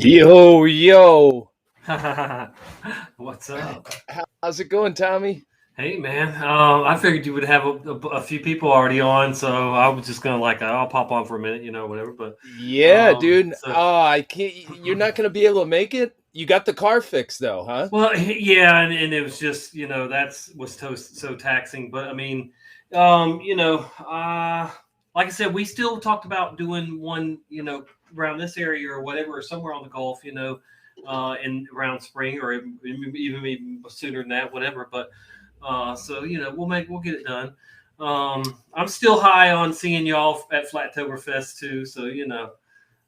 Yo, yo. What's up? How's it going, Tommy? Hey, man. I figured you would have a few people already on, so I was just gonna I'll pop on for a minute, whatever. But Yeah, dude. so Oh, I can't. You're not gonna be able to make it. You got the car fixed, though, huh? well, yeah, and it was just that's was so taxing. But I mean, like I said, we still talked about doing one, around this area or whatever, or somewhere on the Gulf, in around spring or even sooner than that, whatever. But so we'll get it done. I'm still high on seeing y'all at Flattoberfest too. So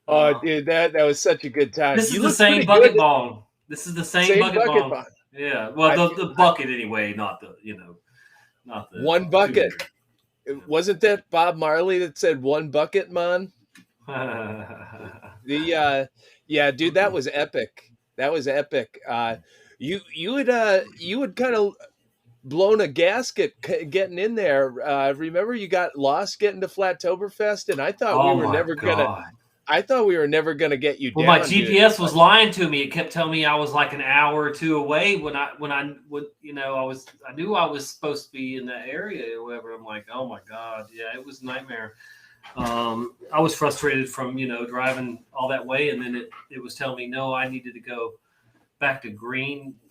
Oh, uh, dude, that was such a good time. this is You the look same pretty good. bucket bong. This is the same Same bucket bucket, bong. bud. Yeah. Well, I, the I bucket anyway, not the one 2 liter. bucket. Wasn't that Bob Marley that said one bucket, man? The yeah, dude, that was epic. That was epic. You had kind of blown a gasket getting in there. Remember you got lost getting to Flattoberfest, and Oh my god. I thought we were never gonna get you Well, my down, dude. GPS was lying to me. It kept telling me I was like an hour or two away I knew I was supposed to be in that area or whatever. I'm like, oh my god, yeah, it was a nightmare. I was frustrated from driving all that way, and then it was telling me no, I needed to go back to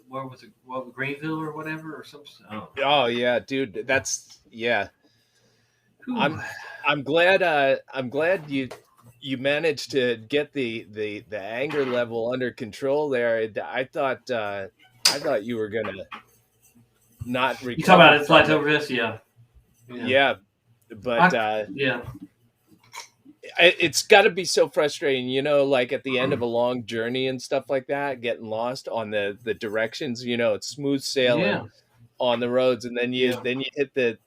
where was it? What, Greenville or whatever or something. Oh, Oh yeah, dude. That's yeah. whew. I'm glad you managed to get the anger level under control there. I thought you were gonna not You talk recover about it, from it. Plateau Risk, yeah, yeah. Yeah, but I yeah. it's got to be so frustrating, like at the end of a long journey and stuff like that, getting lost on the directions. It's smooth sailing Yeah, on the roads, and then you yeah. then you hit the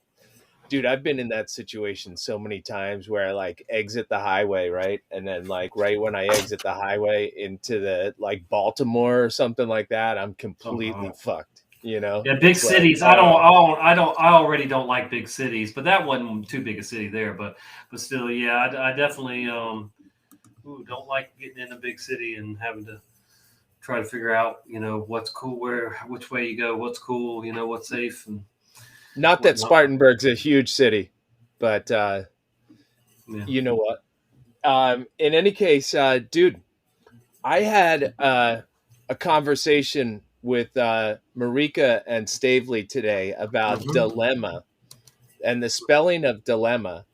dude. I've been in that situation so many times where I like exit the highway, right, and then like right when I exit the highway into the like Baltimore or something like that, I'm completely Uh-huh. fucked. Yeah, big It's like, cities. I already don't like big cities, but that wasn't too big a city there. But still, yeah, I definitely don't like getting in a big city and having to try to figure out, what's cool, which way you go, what's cool, what's safe and not that whatnot. Spartanburg's a huge city, but Yeah. you know what? In any case, dude, I had a conversation with Marika and Stavely today about Hmm. dilemma and the spelling of dilemma,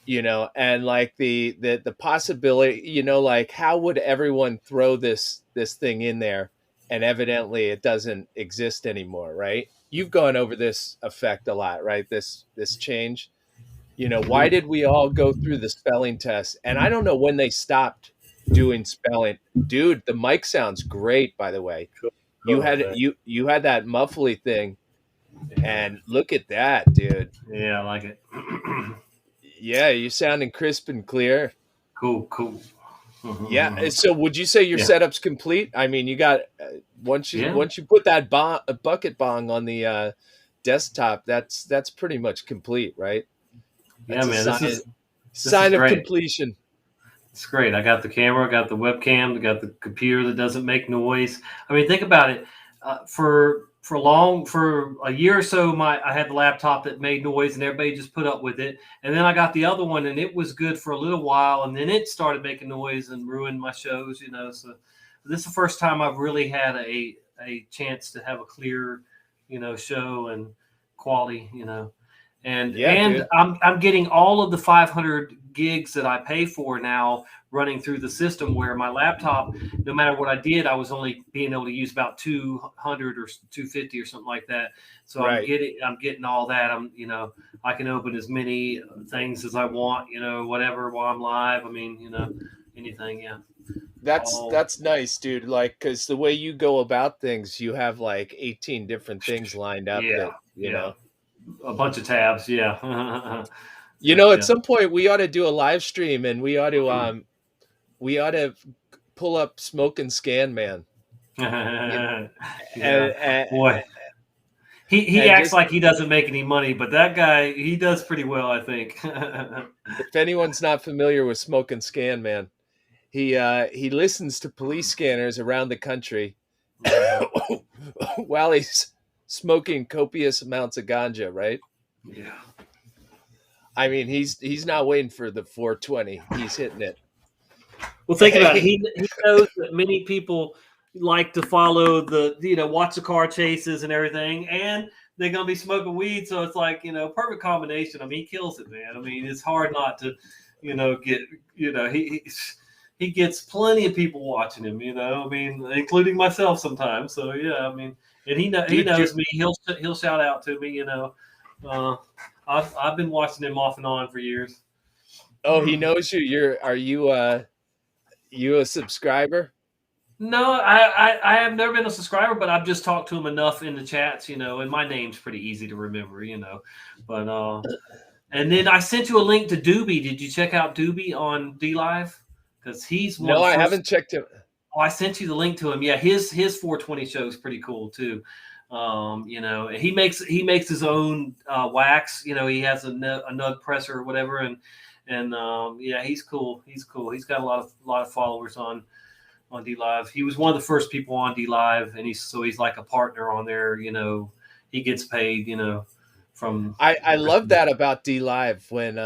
and like the possibility, like how would everyone throw this thing in there, and evidently it doesn't exist anymore, right? You've gone over this effect a lot, right? This change. Why Hmm. did we all go through the spelling test? And I don't know when they stopped doing spelling. Dude, the mic sounds great, by the way. Cool. You Oh, had thanks. you had that muffly thing, Yeah. and look at that, dude. Yeah, I like it. Yeah, you're sounding crisp and clear. Cool, cool. Yeah. Mhm. So would you say your Yeah, setup's complete? I mean, you got once you yeah, once you put that bucket bong on the desktop, that's pretty much complete, right? yeah, That's a man. This is sign of great. completion. It's great. I got the camera, I got the webcam, I got the computer that doesn't make noise. I mean, think about it. For a year or so, I had the laptop that made noise, and everybody just put up with it. And then I got the other one, and it was good for a little while, and then it started making noise and ruined my shows. So this is the first time I've really had a chance to have a clear, show and quality. Yeah, And dude. I'm getting all of the 500 gigs that I pay for now running through the system, where my laptop, no matter what I did, I was only being able to use about 200 or 250 or something like that. So Right. I'm getting all that. I can open as many things as I want, whatever, while I'm live. I mean, anything. Yeah. All. That's nice, dude. Like, because the way you go about things, you have like 18 different things lined up Yeah. that, Yeah. A bunch of tabs. Yeah. at But some point we ought to do a live stream, and we ought to pull up Smoke and Scan Man. You yeah. and, Boy, he and acts just like he doesn't make any money, but that guy, he does pretty well, I think. if anyone's not familiar with Smoke and Scan Man, he listens to police scanners around the country, Mhm. while he's smoking copious amounts of ganja, right? Yeah. I mean, he's not waiting for the 420. He's hitting it. Well, think about it. Hey, He knows that many people like to follow the watch the car chases and everything, and they're gonna be smoking weed. So it's like perfect combination. I mean, he kills it, man. I mean, it's hard not to get he gets plenty of people watching him. I mean, including myself sometimes. So yeah, I mean, and he dude, knows me. He'll shout out to me. Uh, I've been watching him off and on for years. oh, he knows you. Are you a subscriber? No, I have never been a subscriber, but I've just talked to him enough in the chats, and my name's pretty easy to remember. But and then I sent you a link to Doobie. Did you check out Doobie on D Live? Because he's one No, of the I first. haven't checked him. Oh, I sent you the link to him. Yeah, his 420 show is pretty cool too. He makes his own wax. He has a nug presser or whatever, and yeah, he's cool. He's cool. He's got a lot of followers on D Live. He was one of the first people on D Live, and he's like a partner on there. He gets paid. From I love that about D Live when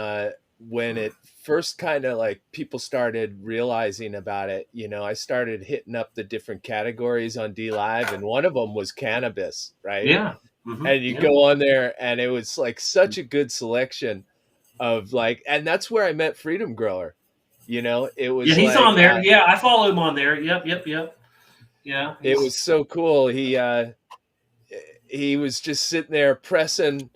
it first kind of like people started realizing about it. I started hitting up the different categories on D Live, and one of them was cannabis, right? Yeah. And you Yeah. go on there, and it was like such a good selection of like, and that's where I met Freedom Grower. It Yeah, was he's like on there. Yeah, I follow him on there. Yep. Yeah, it was so cool. He was just sitting there pressing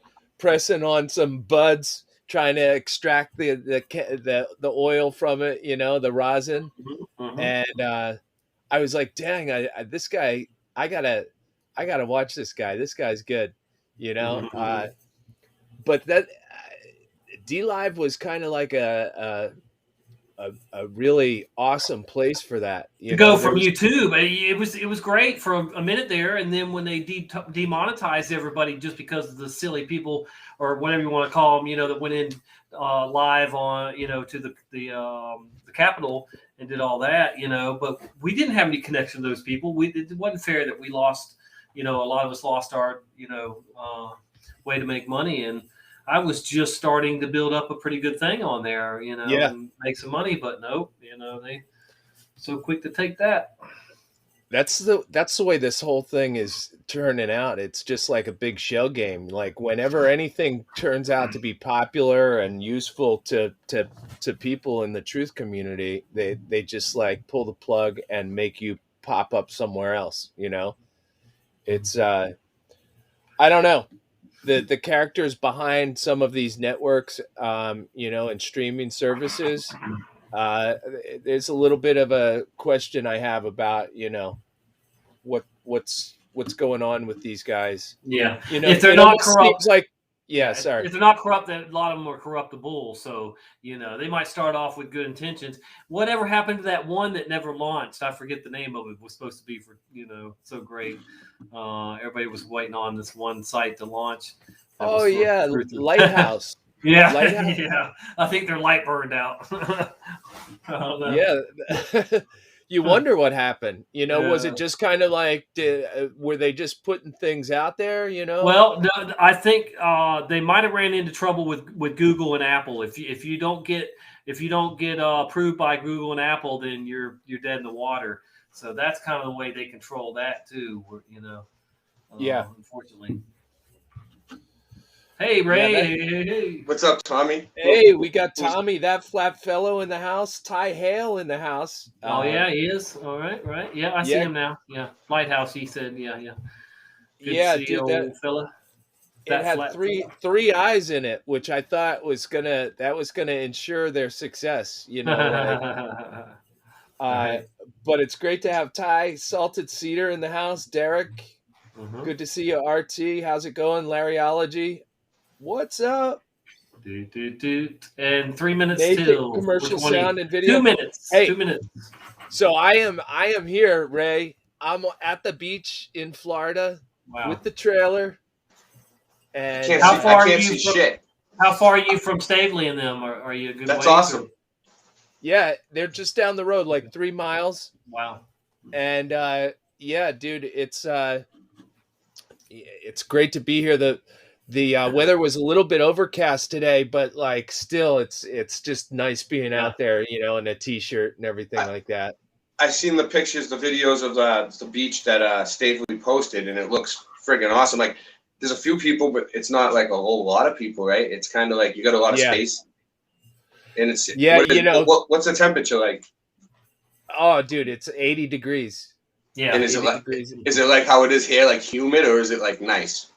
on some buds, trying to extract the oil from it, the rosin. mhm. And I was like, dang, this guy, I gotta watch this guy. This guy's good, you know. Mhm. But that D Live was kind of like a really awesome place for that. To go There from was YouTube, it was great for a minute there, and then when they demonetized everybody just because of the silly people or whatever you want to call them, that went in live on to the Capitol and did all that, but we didn't have any connection to those people. It wasn't fair that we lost, a lot of us lost our way to make money, and I was just starting to build up a pretty good thing on there, yeah. and make some money, but nope, they so quick to take that. That's the way this whole thing is turning out. It's just like a big shell game. Like whenever anything turns out to be popular and useful to people in the truth community, they just like pull the plug and make you pop up somewhere else. It's I don't know. The characters behind some of these networks, and streaming services. Uh, there's a little bit of a question I have about what's going on with these guys. Yeah, if they're It not almost seems corrupt, like yeah, yeah, sorry. if they're not corrupt, then a lot of them are corruptible. So they might start off with good intentions. Whatever happened to that one that never launched? I forget the name of it. Was supposed to be for so great. Everybody was waiting on this one site to launch. That Oh was for yeah, truth. Lighthouse. Yeah, Lighthouse. yeah. I think their light burned out. I don't know. Yeah. You wonder what happened. Was Yeah. it just kind of like were they just putting things out there, Well, no, I think they might have ran into trouble with Google and Apple. If you don't get approved by Google and Apple, then you're dead in the water. So that's kind of the way they control that too. Yeah. Unfortunately. Hey Yeah, Ray, that hey. What's up, Tommy? Hey, we got Tommy, that flat fellow in the house, Ty Hale in the house. Oh yeah, he is. All right, right. Yeah, I see Yeah, him now. Yeah, Lighthouse. He said, yeah. Good to yeah, see you, dude, that old fella. it That had flat three eyes in it, which I thought was gonna ensure their success. fella. Uh, Right. but it's great to have Ty Salted Cedar in the house. Derek, Mhm. good to see you. RT, how's it going? Larryology, what's up? And 3 minutes Nathan, till commercial 420. sound and video. 2 minutes. Hey, 2 minutes. so I am here, Ray. I'm at the beach in Florida Wow. with the trailer, I and can't How see. far I are can't you see from shit. How far are you from Stavely and them? Are you a good That's ways? awesome. yeah, they're just down the road, like 3 miles. Wow. And yeah, dude, it's great to be here. The weather was a little bit overcast today, but like still it's just nice being Yeah. out there, in a t-shirt and everything like that. I've seen the pictures, the videos of the beach that Stavely posted, and it looks friggin' awesome. Like, there's a few people, but it's not like a whole lot of people, right? It's kind of like you got a lot of Yeah. space, and it's Yeah, what's the temperature like? Oh, dude, it's 80 degrees. Yeah. And 80 degrees. is it like how it is here, like humid, or is it like nice?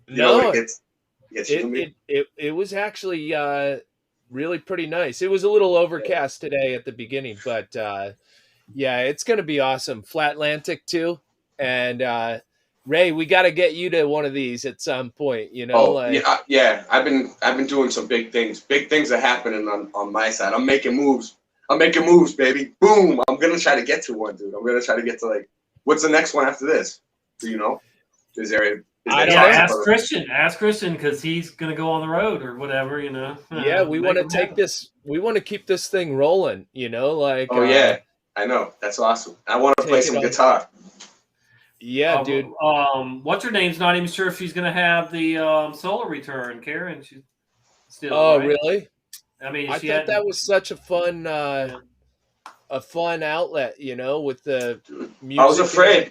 You know when No, it gets humid? it was actually really pretty nice. It was a little overcast today at the beginning, but yeah, it's going to be awesome. Flat Atlantic too. And Ray, we got to get you to one of these at some point, Oh yeah. I've been doing some big things. Big things are happening on my side. I'm making moves. Baby. Boom. I'm gonna try to get to one, dude. I'm gonna try to get to, like, what's the next one after this? Do you know? Is there I don't know. Ask Christian, because he's gonna go on the road or whatever, Yeah, we want to take this. We want to keep this thing rolling, like. Oh yeah, I know. That's awesome. I want to play some guitar. Yeah, dude. What's her name's not even sure if she's gonna have the solo return. Karen, she's still. Oh, right? Really? I mean, I thought that was such a fun, a fun outlet, with the music.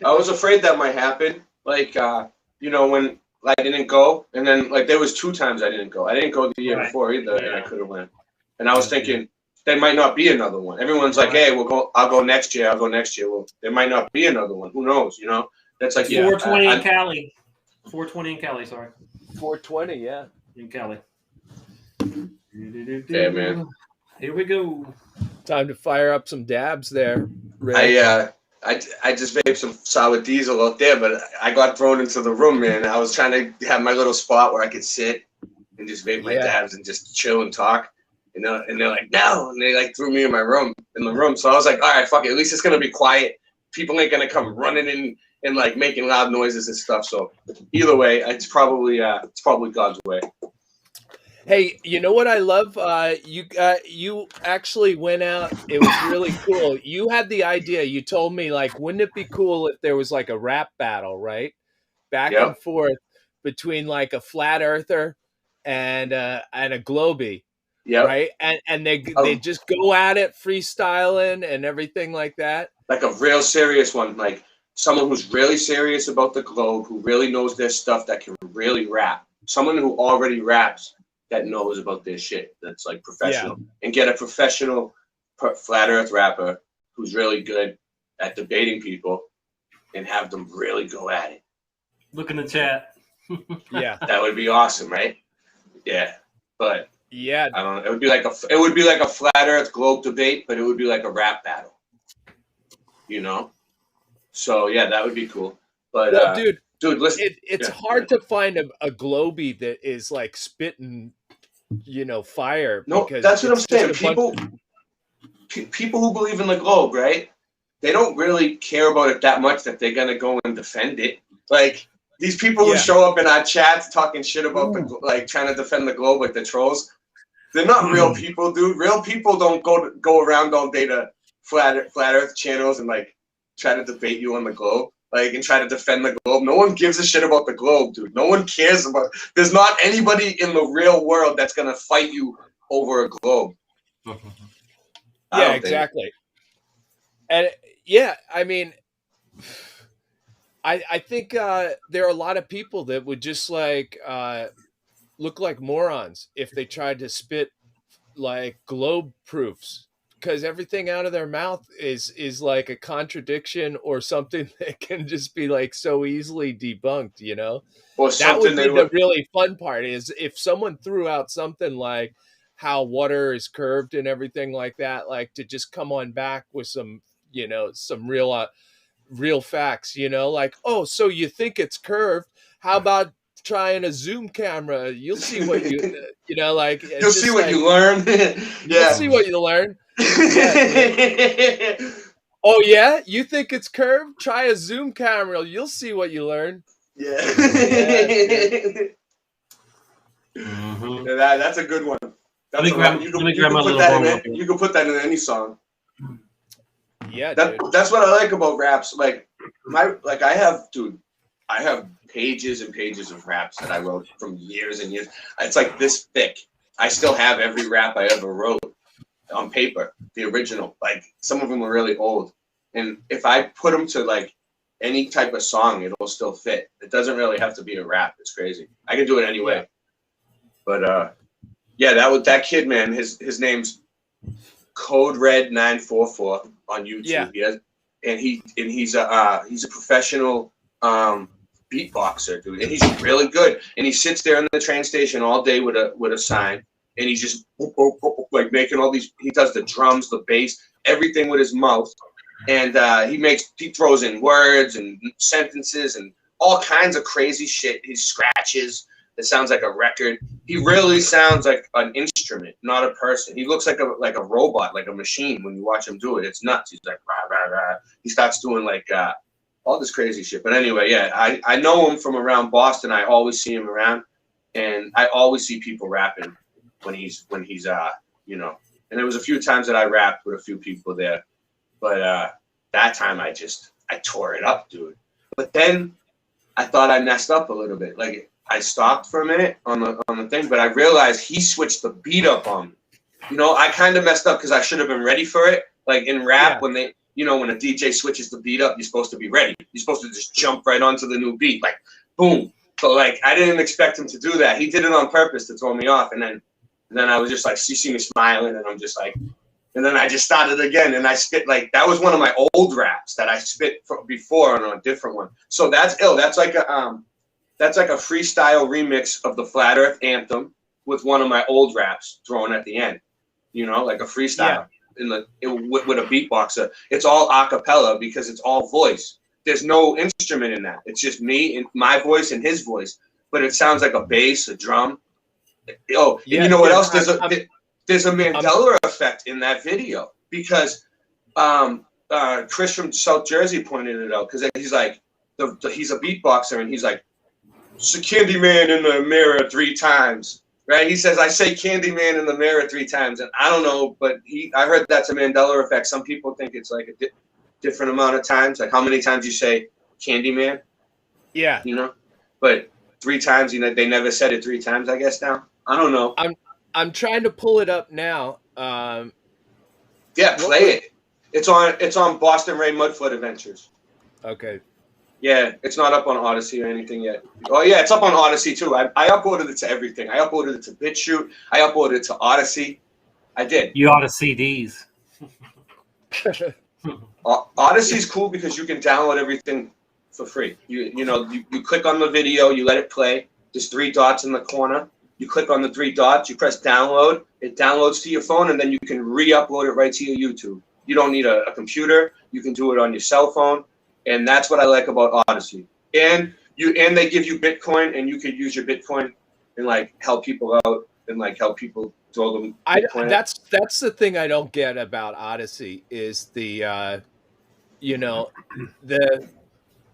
I was afraid that might happen. Like, when I didn't go, and then like there was 2 times I didn't go. I didn't go the year before either, and I could have went. And I was thinking there might not be another one. Everyone's like, "Hey, I'll go next year. Well, there might not be another one. Who knows? That's like 420 in Cali. 420 in Cali. Sorry. 420, yeah, in Cali. Yeah, man. Here we go. Time to fire up some dabs there, Ray. I just made some solid diesel out there, but I got thrown into the room, man. I was trying to have my little spot where I could sit and just make my dabs and just chill and talk. And they're like, no, and they like threw me in the room. So I was like, all right, fuck it. At least it's gonna be quiet. People ain't gonna come running in and like making loud noises and stuff. So either way, it's probably God's way. Hey, you know what I love? You actually went out. It was really cool. You had the idea. You told me, like, wouldn't it be cool if there was like a rap battle, right? Back and forth between like a flat earther and a globie, right? And they just go at it, freestyling and everything like that. Like a real serious one, like someone who's really serious about the globe, who really knows their stuff, that can really rap. Someone who already raps, that knows about this shit, that's like professional, and get a professional flat earth rapper who's really good at debating people and have them really go at it. Look in the chat. Yeah, that would be awesome, right? Yeah, but yeah, I don't know. It would be like a flat earth globe debate, but it would be like a rap battle. So yeah, that would be cool. But well, dude, listen, it's hard to find a globie that is like spitting, fire. No, that's what I'm saying. People who believe in the globe, right? They don't really care about it that much that they're gonna go and defend it. Like these people who show up in our chats talking shit about trying to defend the globe, like the trolls. They're not real people, dude. Real people don't go around all day to flat earth channels and like try to debate you on the globe. Like, and try to defend the globe. No one gives a shit about the globe, dude. No one cares about. There's not anybody in the real world that's gonna fight you over a globe. Yeah, exactly. And yeah, I mean, I think there are a lot of people that would just like look like morons if they tried to spit like globe proofs. Because everything out of their mouth is like a contradiction or something that can just be like so easily debunked, Or that would be the really fun part, is if someone threw out something like how water is curved and everything like that, like to just come on back with some, some real facts, like, oh, so you think it's curved? How about trying a zoom camera? You'll see what you you'll see what you learn. You'll see what you learn. Yeah. Oh yeah, you think it's curved? Try a zoom camera. You'll see what you learn. Yeah. That's a good one. You can put that in any song. Yeah, that's what I like about raps. Like I have pages and pages of raps that I wrote from years and years. It's like this thick. I still have every rap I ever wrote on paper, the original. Like some of them were really old, and if I put them to like any type of song, it'll still fit. It doesn't really have to be a rap. It's crazy. I can do it anyway. Yeah. But yeah, that kid, man. His name's Code Red 944 on YouTube. Yeah. He's a professional beatboxer, dude, and he's really good. And he sits there in the train station all day with a sign, and he's just like making all these. He does the drums, the bass, everything with his mouth, and he throws in words and sentences and all kinds of crazy shit. He scratches. It sounds like a record. He really sounds like an instrument, not a person. He looks like a robot, like a machine when you watch him do it. It's nuts. He's like rah, rah, rah. He starts doing like all this crazy shit. But anyway, yeah, I know him from around Boston. I always see him around, and I always see people rapping when he's you know. And there was a few times that I rapped with a few people there, but that time I tore it up, dude. But then I thought I messed up a little bit. Like I stopped for a minute on the thing, but I realized he switched the beat up on me. You know, I kind of messed up because I should have been ready for it. Like in rap, when a DJ switches the beat up, you're supposed to be ready. You're supposed to just jump right onto the new beat, like boom. But like I didn't expect him to do that. He did it on purpose to throw me off, and then I was just like, you see me smiling, and I'm just like, and then I just started again, and I spit like that was one of my old raps that I spit before on a different one. So that's ill. That's like a freestyle remix of the Flat Earth Anthem with one of my old raps thrown at the end. You know, like a freestyle with a beatboxer. It's all a cappella because it's all voice. There's no instrument in that. It's just me and my voice and his voice. But it sounds like a bass, a drum. Oh, and you know what else? There's a Mandela effect in that video because Chris from South Jersey pointed it out because he's like, he's a beatboxer and he's like, Candyman in the mirror 3 times, right? He says, I say Candyman in the mirror 3 times, and I don't know, but I heard that's a Mandela effect. Some people think it's like a different amount of times, like how many times you say Candyman. Yeah, you know, but 3 times, you know, they never said it 3 times. I guess now I don't know. I'm trying to pull it up now. Yeah, play it. It's on Boston Ray Mudfoot Adventures. Okay. Yeah, it's not up on Odyssey or anything yet. Oh yeah, it's up on Odyssey too. I uploaded it to everything. I uploaded it to BitChute. I uploaded it to Odyssey. I did. You ought to CDs. Odyssey's cool because you can download everything for free. You click on the video, you let it play. There's 3 dots in the corner. You click on the 3 dots, you press download. It downloads to your phone, and then you can re-upload it right to your YouTube. You don't need a computer. You can do it on your cell phone. And that's what I like about Odyssey. And they give you Bitcoin, and you could use your Bitcoin and like help people out and like help people throw them. That's the thing I don't get about Odyssey is the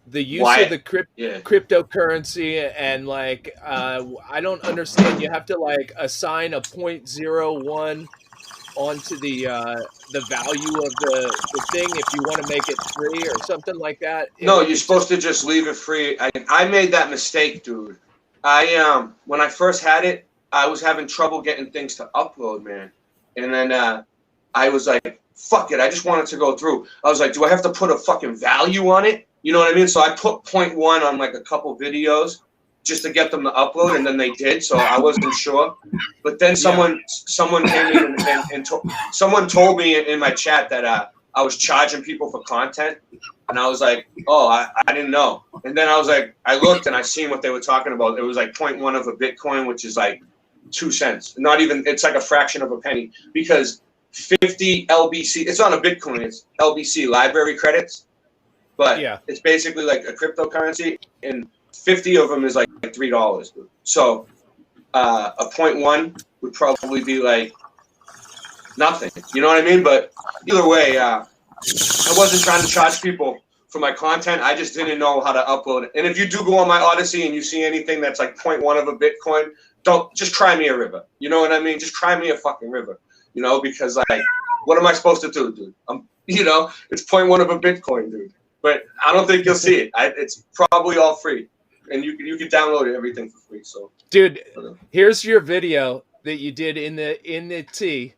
the use of the cryptocurrency and like I don't understand. You have to like assign a 0.01 onto the value of the thing if you want to make it free or something like that. No, you're supposed to just leave it free. I made that mistake, dude. When I first had it, I was having trouble getting things to upload, man. And then I was like, fuck it, I just want it to go through. I was like, do I have to put a fucking value on it? You know what I mean? So I put 0.1 on like a couple videos just to get them to upload, and then they did. So I wasn't sure. But then someone came in and someone told me in my chat that I was charging people for content, and I was like, oh, I didn't know. And then I was like, I looked and I seen what they were talking about. It was like 0.1 of a Bitcoin, which is like 2 cents. Not even. It's like a fraction of a penny because 50 LBC. It's not a Bitcoin. It's LBC library credits. But it's basically like a cryptocurrency, and 50 of them is like $3. So a 0.1 would probably be like nothing. You know what I mean? But either way, I wasn't trying to charge people for my content. I just didn't know how to upload it. And if you do go on my Odyssey and you see anything that's like 0.1 of a Bitcoin, don't just cry me a river. You know what I mean? Just cry me a fucking river. You know, because like, what am I supposed to do, dude? It's 0.1 of a Bitcoin, dude. but I don't think you'll see it. It's probably all free, and you can download everything for free. So, dude, here's your video that you did in the T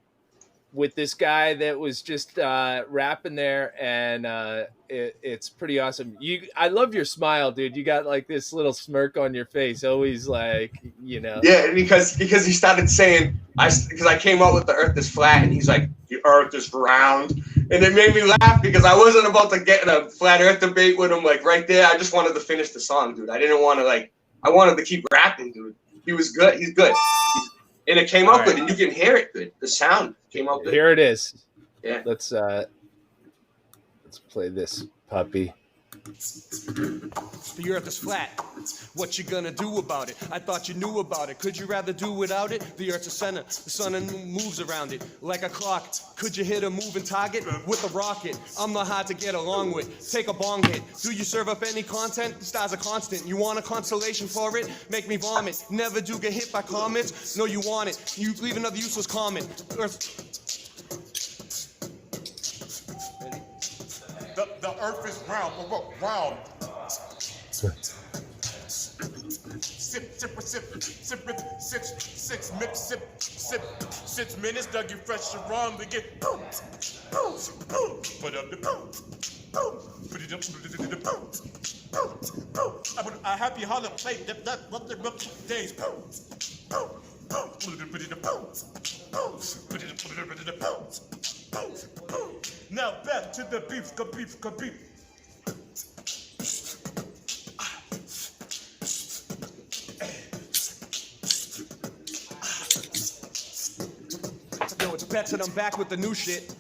with this guy that was just rapping there, and it's pretty awesome. I love your smile, dude. You got like this little smirk on your face, always like, you know. Yeah, because he started saying because I came out with the Earth is flat, and he's like, the Earth is round, and it made me laugh because I wasn't about to get in a flat Earth debate with him like right there. I just wanted to finish the song, dude. I didn't want to I wanted to keep rapping, dude. He was good. He's good. And it came out good, and you can hear it good. The sound came out good. Here it is. Yeah. Let's play this puppy. The Earth is flat. What you gonna do about it? I thought you knew about it. Could you rather do without it? The Earth's a center. The sun and moon moves around it like a clock. Could you hit a moving target with a rocket? I'm not hard to get along with. Take a bong hit. Do you serve up any content? The stars are constant. You want a consolation for it? Make me vomit. Never do get hit by comets. No, you want it. You leave another useless comment. The Earth is round. Round. Sip, mix, sip. 6 minutes, Dougie Fresh and Rum, we get boom. Put up the boom. Put it up, a happy holiday, that's what the rookie days. Put it up. Now back to the beef, ka beef. Yo, it's Bet that I'm back with the new shit.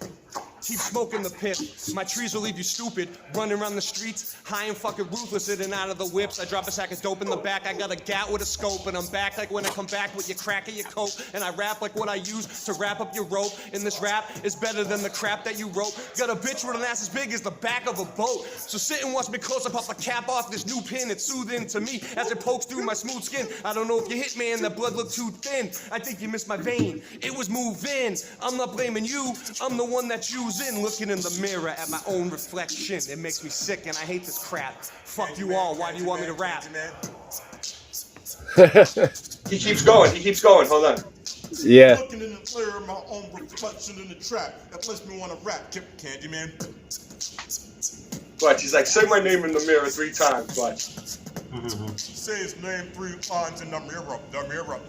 Keep smoking the pip. My trees will leave you stupid. Running around the streets, high and fucking ruthless, in and out of the whips. I drop a sack of dope in the back. I got a gat with a scope, and I'm back like when I come back with your crack of your coat. And I rap like what I use to wrap up your rope. And this rap is better than the crap that you wrote. Got a bitch with an ass as big as the back of a boat. So sit and watch me close. I pop the cap off this new pin. It's soothing to me as it pokes through my smooth skin. I don't know if you hit me and the blood looked too thin. I think you missed my vein. It was moving. I'm not blaming you. I'm the one that's using. Looking in the mirror at my own reflection. It makes me sick and I hate this crap. Fuck you all. Why do you want me to rap? He keeps going. Hold on. Yeah. Looking in the mirror, my own reflection in the trap. That lets me want to rap. Candyman. Watch, he's like, say my name in the mirror 3 times. Watch. Say his name 3 times in the mirror. The mirror.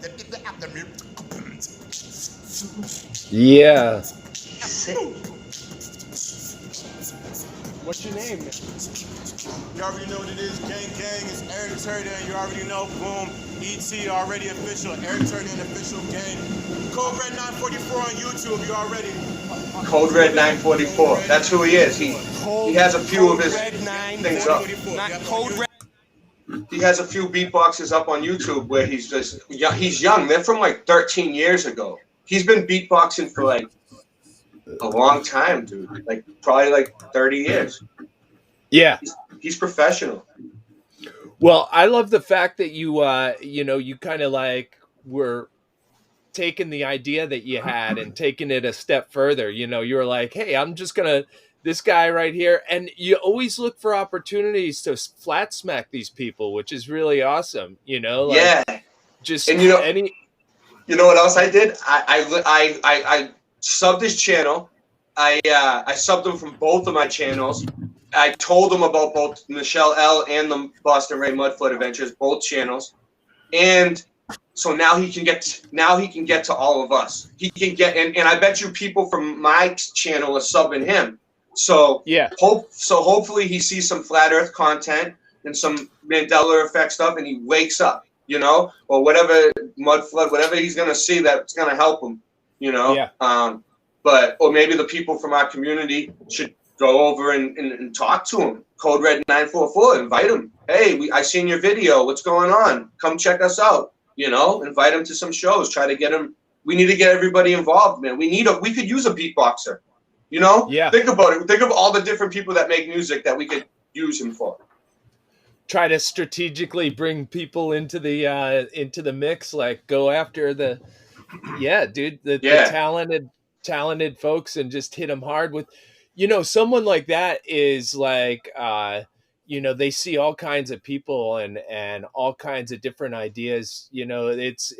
Yeah. What's your name? You already know what it is. Gang, it's Eric Turner. You already know. Boom. ET already official. Eric Turner and official gang. Code Red 944 on YouTube. You already. Code Red 944. That's who he is. He has a few of his things up. He has a few beatboxes up on YouTube where he's young. They're from like 13 years ago. He's been beatboxing for like a long time, dude. Like probably like 30 years. Yeah. He's professional. Well, I love the fact that you kind of like were taking the idea that you had and taking it a step further. You were like, hey, I'm just going to, this guy right here. And you always look for opportunities to flat smack these people, which is really awesome. Like, yeah. Just and you know what else I did? I subbed his channel. I subbed him from both of my channels. I told him about both Michelle L and the Boston Ray Mudfoot Adventures, both channels, and so now he can get to all of us. He can get, and I bet you people from my channel are subbing him. So yeah, hopefully he sees some flat Earth content and some Mandela effect stuff, and he wakes up, or whatever Mudflood, whatever he's gonna see that's gonna help him, Yeah. Or maybe the people from our community should go over and talk to him. Code Red 944, invite him. Hey, I seen your video. What's going on? Come check us out. Invite him to some shows. Try to get him. We need to get everybody involved, man. We could use a beatboxer. Yeah. Think about it. Think of all the different people that make music that we could use him for. Try to strategically bring people into the mix. Like go after the talented folks and just hit them hard with. you know, someone like that is like, you know, they see all kinds of people and all kinds of different ideas. You know, it's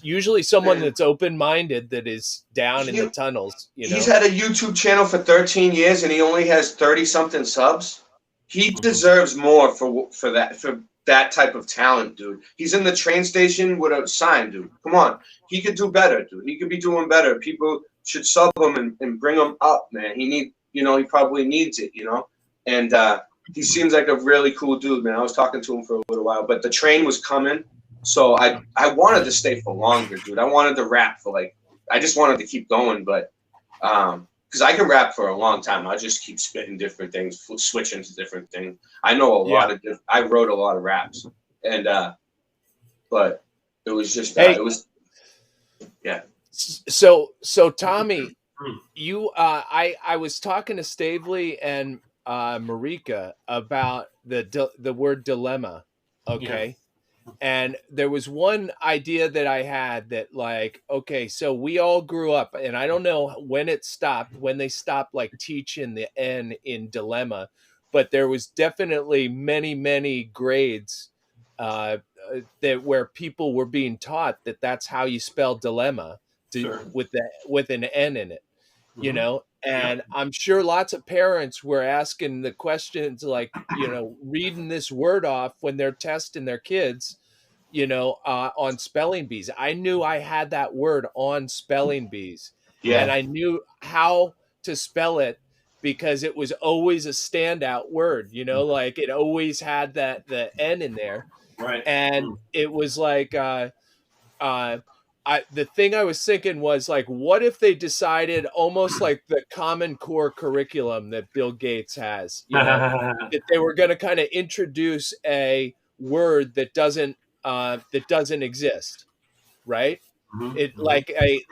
usually someone Man. that's open-minded that is down in He, the tunnels, you he's know. had a YouTube channel for 13 years and he only has 30 something subs. He deserves more for that type of talent, dude. He's in the train station with a sign, dude. Come on. He could do better, dude. He could be doing better. People should sub him and bring him up, man. He probably needs it, you know? And he seems like a really cool dude, man. I was talking to him for a little while, but the train was coming, so I wanted to stay for longer, dude. I wanted to rap for I just wanted to keep going, but because I can rap for a long time. I just keep spitting different things, switching to different things. I know a lot of I wrote a lot of raps, and but it was just it was So Tommy, you I was talking to Stavely and Marika about the word dilemma, okay? And there was one idea that I had that, like, okay, so we all grew up, and I don't know when it stopped, when they stopped like teaching the N in dilemma, but there was definitely many grades that where people were being taught that that's how you spell dilemma, with an N in it, you know. And I'm sure lots of parents were asking the questions, like, you know, reading this word off when they're testing their kids, you know, on spelling bees. I knew I had that word on spelling bees, and I knew how to spell it because it was always a standout word, you know, like it always had the N in there. Right. And it was like, the thing I was thinking was, like, what if they decided, almost like the Common Core curriculum that Bill Gates has, you know, that they were going to kind of introduce a word that doesn't exist, right? It like a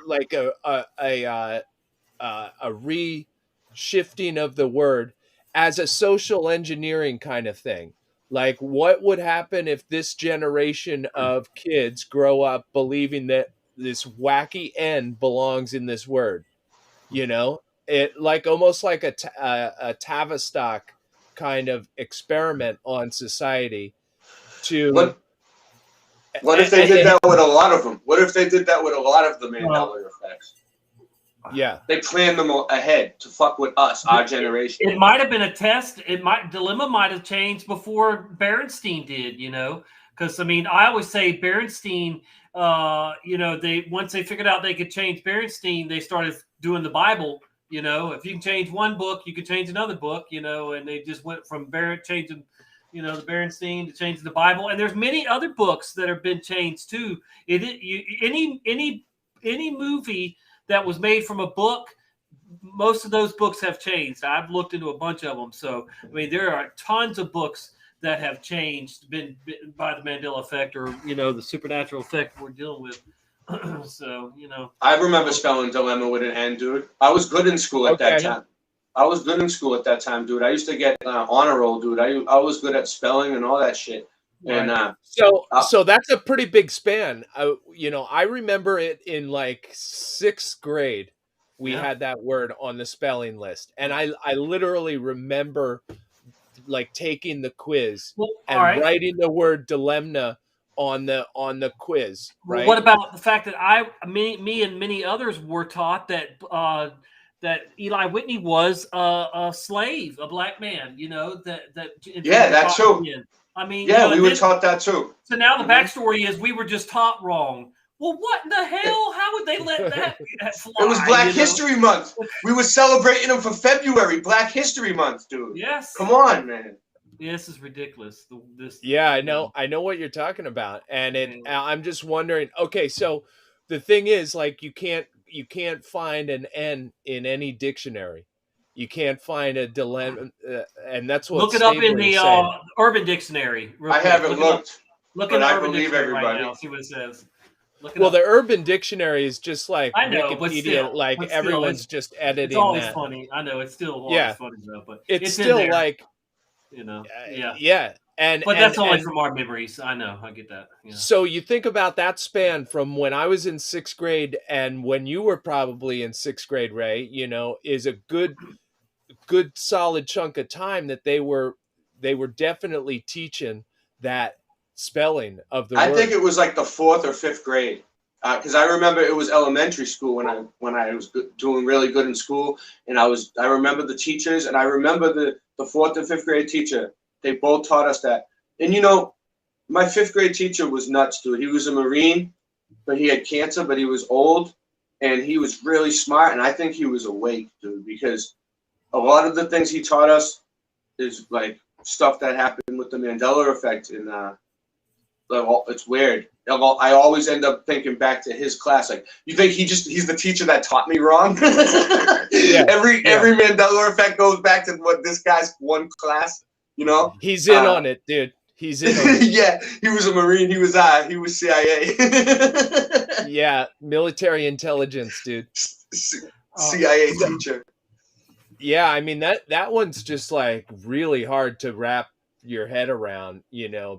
re-shifting of the word as a social engineering kind of thing. Like, what would happen if this generation of kids grow up believing that this wacky N belongs in this word? You know, it like almost like a Tavistock kind of experiment on society to. What if they did that with a lot of them? What if they did that with a lot of the Mandela effects? Yeah, they planned them ahead to fuck with us, our generation. It might have been a test. Dilemma might have changed before Berenstein did, you know, because I mean, I always say Berenstein. You know, once they figured out they could change Berenstein, they started doing the Bible. You know, if you can change one book, you can change another book. You know, and they just went from changing, you know, the Berenstein to change the Bible. And there's many other books that have been changed too. Any movie that was made from a book, most of those books have changed. I've looked into a bunch of them. So, I mean, there are tons of books that have changed, been by the Mandela effect, or, you know, the supernatural effect we're dealing with. So, you know. I remember spelling dilemma with an N, dude. I was good in school at that time. I was good in school at that time, dude. I used to get honor roll, dude. I was good at spelling and all that shit. And so that's a pretty big span. You know, I remember it in like 6th grade. We had that word on the spelling list, and I literally remember like taking the quiz and writing the word dilemma on the quiz. Right. What about the fact that me and many others were taught that that Eli Whitney was a slave, a black man? You know, that too. I mean, yeah, we were taught that too. So now the backstory is we were just taught wrong. Well, what the hell? How would they let that fly? It was Black History Month. We were celebrating them for February, Black History Month, dude. Yes. Come on, man. Yeah, this is ridiculous. I know what you're talking about, and I'm just wondering. Okay, so the thing is, like, you can't find an N in any dictionary. You can't find a dilemma, and that's what. Look it up in the Urban Dictionary. I haven't looked. Look in the Urban Dictionary right now. See what it says. Well, the Urban Dictionary is just like Wikipedia, like everyone's just editing. It's always that. Funny. I know it's still always funny though, but it's still like, you know, but that's only from our memories. I know, I get that. Yeah. So you think about that span from when I was in 6th grade and when you were probably in 6th grade, Ray. You know, is a good good solid chunk of time that they were definitely teaching that spelling of the word. I think it was like the 4th or 5th grade, because I remember it was elementary school when I was doing really good in school, and I remember the teachers, and I remember the 4th and 5th grade teacher. They both taught us that. And my 5th grade teacher was nuts, dude. He was a Marine, but he had cancer, but he was old, and he was really smart, and I think he was awake, dude, because a lot of the things he taught us is like stuff that happened with the Mandela effect, and it's weird. I always end up thinking back to his class. Like, you think he's the teacher that taught me wrong? Yeah. Every Mandela effect goes back to what this guy's one class, He's in on it, dude. He's in on it. Yeah, he was a Marine. He was CIA. Yeah, military intelligence, dude. CIA teacher. Yeah, I mean that one's just like really hard to wrap your head around,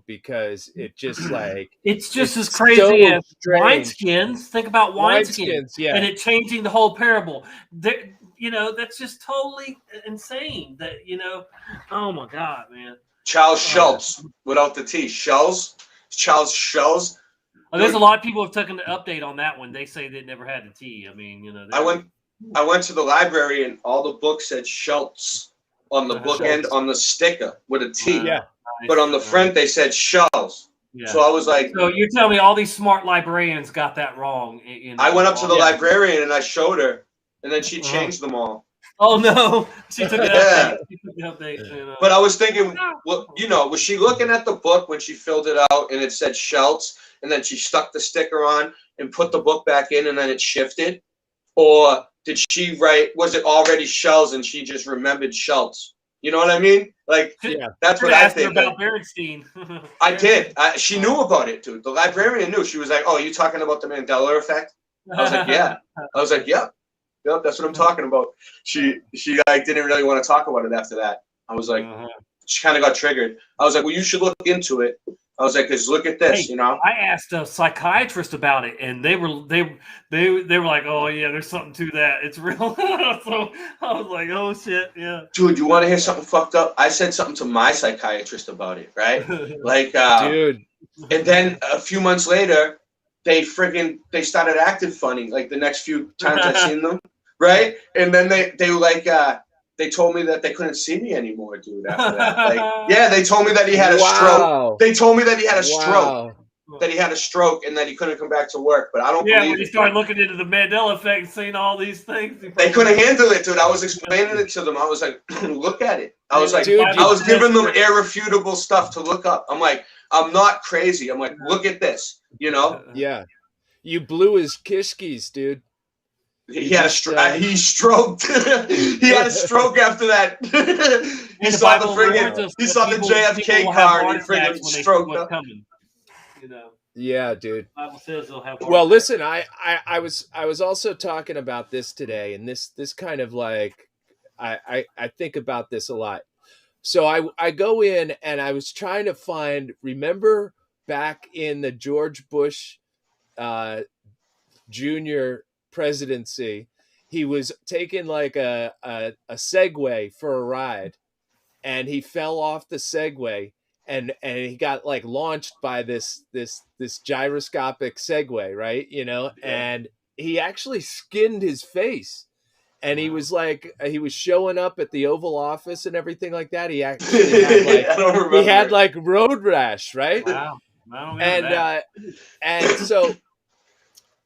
because it just like it's as crazy so as strange. wineskins. Think about wineskins, yeah, and it changing the whole parable. That's just totally insane. That oh my god, man. Charles Schultz without the T. Charles Schultz. Oh, there's a lot of people have taken an update on that one. They say they never had a T. I mean, I went to the library and all the books said Schultz on the bookend on the sticker with a T. Yeah. But on the front they said Schultz. Yeah. So I was like, so you're telling me all these smart librarians got that wrong? I went up to the librarian and I showed her, and then she changed them all. Oh no, she took an update. She took an update. But I was thinking, was she looking at the book when she filled it out and it said Schultz, and then she stuck the sticker on and put the book back in and then it shifted? Or did she write, was it already Schultz and she just remembered Schultz? You know what I mean? Like, that's what I think. About Berenstein. I did. She knew about it, dude. The librarian knew. She was like, "Oh, you talking about the Mandela effect?" I was like, "Yeah." I was like, "Yep, that's what I'm talking about." She like didn't really want to talk about it after that. I was like, she kind of got triggered. I was like, "Well, you should look into it." I was like, "Cause look at this, I asked a psychiatrist about it, and they were like, "Oh yeah, there's something to that. It's real." So I was like, "Oh shit, yeah." Dude, you want to hear something fucked up? I said something to my psychiatrist about it, right? Like, dude. And then a few months later, they started acting funny. Like the next few times I seen them, right? And then they were like. They told me that they couldn't see me anymore, dude, after that. Like, yeah, they told me that he had a stroke. They told me that he had a stroke. That he had a stroke and that he couldn't come back to work. But I don't believe when you started looking into the Mandela effect and seeing all these things. They couldn't handle it, dude. I was explaining it to them. I was like, look at it. I was like, dude, I was giving them irrefutable stuff to look up. I'm like, I'm not crazy. I'm like, look at this, Yeah. You blew his kishkis, dude. He had a stroke. He stroked. He had a stroke after that. He saw the JFK car and he friggin' stroked up. Yeah, dude. Bible says they'll have. Well, listen, I was also talking about this today, and this kind of like I think about this a lot. So I go in and I was trying to find. Remember back in the George Bush Jr. presidency, he was taking like a Segway for a ride, and he fell off the Segway, and he got like launched by this gyroscopic Segway, right? And he actually skinned his face, and he was like, he was showing up at the Oval Office and everything like that. He actually had like road rash, right? Wow. And so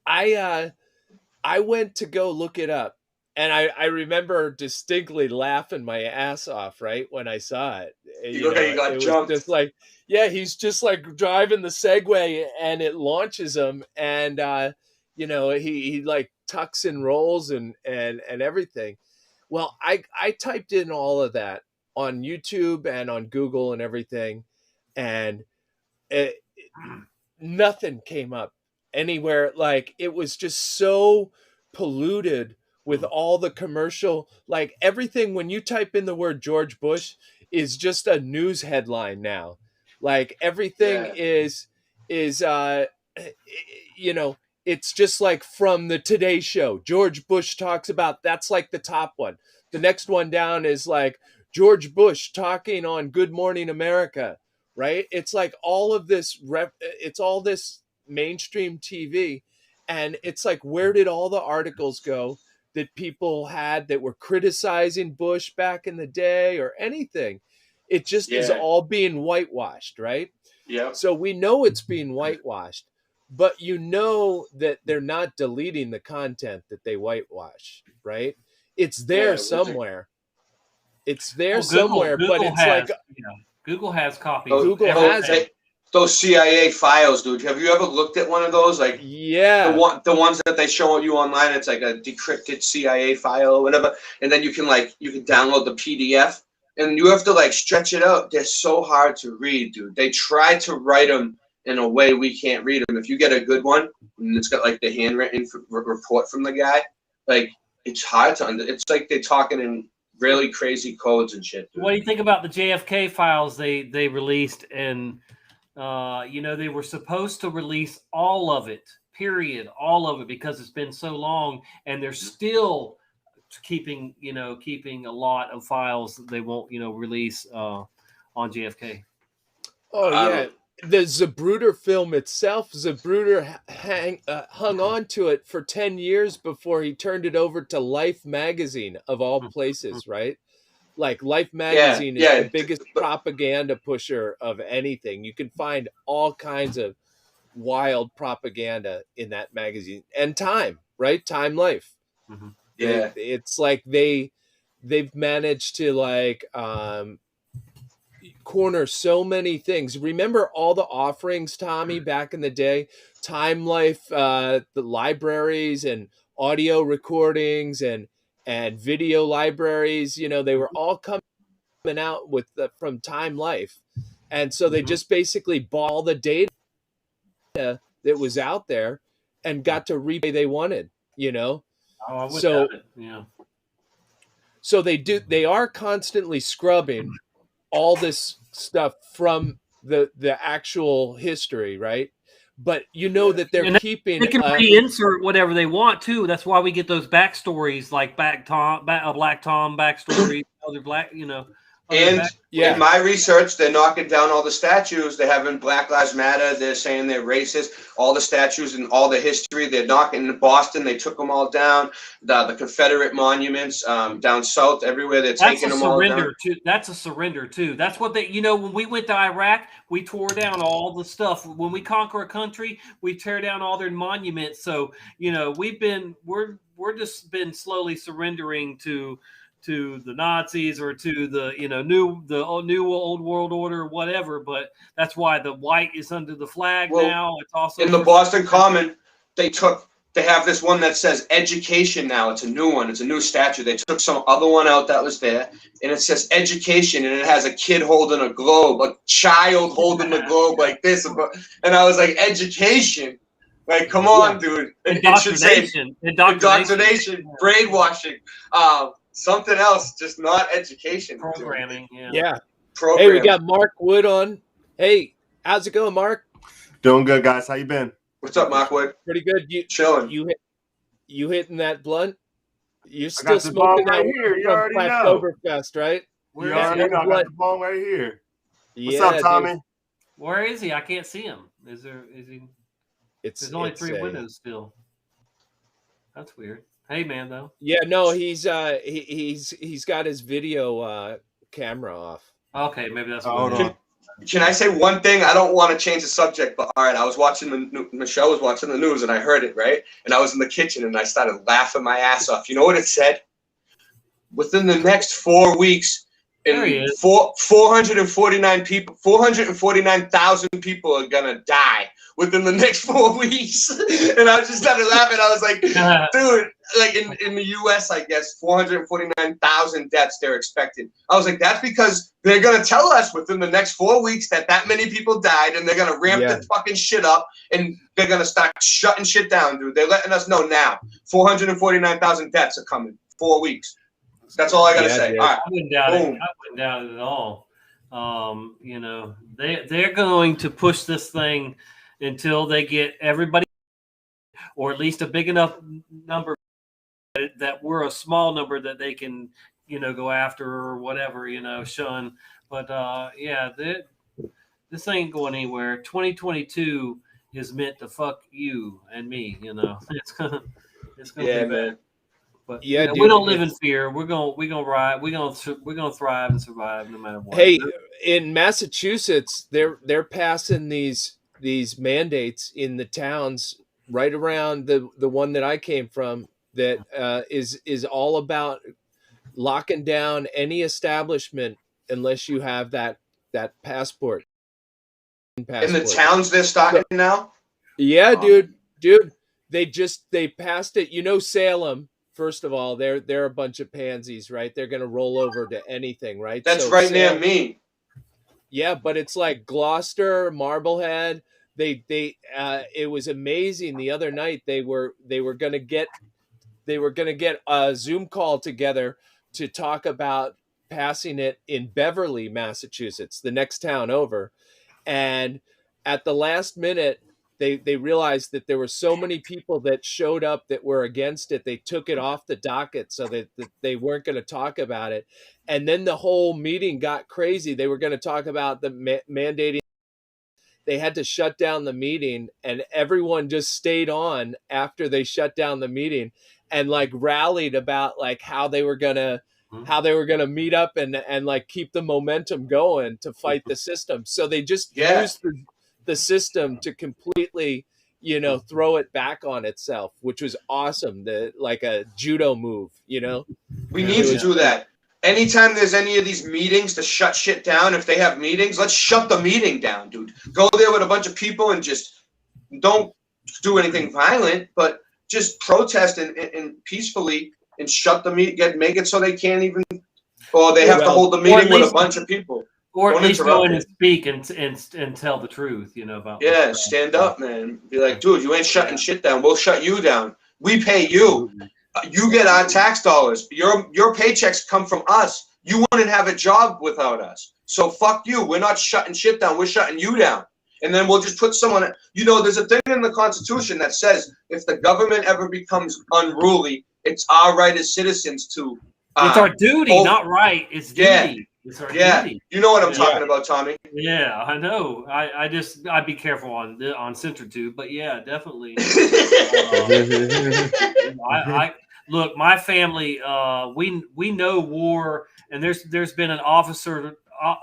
I went to go look it up, and I remember distinctly laughing my ass off, right, when I saw it. You got jumped. Just like, he's just like driving the Segway, and it launches him, and he like tucks and rolls and everything. Well, I typed in all of that on YouTube and on Google and everything, and nothing came up anywhere. Like, it was just so polluted with all the commercial, like everything. When you type in the word George Bush, is just a news headline now. Like everything is it's just like from the Today Show. George Bush talks about, that's like the top one. the next one down is like George Bush talking on Good Morning America, right? It's like all of this it's all this mainstream TV, and it's like, where did all the articles go that people had that were criticizing Bush back in the day or anything? It just is all being whitewashed, right? Yeah. So we know it's being whitewashed, but you know that they're not deleting the content that they whitewash, right? It's there somewhere. It's there somewhere, but it's has, like Google has copies. Google has it. Those CIA files, dude. Have you ever looked at one of those? Like, the ones that they show you online. It's like a decrypted CIA file or whatever, and then you can download the PDF, and you have to like stretch it out. They're so hard to read, dude. They try to write them in a way we can't read them. If you get a good one, and it's got like the handwritten report from the guy, like it's hard to it's like they're talking in really crazy codes and shit, dude. What do you think about the JFK files they released? And they were supposed to release all of it, period, all of it, because it's been so long, and they're still keeping a lot of files that they won't release on JFK. Oh yeah. The Zapruder film itself, Zapruder hung on to it for 10 years before he turned it over to Life magazine, of all places, right? Like Life magazine is the biggest propaganda pusher of anything. You can find all kinds of wild propaganda in that magazine. And Time, right? Time Life. Mm-hmm. Yeah. It's like they've managed to like corner so many things. Remember all the offerings, Tommy, back in the day? Time Life, the libraries and audio recordings and video libraries, they were all coming out with from Time Life. And so they just basically bought all the data that was out there and got to repay they wanted, So they are constantly scrubbing all this stuff from the actual history, right? But that they're keeping. They can reinsert whatever they want too. That's why we get those backstories, like Black Tom backstories, other black, And in my research, they're knocking down all the statues. They're having Black Lives Matter. They're saying they're racist. All the statues and all the history, they're knocking. In Boston, they took them all down. The Confederate monuments down south, everywhere, they're taking them all down. That's a surrender too. That's what they, when we went to Iraq, we tore down all the stuff. When we conquer a country, we tear down all their monuments. So, we're just been slowly surrendering to the Nazis or to the new old world order or whatever, but that's why the white is under the flag now. It's also in the Boston Common. They have this one that says education now. It's a new one. It's a new statue. They took some other one out that was there, and it says education, and it has a kid holding a globe, a child holding the globe like this, and I was like, education. Like, come on, dude. It should say indoctrination, brainwashing. Something else, just not education. Programming, Hey, we got Mark Wood on. Hey, how's it going, Mark? Doing good, guys. How you been? What's up, Mark Wood? Pretty good. You chilling? You hitting that blunt? You're still smoking that here. You already know. Oktoberfest, right? You already know. I got the bong right here. What's up, Tommy? Dude. Where is he? I can't see him. Is he? There's only 3 windows still. That's weird. Hey, man, though. Yeah, no, he's got his video camera off. Okay, maybe that's what hold on. Can I say one thing? I don't want to change the subject, but all right, I was watching Michelle was watching the news, and I heard it, right? And I was in the kitchen, and I started laughing my ass off. You know what it said? Within the next 4 weeks, 449 people, 449,000 people are gonna die within the next 4 weeks. And I just started laughing. I was like, dude, like in the US, I guess 449,000 deaths they're expecting. I was like, that's because they're gonna tell us within the next 4 weeks that many people died, and they're gonna ramp the fucking shit up, and they're gonna start shutting shit down, dude. They're letting us know now. 449,000 deaths are coming. 4 weeks. That's all I gotta say. Dude. All right. I wouldn't doubt it. I wouldn't doubt it at all. They're going to push this thing until they get everybody, or at least a big enough number that we're a small number that they can go after or whatever, shun. But yeah, this ain't going anywhere. 2022 is meant to fuck you and me. It's gonna be bad. Man. But yeah, dude, we don't live in fear. We're gonna ride. We're gonna thrive and survive no matter what. Hey, in Massachusetts, they're passing these mandates in the towns right around the one that I came from that is all about locking down any establishment unless you have that passport. In the towns they're starting now? Yeah, dude. They passed it. Salem, first of all, they're a bunch of pansies, right? They're gonna roll over to anything, right? That's right near me. Yeah, but it's like Gloucester, Marblehead. It was amazing the other night. They were gonna get a Zoom call together to talk about passing it in Beverly, Massachusetts, the next town over. And at the last minute, they realized that there were so many people that showed up that were against it. They took it off the docket so that they weren't going to talk about it. And then the whole meeting got crazy. They were going to talk about the mandating. They had to shut down the meeting, and everyone just stayed on after they shut down the meeting and like rallied about like how they were gonna meet up and like keep the momentum going to fight the system. So they just used the system to completely, throw it back on itself, which was awesome. Like a judo move, We need to do that. Anytime there's any of these meetings to shut shit down, if they have meetings, let's shut the meeting down, dude. Go there with a bunch of people and just don't do anything violent, but just protest and peacefully and shut the meeting, make it so they can't even, or they have to hold the meeting with a bunch of people. Or at least go in and speak and tell the truth, about. Yeah, stand up, man. Be like, dude, you ain't shutting shit down. We'll shut you down. We pay you. You get our tax dollars. Your paychecks come from us. You wouldn't have a job without us. So fuck you. We're not shutting shit down. We're shutting you down. And then we'll just put someone. There's a thing in the Constitution that says if the government ever becomes unruly, it's our right as citizens to. It's our duty, not right. It's duty. Yeah. It's our duty. You know what I'm talking about, Tommy. Yeah, I know. I'd be careful on CenterTube, but yeah, definitely. Look, my family. We know war, and there's been an officer. A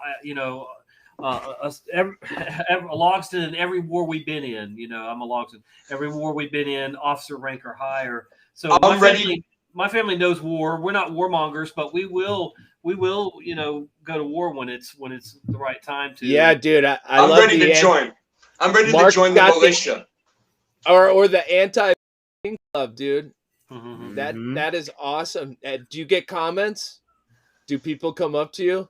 Logston in every war we've been in. I'm a Logston. Every war we've been in, officer rank or higher. So my family knows war. We're not warmongers, but we will, go to war when it's the right time to. Yeah, dude, I'm ready to join. I'm ready to join the militia. Or the anti club, dude. Mm-hmm. That is awesome. Do you get comments? Do people come up to you?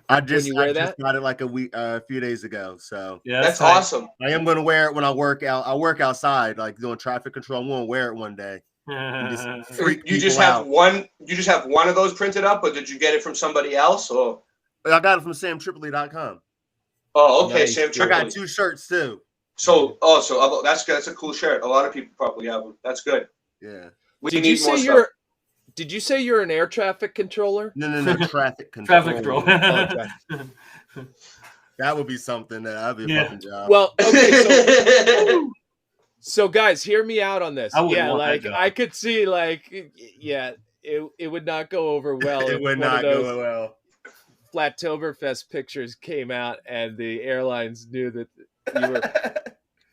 I just got it like a few days ago. So yeah, that's awesome. I am going to wear it when I work out. I work outside, like doing traffic control. I'm going to wear it one day. You just have one of those printed up, or did you get it from somebody else? Or I got it from samtripoli.com. Oh, okay, nice. Sam Tripoli. I got 2 shirts too. So that's good. That's a cool shirt. A lot of people probably have them. That's good. Yeah. Did you say you're an air traffic controller? No, traffic control. Traffic control. That would be something. That'd be a fucking job. Well, okay, so guys, hear me out on this. I could see, it would not go over well. It would not go well. Flattoberfest pictures came out, and the airlines knew that you were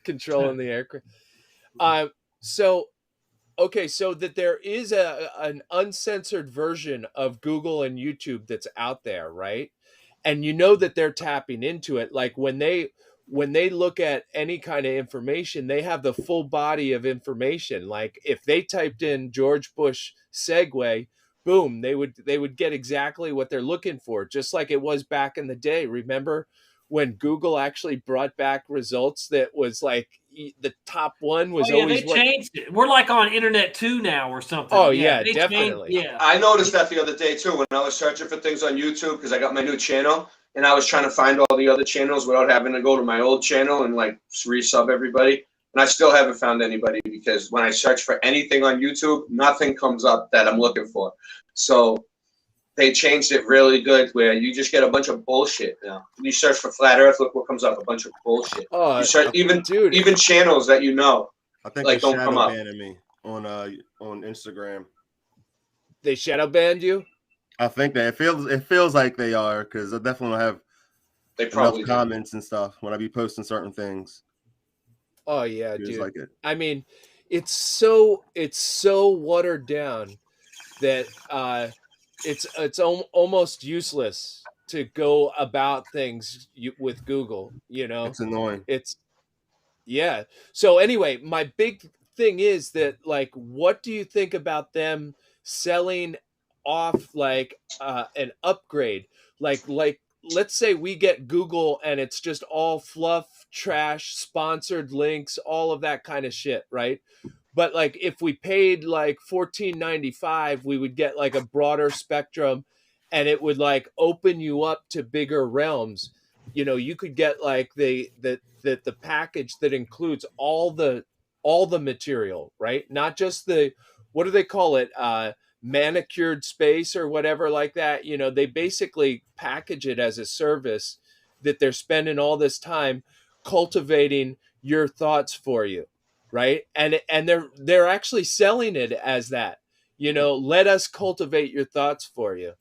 controlling the aircraft. So that there is an uncensored version of Google and YouTube that's out there, right? And that they're tapping into it. Like when they look at any kind of information, they have the full body of information. Like if they typed in George Bush Segway, boom, they would get exactly what they're looking for, just like it was back in the day. Remember when Google actually brought back results that was like the top one was always they changed it. We're like on Internet 2 now or something. Oh yeah, definitely. I noticed that the other day too when I was searching for things on YouTube because I got my new channel and I was trying to find all the other channels without having to go to my old channel and like resub everybody. And I still haven't found anybody because when I search for anything on YouTube, nothing comes up that I'm looking for. So they changed it really good where you just get a bunch of bullshit now. You search for flat Earth, look what comes up, a bunch of bullshit. You search even channels that you know. I think like they don't come shadow up. banning me on Instagram. They shadow banned you? I think that it feels like they are, because I definitely don't have enough comments and stuff when I be posting certain things. Oh yeah, Feels dude. like it. I mean, it's so watered down that it's almost useless to go about things with Google. You know, It's annoying. Yeah. So anyway, my big thing is that, like, what do you think about them selling off like an upgrade? Like let's say we get Google and it's just all fluff, trash, sponsored links, all of that kind of shit, right? But like if we paid like $14.95, we would get like a broader spectrum and it would like open you up to bigger realms. You know, you could get like the package that includes all the material, right? Not just the, what do they call it, manicured space or whatever like that. You know, they basically package it as a service that they're spending all this time cultivating your thoughts for you, right? And they're actually selling it as that. You know, let us cultivate your thoughts for you.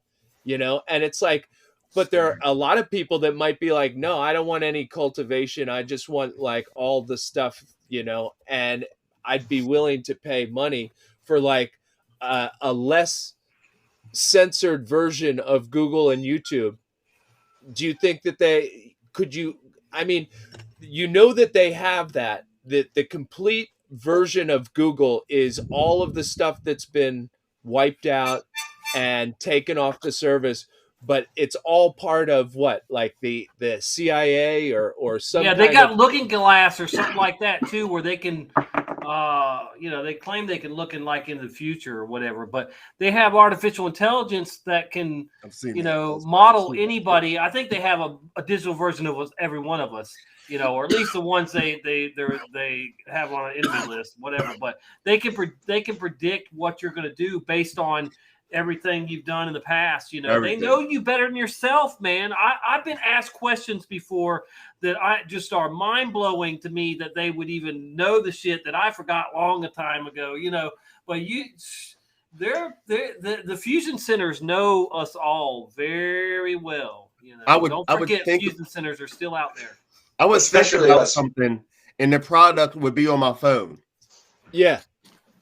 You know, and it's like, but there are a lot of people that might be like, no, I don't want any cultivation. I just want like all the stuff, you know, and I'd be willing to pay money for like a less censored version of Google and YouTube. Do you think that I mean, you know that they have that the complete version of Google is all of the stuff that's been wiped out and taken off the service, but it's all part of what, like the CIA or some they kind got of Looking Glass or something like that too, where they can they claim they can look in like in the future or whatever, but they have artificial intelligence that can model anybody. I think they have a digital version of us, every one of us, or at least the ones they have on an enemy list, whatever. But they can predict what you're going to do based on everything you've done in the past. They know you better than yourself, man. I've been asked questions before that I just are mind-blowing to me, that they would even know the shit that I forgot long a time ago, but the fusion centers know us all very well. Don't forget, fusion centers are still out there. I was thinking about something and the product would be on my phone. Yeah.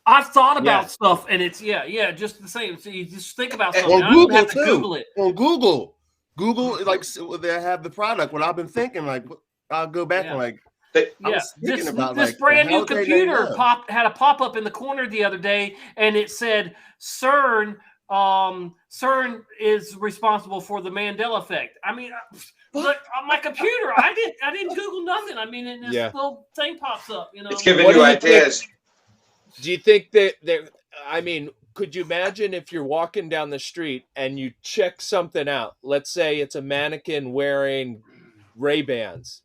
I've thought about stuff, and it's just the same. So you just think about something. On Google have to Google it. On Google, like they have the product. What I've been thinking, like I'll go back and like, I was thinking about this brand new computer had a pop up in the corner the other day, and it said CERN. CERN is responsible for the Mandela effect. I mean, but on my computer, I didn't Google nothing. I mean, and this little thing pops up. It's giving you ideas. Do you think that I mean, could you imagine if you're walking down the street and you check something out? Let's say it's a mannequin wearing Ray-Bans,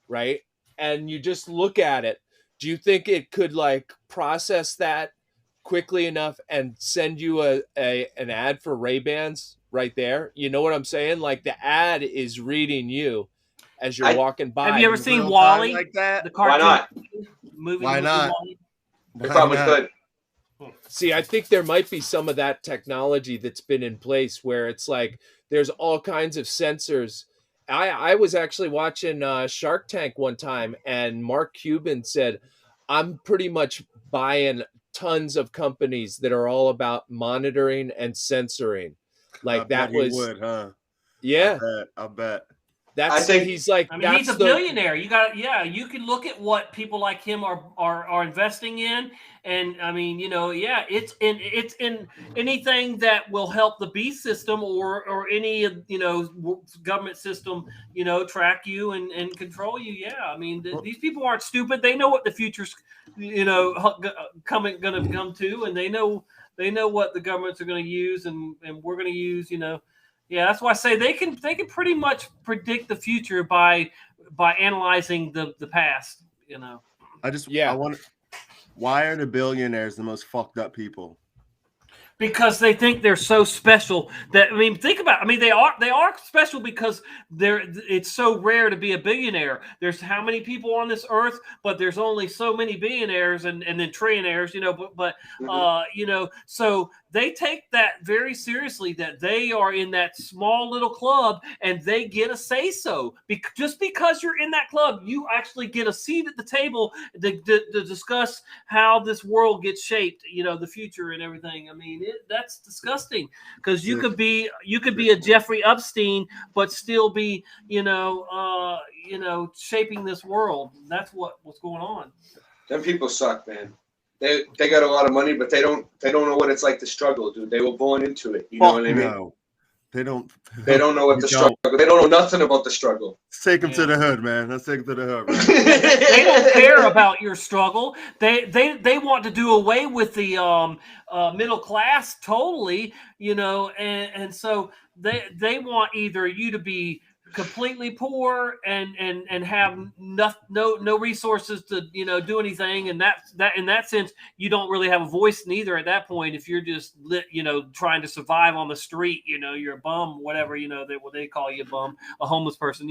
right? And you just look at it. Do you think it could like process that quickly enough and send you an ad for Ray-Bans right there? You know what I'm saying? Like the ad is reading you as you're walking by. Have you ever seen WALL-E? Like that? The cartoon? Why not? Why not? They probably could. See, I think there might be some of that technology that's been in place where it's like there's all kinds of sensors. I was actually watching Shark Tank one time, and Mark Cuban said, I'm pretty much buying tons of companies that are all about monitoring and censoring. Like that was would, huh? Yeah. I bet. He's like, I mean, he's a billionaire. You can look at what people like him are investing in, and I mean, it's in anything that will help the beast system or any government system, track you and control you. Yeah, I mean, these people aren't stupid. They know what the future's going to come to, and they know what the governments are going to use, and we're going to use, Yeah, that's why I say they can pretty much predict the future by analyzing the past. I wonder, why are the billionaires the most fucked up people? because they think they're so special that think about they are special because it's so rare to be a billionaire. There's how many people on this earth, but there's only so many billionaires and then trillionaires, so they take that very seriously, that they are in that small little club and they get a say so. Just because you're in that club, you actually get a seat at the table to discuss how this world gets shaped, the future and everything. That's disgusting, because you could be a Jeffrey Epstein but still be shaping this world. That's what's going on. Them people suck, man. They got a lot of money, but they don't know what it's like to struggle, dude. They were born into it. You know what I mean? No. They don't know what the struggle. They don't know nothing about the struggle. Let's take them to the hood, man. Let's take them to the hood. Right? They don't care about your struggle. They want to do away with the middle class totally, and so they want either you to be completely poor and have no resources to do anything, and that in that sense you don't really have a voice neither at that point. If you're just trying to survive on the street, you're a bum, whatever, they call you a bum, a homeless person,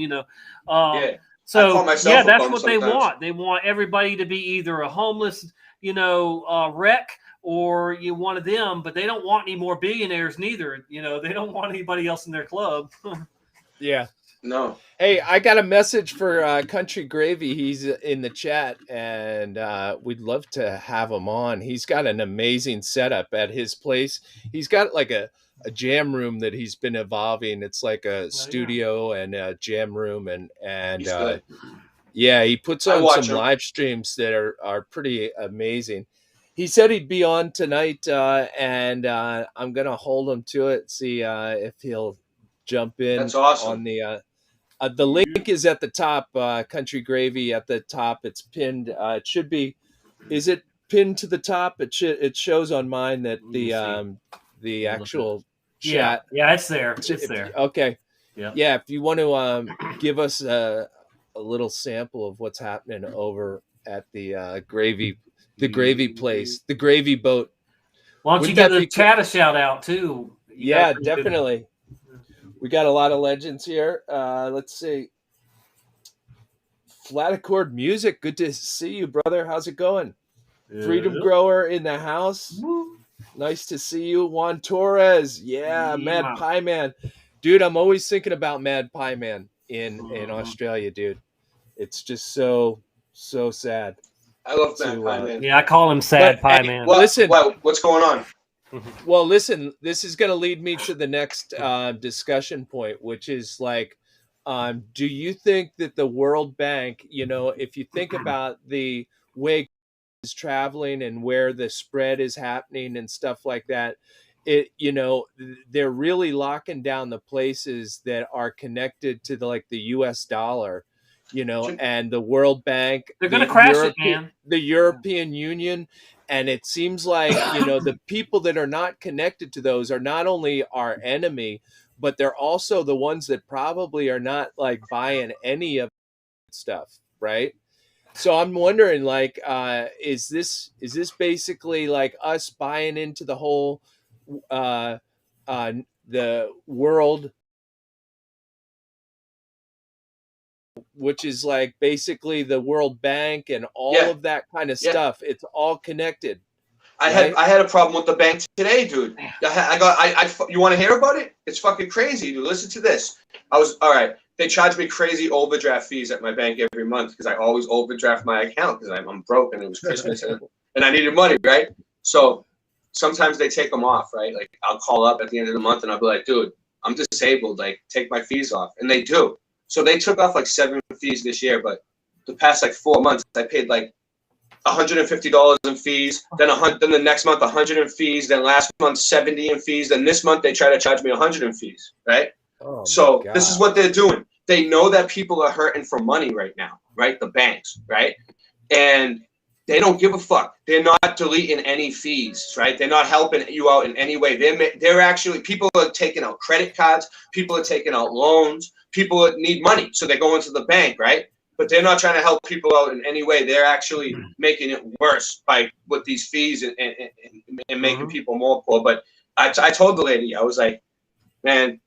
So that's what they want. They want everybody to be either a homeless wreck, or one of them, but they don't want any more billionaires neither. They don't want anybody else in their club. Yeah. No. Hey, I got a message for Country Gravy. He's in the chat, and we'd love to have him on. He's got an amazing setup at his place. He's got like a jam room that he's been evolving. It's like a studio and a jam room, and he puts on some live streams that are pretty amazing. He said he'd be on tonight, and I'm gonna hold him to it. See if he'll jump in. That's awesome. On the link is at the top. Country Gravy at the top. It's pinned. It should be. Is it pinned to the top? It shows on mine that the actual chat. Yeah, it's there. It's there. Okay. Yeah. Yeah. If you want to give us a little sample of what's happening over at the gravy place, the Gravy Boat. Why don't you give the chat a shout out too? Yeah, definitely. We got a lot of legends here. Let's see. Flat Accord Music. Good to see you, brother. How's it going? Freedom Grower in the house. Woo. Nice to see you. Juan Torres. Yeah, Mad Pie Man. Dude, I'm always thinking about Mad Pie Man in Australia, dude. It's just so sad. I love Mad Pie Man. Yeah, I call him Sad Pie Man. Listen. What's going on? Well, listen, this is going to lead me to the next discussion point, which is like, do you think that the World Bank, if you think about the way is traveling and where the spread is happening and stuff like that, they're really locking down the places that are connected to the US dollar, and the World Bank. They're going to crash it, man. The European Union. And it seems like, the people that are not connected to those are not only our enemy, but they're also the ones that probably are not buying any of stuff, right? So I'm wondering, is this basically us buying into the whole the world, which is basically the World Bank and all of that kind of stuff. It's all connected. I had a problem with the bank today, dude. You want to hear about it? It's fucking crazy, dude. Listen to this. All right. They charge me crazy overdraft fees at my bank every month because I always overdraft my account because I'm broke and it was Christmas and I needed money, right? So sometimes they take them off, right? I'll call up at the end of the month and I'll be like, dude, I'm disabled. Take my fees off, and they do. So they took off 7 fees this year, but the past 4 months I paid $150 in fees. Then the next month 100 in fees. Then last month 70 in fees. Then this month they try to charge me 100 in fees. Right? Oh, so this is what they're doing. They know that people are hurting for money right now, right? The banks, right? And they don't give a fuck. They're not deleting any fees, right? They're not helping you out in any way. They're actually, people are taking out credit cards. People are taking out loans. People need money. So they go into the bank, right? but they're not trying to help people out in any way. They're actually making it worse by with these fees and making people more poor. But I told the lady, I was like, man,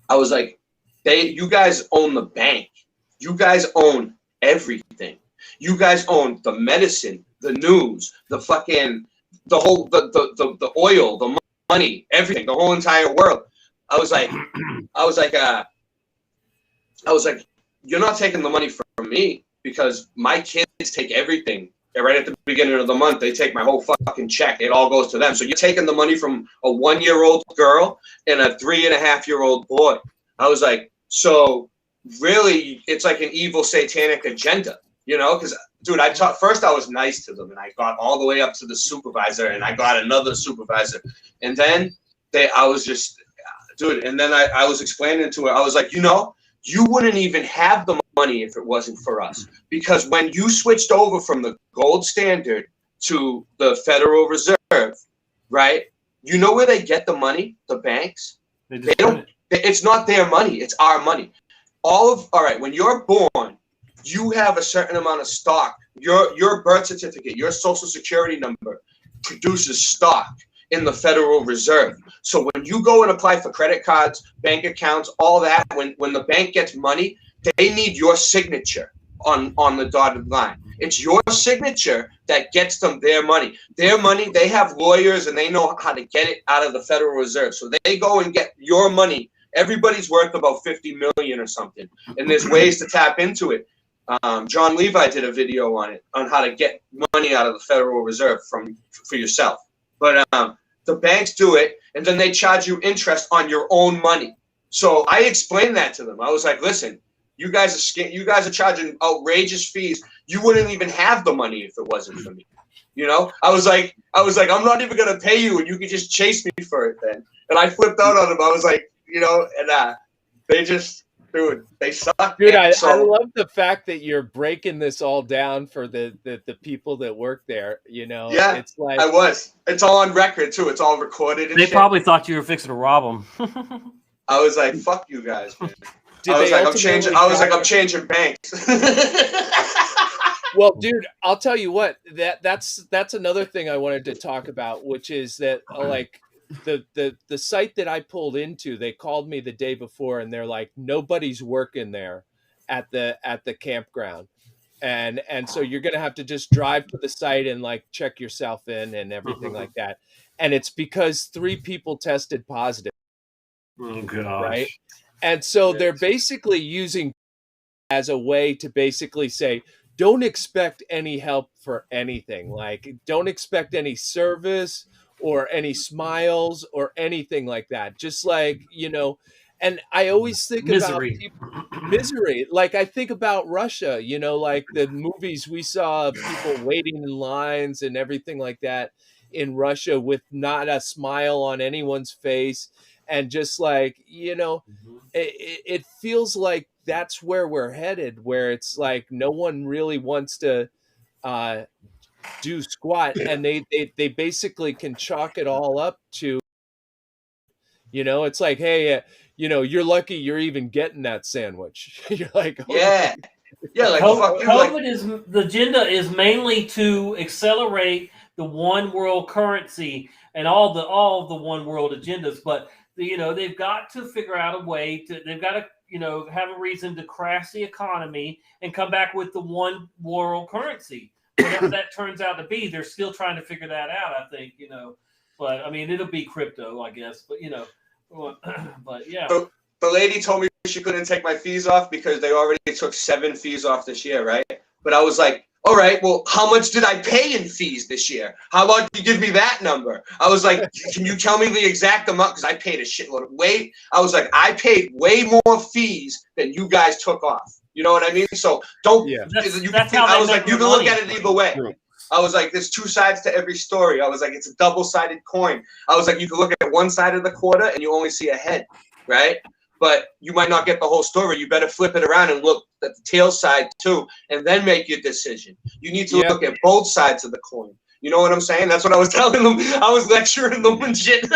I was like, you guys own the bank. You guys own everything. You guys own the medicine, the news, the fucking, the whole, the oil, the money, everything, the whole entire world. I was like, you're not taking the money from me, because my kids take everything. Right at the beginning of the month, they take my whole fucking check. It all goes to them. So you're taking the money from a 1-year-old girl and a 3.5-year-old boy. I was like, so really, it's like an evil satanic agenda, you know? Because, dude, first I was nice to them, and I got all the way up to the supervisor, and I got another supervisor, and then I was just, dude. And then I was explaining to her, I was like, you know, you wouldn't even have the money if it wasn't for us, because when you switched over from the gold standard to the Federal Reserve, right? You know where they get the money? The banks. They don't. It's not their money. It's our money. All right. When you're born, you have a certain amount of stock. Your birth certificate, your social security number produces stock in the Federal Reserve. So when you go and apply for credit cards, bank accounts, all that, when the bank gets money, they need your signature on the dotted line. It's your signature that gets them their money. Their money, they have lawyers, and they know how to get it out of the Federal Reserve. So they go and get your money. Everybody's worth about 50 million or something, and there's ways to tap into it. John Levi did a video on it, on how to get money out of the Federal Reserve for yourself. But the banks do it, and then they charge you interest on your own money. So I explained that to them. I was like, listen, you guys are charging outrageous fees. You wouldn't even have the money if it wasn't for me. You know, I was like, I'm not even gonna pay you, and you can just chase me for it then. And I flipped out on them. I was like, you know, and they just, dude, they suck. Dude, I love the fact that you're breaking this all down for the people that work there. You know, yeah, it's like it's all on record too. It's all recorded. And they probably thought you were fixing to rob them. I was like, fuck you guys, man. I'm changing banks. Well, dude, I'll tell you what, that's another thing I wanted to talk about, which is that like the site that I pulled into, they called me the day before, and they're like, nobody's working there at the campground. And so you're going to have to just drive to the site and like check yourself in and everything like that. And it's because 3 people tested positive. Oh gosh. Right. And so they're basically using as a way to basically say, don't expect any help for anything. Like, don't expect any service or any smiles or anything like that. Just like, you know, and I always think about misery. Like I think about Russia, you know, like the movies we saw, people waiting in lines and everything like that in Russia with not a smile on anyone's face. And just like, you know, it feels like that's where we're headed, where it's like no one really wants to do squat, and they basically can chalk it all up to, you know, it's like, hey, you know, you're lucky you're even getting that sandwich. You're like, okay. Yeah, like COVID the agenda is mainly to accelerate the one world currency and all the one world agendas, but you know, they've got to figure out a way they've got to, you know, have a reason to crash the economy and come back with the one world currency. Whatever that turns out to be, they're still trying to figure that out, I think, you know. But I mean, it'll be crypto, I guess. But you know, but yeah. So the lady told me she couldn't take my fees off because they already took 7 fees off this year, right? But I was like, all right, well, how much did I pay in fees this year? How about you give me that number? I was like, can you tell me the exact amount? Because I paid a shitload of I was like, I paid way more fees than you guys took off. You know what I mean? So don't. Yeah. I was like, you can look at it either way. I was like, there's 2 sides to every story. I was like, it's a double-sided coin. I was like, you can look at one side of the quarter and you only see a head, right? But you might not get the whole story. You better flip it around and look at the tail side too, and then make your decision. You need to look at both sides of the coin. You know what I'm saying? That's what I was telling them. I was lecturing them and shit.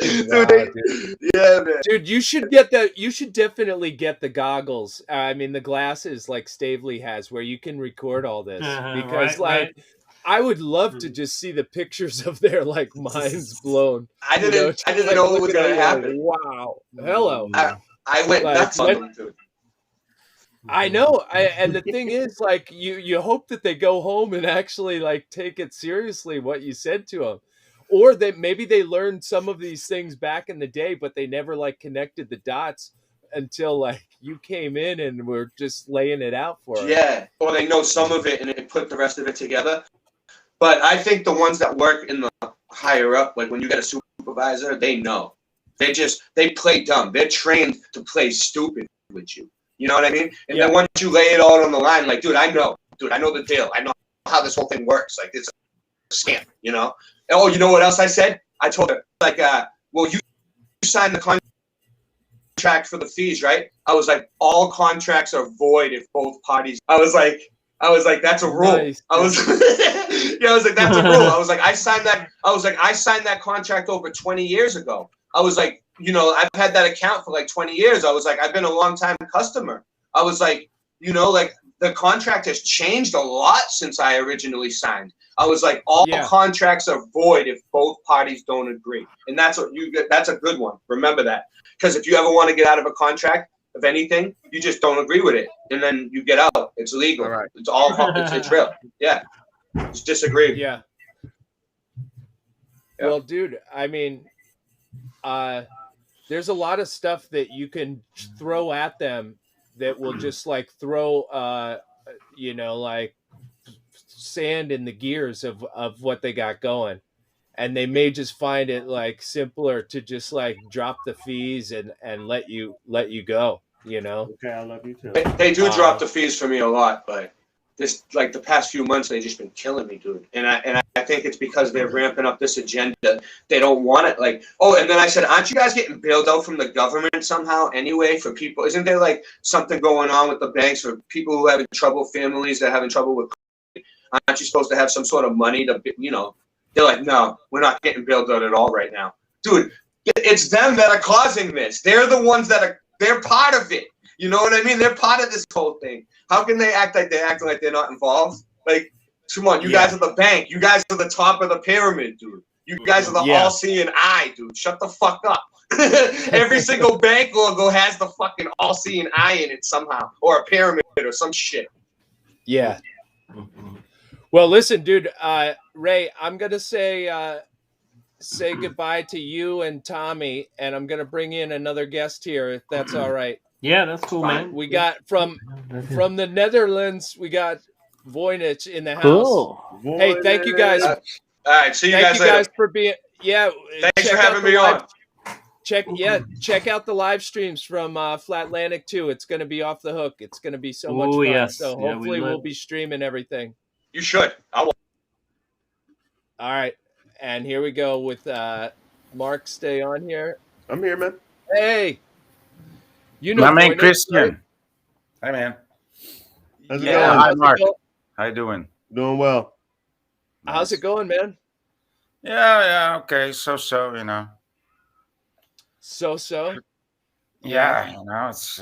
Wow, dude. Yeah, man. Dude, you should get the. You should definitely get the goggles. I mean, the glasses like Stavely has, where you can record all this. Because, right. I would love to just see the pictures of their like minds blown. I didn't know it was gonna happen. Wow, hello. I went nuts on them, dude. I know. And the thing is, like, you hope that they go home and actually like take it seriously what you said to them, or that maybe they learned some of these things back in the day, but they never like connected the dots until like you came in and were just laying it out for them. Yeah, or they know some of it and they put the rest of it together. But I think the ones that work in the higher up, like when you get a supervisor, they know. They play dumb. They're trained to play stupid with you. You know what I mean? And then once you lay it all on the line, like, dude, I know the deal. I know how this whole thing works. Like, it's a scam, you know? And, oh, you know what else I said? I told her, like, well, you signed the contract for the fees, right? I was like, all contracts are void if both parties. I was like, that's a rule. Nice. I was like, that's a rule. I was like, I signed that contract over 20 years ago. I was like, you know, I've had that account for like 20 years. I was like, I've been a long time customer. I was like, you know, like the contract has changed a lot since I originally signed. I was like, all contracts are void if both parties don't agree. And that's a good one. Remember that. Because if you ever want to get out of a contract of anything, you just don't agree with it. And then you get out. It's legal. All right. It's real. Yeah. Just disagree. Yeah. Well, dude, I mean, there's a lot of stuff that you can throw at them that will just like throw, you know, like sand in the gears of what they got going. And they may just find it like simpler to just like drop the fees and let you go, you know? Okay, I love you too. They do drop the fees for me a lot, but this, like the past few months, they've just been killing me, dude. And I think it's because they're ramping up this agenda. They don't want it. Like, oh, and then I said, aren't you guys getting bailed out from the government somehow anyway for people? Isn't there like something going on with the banks for people who are having trouble, families that are having trouble with? Aren't you supposed to have some sort of money to, you know? They're like, no, we're not getting bailed out at all right now. Dude, it's them that are causing this. They're the ones they're part of it. You know what I mean? They're part of this whole thing. How can they act like they're acting like they're not involved? Like, come on, you guys are the bank. You guys are the top of the pyramid, dude. You guys are the all-seeing eye, dude. Shut the fuck up. Every single bank logo has the fucking all-seeing eye in it somehow, or a pyramid or some shit. Yeah. Well, listen, dude, Ray, I'm going to say goodbye to you and Tommy, and I'm going to bring in another guest here, if that's all right. Yeah, that's cool, man. We got from the Netherlands, we got Voynich in the house. Cool. Hey, thank you guys. All right, see you guys later. Thank you guys for being, thanks for having me on. Check out the live streams from Flatlandic too. It's going to be off the hook. It's going to be so much fun. Yes. So hopefully we'll be streaming everything. You should. I will. All right, and here we go with Mark. Stay on here. I'm here, man. Hey, you know my man Christian. Right? Hi, man. How's it going? Hi, Mark. How you doing? Doing well. How's it going, man? Yeah, okay. So, you know. So. Yeah, you know, it's.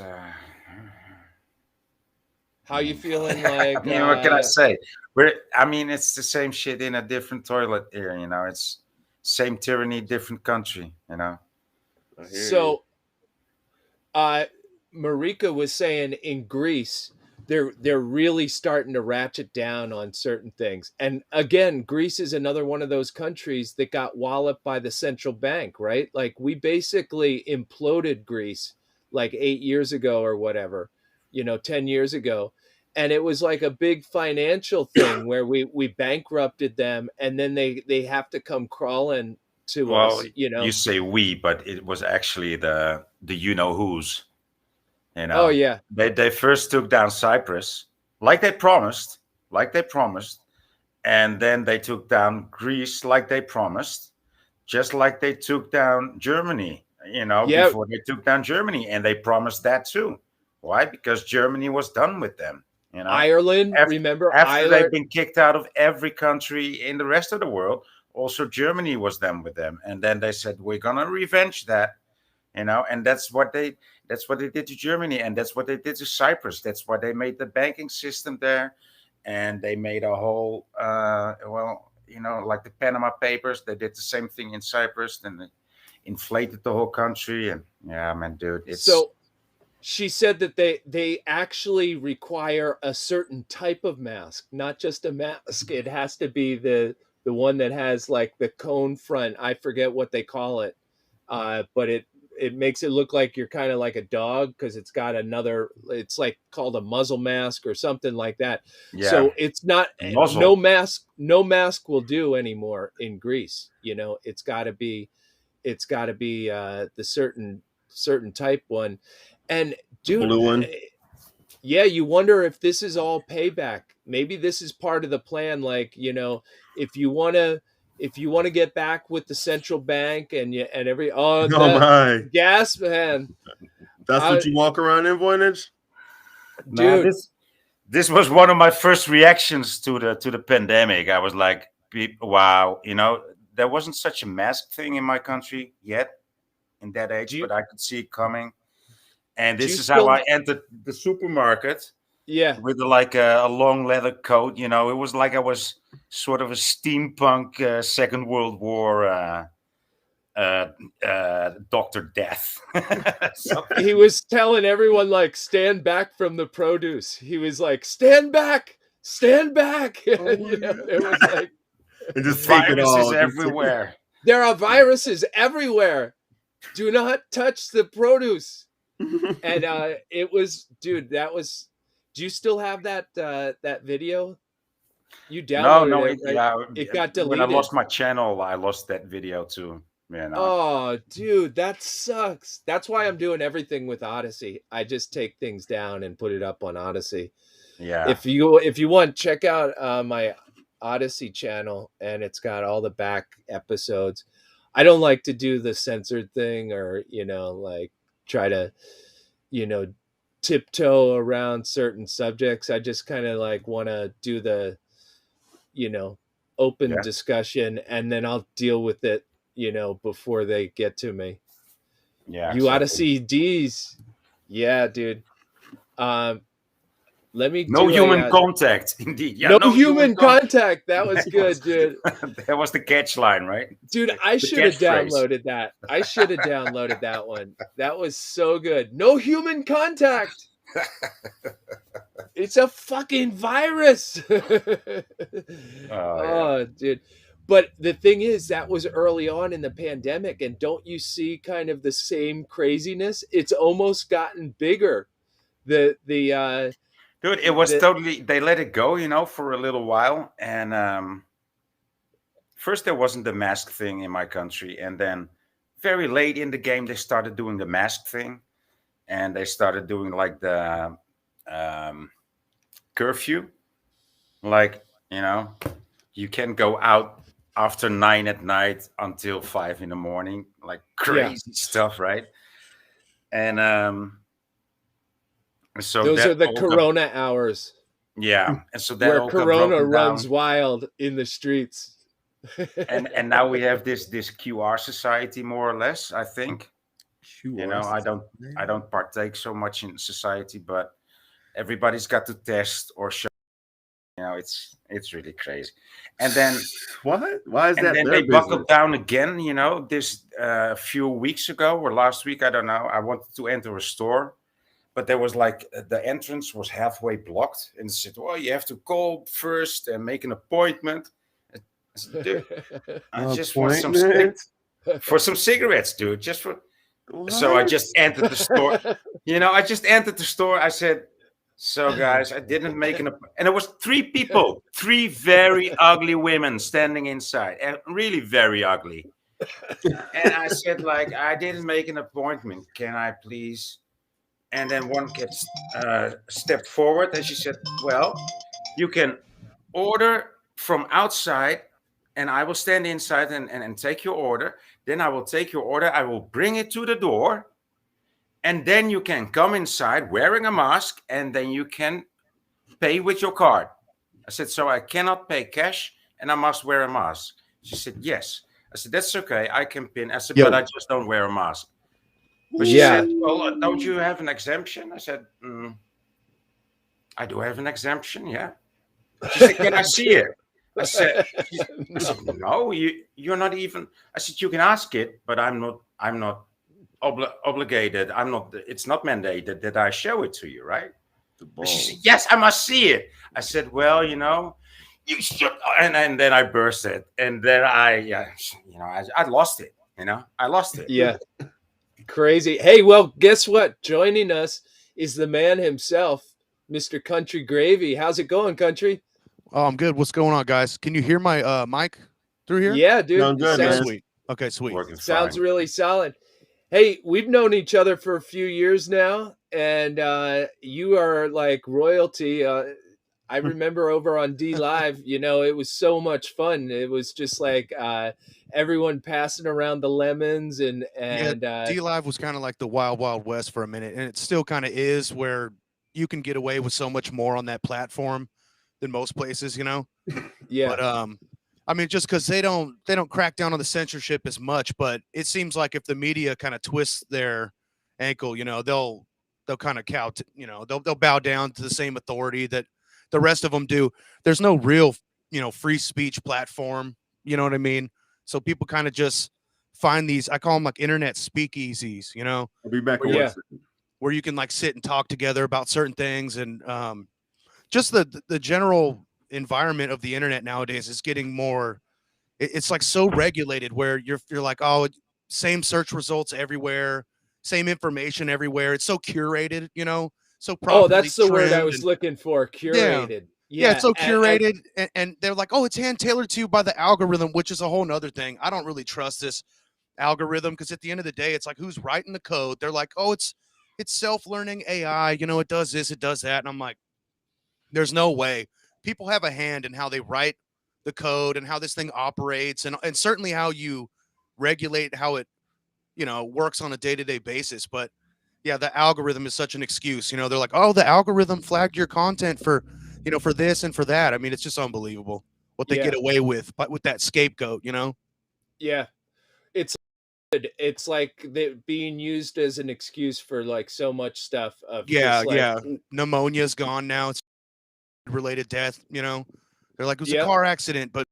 How you feeling? Like, what can I say? It's the same shit in a different toilet here. You know, it's same tyranny, different country. You know. So, Marika was saying in Greece, they're really starting to ratchet down on certain things. And again, Greece is another one of those countries that got walloped by the central bank, right? Like we basically imploded Greece like 8 years ago or whatever, 10 years ago. And it was like a big financial thing where we bankrupted them and then they have to come crawling to us, You say we, but it was actually the you-know-who's. Oh, yeah. They first took down Cyprus, like they promised. And then they took down Greece like they promised, just like they took down Germany, before they took down Germany. And they promised that too. Why? Because Germany was done with them. Ireland, after remember? After they've been kicked out of every country in the rest of the world, also Germany was done with them, and then they said we're gonna revenge that, and that's what they did to Germany, and that's what they did to Cyprus. That's why they made the banking system there, and they made a whole like the Panama Papers. They did the same thing in Cyprus, and they inflated the whole country. And yeah, man, dude, it's so. She said that they actually require a certain type of mask, not just a mask. It has to be the one that has like the cone front. I forget what they call it, but it makes it look like you're kind of like a dog because it's got another. It's like called a muzzle mask or something like that. yeah, So it's not muzzle. No mask will do anymore in Greece. It's got to be the certain type one. And dude, Blue one. Yeah, you wonder if this is all payback. Maybe this is part of the plan. Like, if you want to get back with the central bank and every my gas, man. That's what you walk around in, Voynich? Dude, nah, this was one of my first reactions to the pandemic. I was like, wow, there wasn't such a mask thing in my country yet in that age, but I could see it coming. And this is how I entered the supermarket. Yeah. With like a long leather coat. It was like I was sort of a steampunk Second World War Dr. Death. He was telling everyone, like, stand back from the produce. He was like, stand back. It was like, and just take it all. Everywhere. There are viruses everywhere. Do not touch the produce. And it was, dude, that was. Do you still have that video? You downloaded it, right? Yeah, it got deleted. When I lost my channel, I lost that video too. Oh, dude, that sucks. That's why I'm doing everything with Odyssey. I just take things down and put it up on Odyssey. Yeah. If you want, check out my Odyssey channel, and it's got all the back episodes. I don't like to do the censored thing or like try to tiptoe around certain subjects. I just kind of like want to do the open discussion, and then I'll deal with it before they get to me. Yeah, you ought to see D's. Yeah, dude. Let me no human contact. Indeed. Yeah, no human contact. That was good, dude. That was the catch line, right? Dude, I should have downloaded that. I should have downloaded that one. That was so good. No human contact. It's a fucking virus. Oh, dude. But the thing is, that was early on in the pandemic, and don't you see kind of the same craziness? It's almost gotten bigger. Dude, it was totally, they let it go, for a little while. And first there wasn't the mask thing in my country. And then very late in the game, they started doing the mask thing. And they started doing like the curfew. Like, you can go out after 9 at night until 5 in the morning. Like crazy stuff, right? And so those are the Corona hours. Yeah, and so that where Corona runs wild in the streets. and now we have this QR society, more or less. I think. I don't partake so much in society, but everybody's got to test or show. It's really crazy. And then what? Why is that? And then they buckled down again. This a few weeks ago or last week, I don't know. I wanted to enter a store. But there was like the entrance was halfway blocked, and said, "Well, you have to call first and make an appointment." I said, "Dude, I just want some cigarettes, dude. Just for." What? So I just entered the store. I just entered the store. I said, "So guys, I didn't make an," and it was 3 people, 3 very ugly women standing inside, and really very ugly. And I said, like, I didn't make an appointment. Can I please? And then one gets stepped forward, and she said, "Well, you can order from outside, and I will stand inside and take your order. Then I will take your order. I will bring it to the door, and then you can come inside wearing a mask, and then you can pay with your card." I said, "So I cannot pay cash, and I must wear a mask." She said, yes. I said, that's okay. I can pin. I said, Yo. but I just don't wear a mask. But she Yeah. said, well, don't you have an exemption? I said, I do have an exemption, yeah. She said, can I see it? I said, no, you're not even. I said, you can ask it, but I'm not obligated. It's not mandated that I show it to you, right? She said, yes, I must see it. I said, well, you should. And then I burst it. And then I lost it, I lost it. Yeah. Crazy. Hey, well, guess what? Joining us is the man himself, Mr. Country Gravy. How's it going, Country? Oh, I'm good. What's going on, guys? Can you hear my mic through here? Yeah, dude. Sound good, man. Sweet. Okay, sweet. Working Sounds fine. really solid. Hey, we've known each other for a few years now, and you are like royalty. I remember over on D Live, it was so much fun. It was just like everyone passing around the lemons and D Live was kind of like the wild, wild west for a minute, and it still kind of is, where you can get away with so much more on that platform than most places, yeah. But I mean, just because they don't crack down on the censorship as much, but it seems like if the media kind of twists their ankle, they'll kind of they'll bow down to the same authority that the rest of them do. There's no real free speech platform, you know what I mean? So people kind of just find these, I call them like internet speakeasies, I'll be back in Yeah. 1 second. where you can like sit and talk together about certain things, and just the general environment of the internet nowadays is getting more. It's like so regulated, where you're like, oh, same search results everywhere, same information everywhere. It's so curated, so properly. Oh, that's the word I trimmed was and- looking for. Curated. Yeah, it's so and- curated, and they're like, oh, it's hand tailored to you by the algorithm, which is a whole nother thing. I don't really trust this algorithm, because at the end of the day, it's like, who's writing the code? They're like, oh, it's self-learning AI, it does this, it does that, and I'm like, there's no way. People have a hand in how they write the code and how this thing operates, and certainly how you regulate how it works on a day-to-day basis. But yeah, the algorithm is such an excuse. They're like, oh, the algorithm flagged your content for for this and for that. I mean, it's just unbelievable what they Yeah. get away with, but with that scapegoat. Yeah. It's like being used as an excuse for like so much stuff of Yeah, just, like, yeah. Pneumonia's gone now. It's related death. They're like, it was Yep. a car accident, but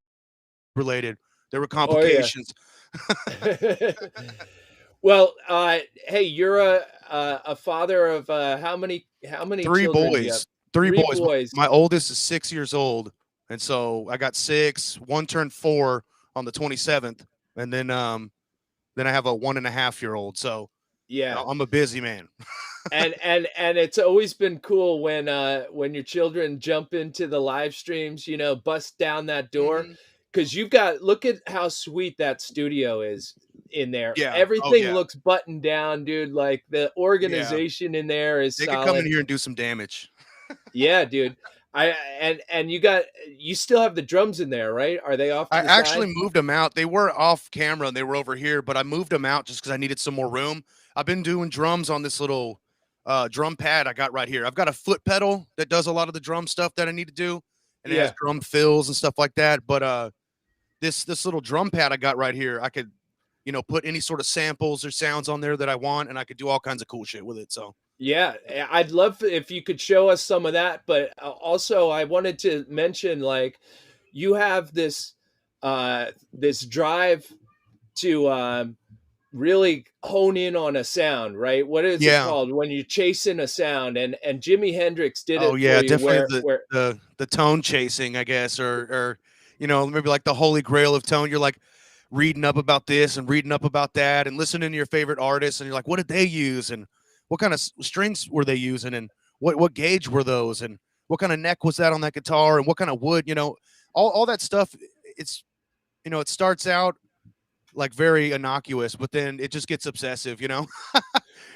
related. There were Oh, yeah. complications. Well, hey, you're a father of how many Three children do you have? boys. Three Three boys. boys. My oldest is 6 years old, and so I got 6. One turned 4 on the 27th, and then I have a 1.5-year-old. So Yeah. I'm a busy man. and it's always been cool when your children jump into the live streams, bust down that door, because you've got, look at how sweet that studio is in there. Yeah. Oh, Everything yeah. looks buttoned down, dude. Like the organization in there is They solid. could come in here and do some damage. Yeah, dude. You still have the drums in there, right? Are they off to I the actually side? moved them out. They were off camera and they were over here, but I moved them out just because I needed some more room. I've been doing drums on this little drum pad I got right here. I've got a foot pedal that does a lot of the drum stuff that I need to do, and it has drum fills and stuff like that. But this little drum pad I got right here, I could put any sort of samples or sounds on there that I want, and I could do all kinds of cool shit with it. So Yeah, I'd love if you could show us some of that. But also, I wanted to mention, like, you have this drive to really hone in on a sound, right? What is it called when you're chasing a sound? And Jimi Hendrix did it. Oh yeah, for you, definitely where the tone chasing, I guess, or maybe like the holy grail of tone. You're like reading up about this and reading up about that and listening to your favorite artists, and you're like, what did they use, and what kind of strings were they using, and what gauge were those, and what kind of neck was that on that guitar, and what kind of wood, all that stuff. It's it starts out like very innocuous, but then it just gets obsessive,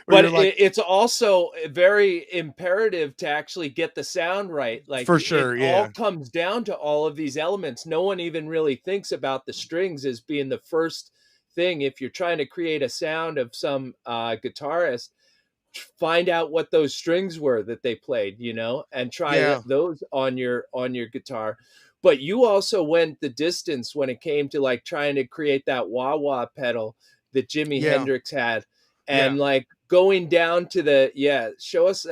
But like, it's also very imperative to actually get the sound right. Like, for sure, it all comes down to all of these elements. No one even really thinks about the strings as being the first thing. If you're trying to create a sound of some guitarist, find out what those strings were that they played, and try those on your guitar. but you also went the distance when it came to like trying to create that wah-wah pedal that Jimi Hendrix had, and like going down to the show us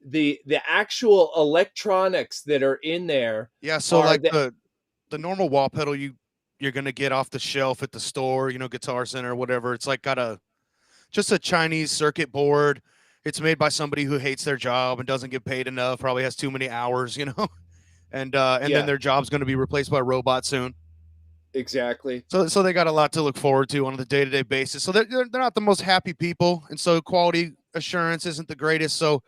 the actual electronics that are in there. Yeah, so like the normal wah pedal you're gonna get off the shelf at the store, Guitar Center or whatever. It's like got just a Chinese circuit board. It's made by somebody who hates their job and doesn't get paid enough, probably has too many hours, and then their job's going to be replaced by a robot soon. Exactly. So they got a lot to look forward to on a day-to-day basis. So they're not the most happy people, and so quality assurance isn't the greatest. So,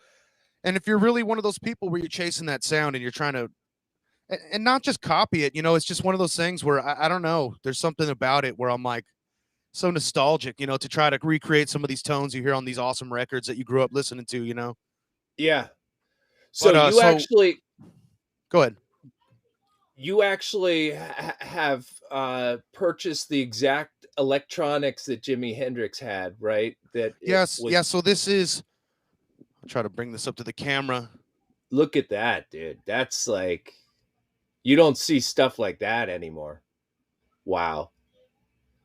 and if you're really one of those people where you're chasing that sound and you're trying to, and not just copy it, it's just one of those things where I don't know. There's something about it where I'm like so nostalgic, to try to recreate some of these tones you hear on these awesome records that you grew up listening to, Yeah. So but, you actually go ahead. You actually have purchased the exact electronics that Jimi Hendrix had, right? Yes. So this is. I'll try to bring this up to the camera. Look at that, dude. That's like, you don't see stuff like that anymore. Wow.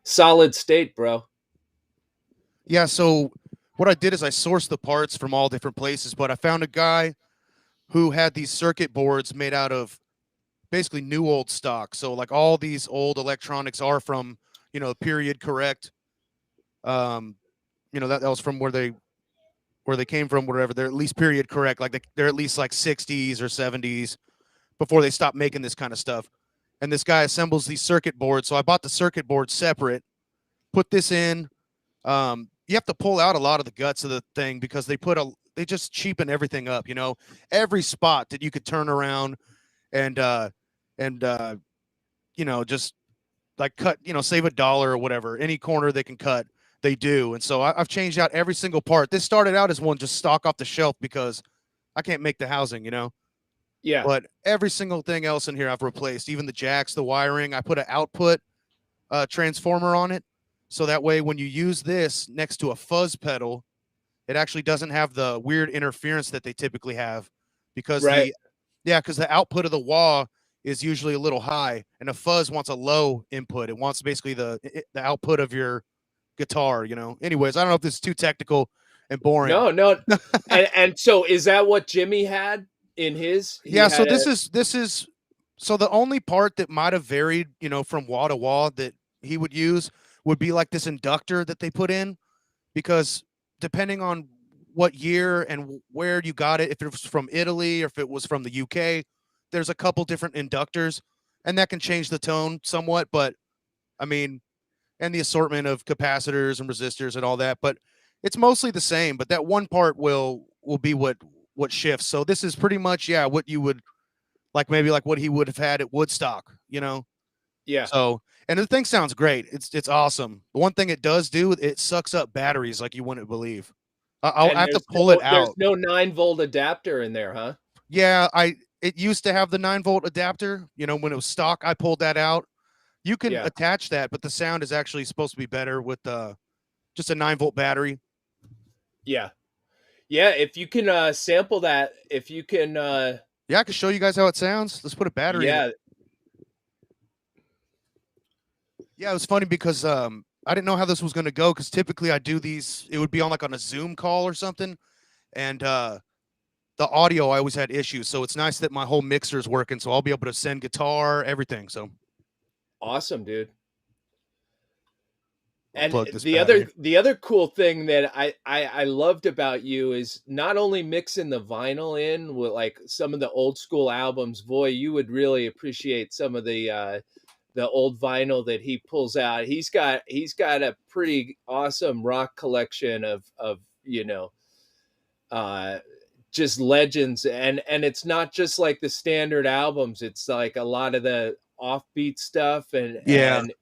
Solid state, bro. Yeah, so what I did is I sourced the parts from all different places, but I found a guy who had these circuit boards made out of basically new old stock. So like all these old electronics are from, period correct. That was from where they came from, wherever. They're at least period correct. Like they're at least like 60s or 70s before they stopped making this kind of stuff. And this guy assembles these circuit boards. So I bought the circuit board separate, put this in. You have to pull out a lot of the guts of the thing because they just cheapen everything up, every spot that you could turn around and just like cut, save $1 or whatever, any corner they can cut, they do. And so I've changed out every single part. This started out as one just stock off the shelf because I can't make the housing, Yeah. But every single thing else in here I've replaced, even the jacks, the wiring. I put an output transformer on it. So that way, when you use this next to a fuzz pedal, it actually doesn't have the weird interference that they typically have because the output of the wah is usually a little high and a fuzz wants a low input. It wants basically the output of your guitar, Anyways, I don't know if this is too technical and boring. No. and so is that what Jimmy had in his? So this is so the only part that might have varied, from wah to wah that he would use would be like this inductor that they put in, because depending on what year and where you got it, if it was from Italy or if it was from the UK, there's a couple different inductors, and that can change the tone somewhat. But I mean, and the assortment of capacitors and resistors and all that, but it's mostly the same. But that one part will be what shifts. So this is pretty much what you would like, maybe like what he would have had at Woodstock, Yeah. So, and the thing sounds great. It's awesome. The one thing it does do, it sucks up batteries like you wouldn't believe. I have to pull it out. There's no 9-volt adapter in there, huh? Yeah, it used to have the 9-volt adapter. When it was stock, I pulled that out. You can attach that, but the sound is actually supposed to be better with just a 9-volt battery. Yeah. If you can sample that, if you can. I can show you guys how it sounds. Let's put a battery in it. Yeah, it was funny because I didn't know how this was going to go, because typically I do these, it would be on a Zoom call or something, and the audio, I always had issues. So it's nice that my whole mixer is working, so I'll be able to send guitar, everything. So awesome, dude. And the other cool thing that I loved about you is not only mixing the vinyl in with like some of the old school albums. Boy, you would really appreciate some of the old vinyl that he pulls out. He's got a pretty awesome rock collection of just legends, and it's not just like the standard albums. It's like a lot of the offbeat stuff, and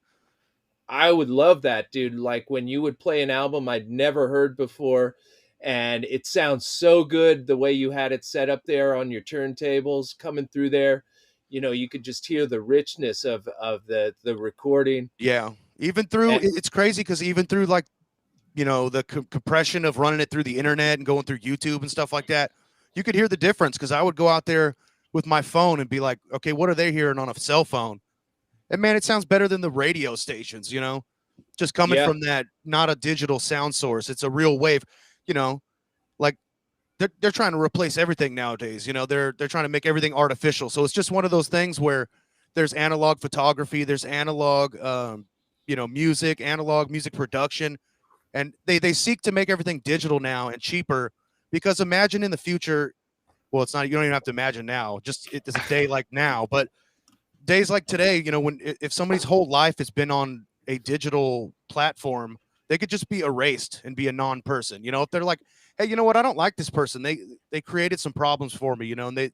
I would love that, dude. Like when you would play an album I'd never heard before, and it sounds so good the way you had it set up there on your turntables coming through there. You could just hear the richness of the recording. Yeah. Even through, it's crazy because even through like, the compression of running it through the internet and going through YouTube and stuff like that, you could hear the difference, because I would go out there with my phone and be like, okay, what are they hearing on a cell phone? And man, it sounds better than the radio stations, you know, just coming from that, not a digital sound source. It's a real wave, you know, like they're trying to replace everything nowadays. You know, they're trying to make everything artificial. So it's just one of those things where there's analog photography, there's analog, you know, analog music production, and they seek to make everything digital now and cheaper, because imagine in the future, well, it's not, you don't even have to imagine now, just it's a day like now, but days like today, you know, when if somebody's whole life has been on a digital platform, they could just be erased and be a non-person. You know, if they're like, hey, you know what, I don't like this person. They created some problems for me, you know, and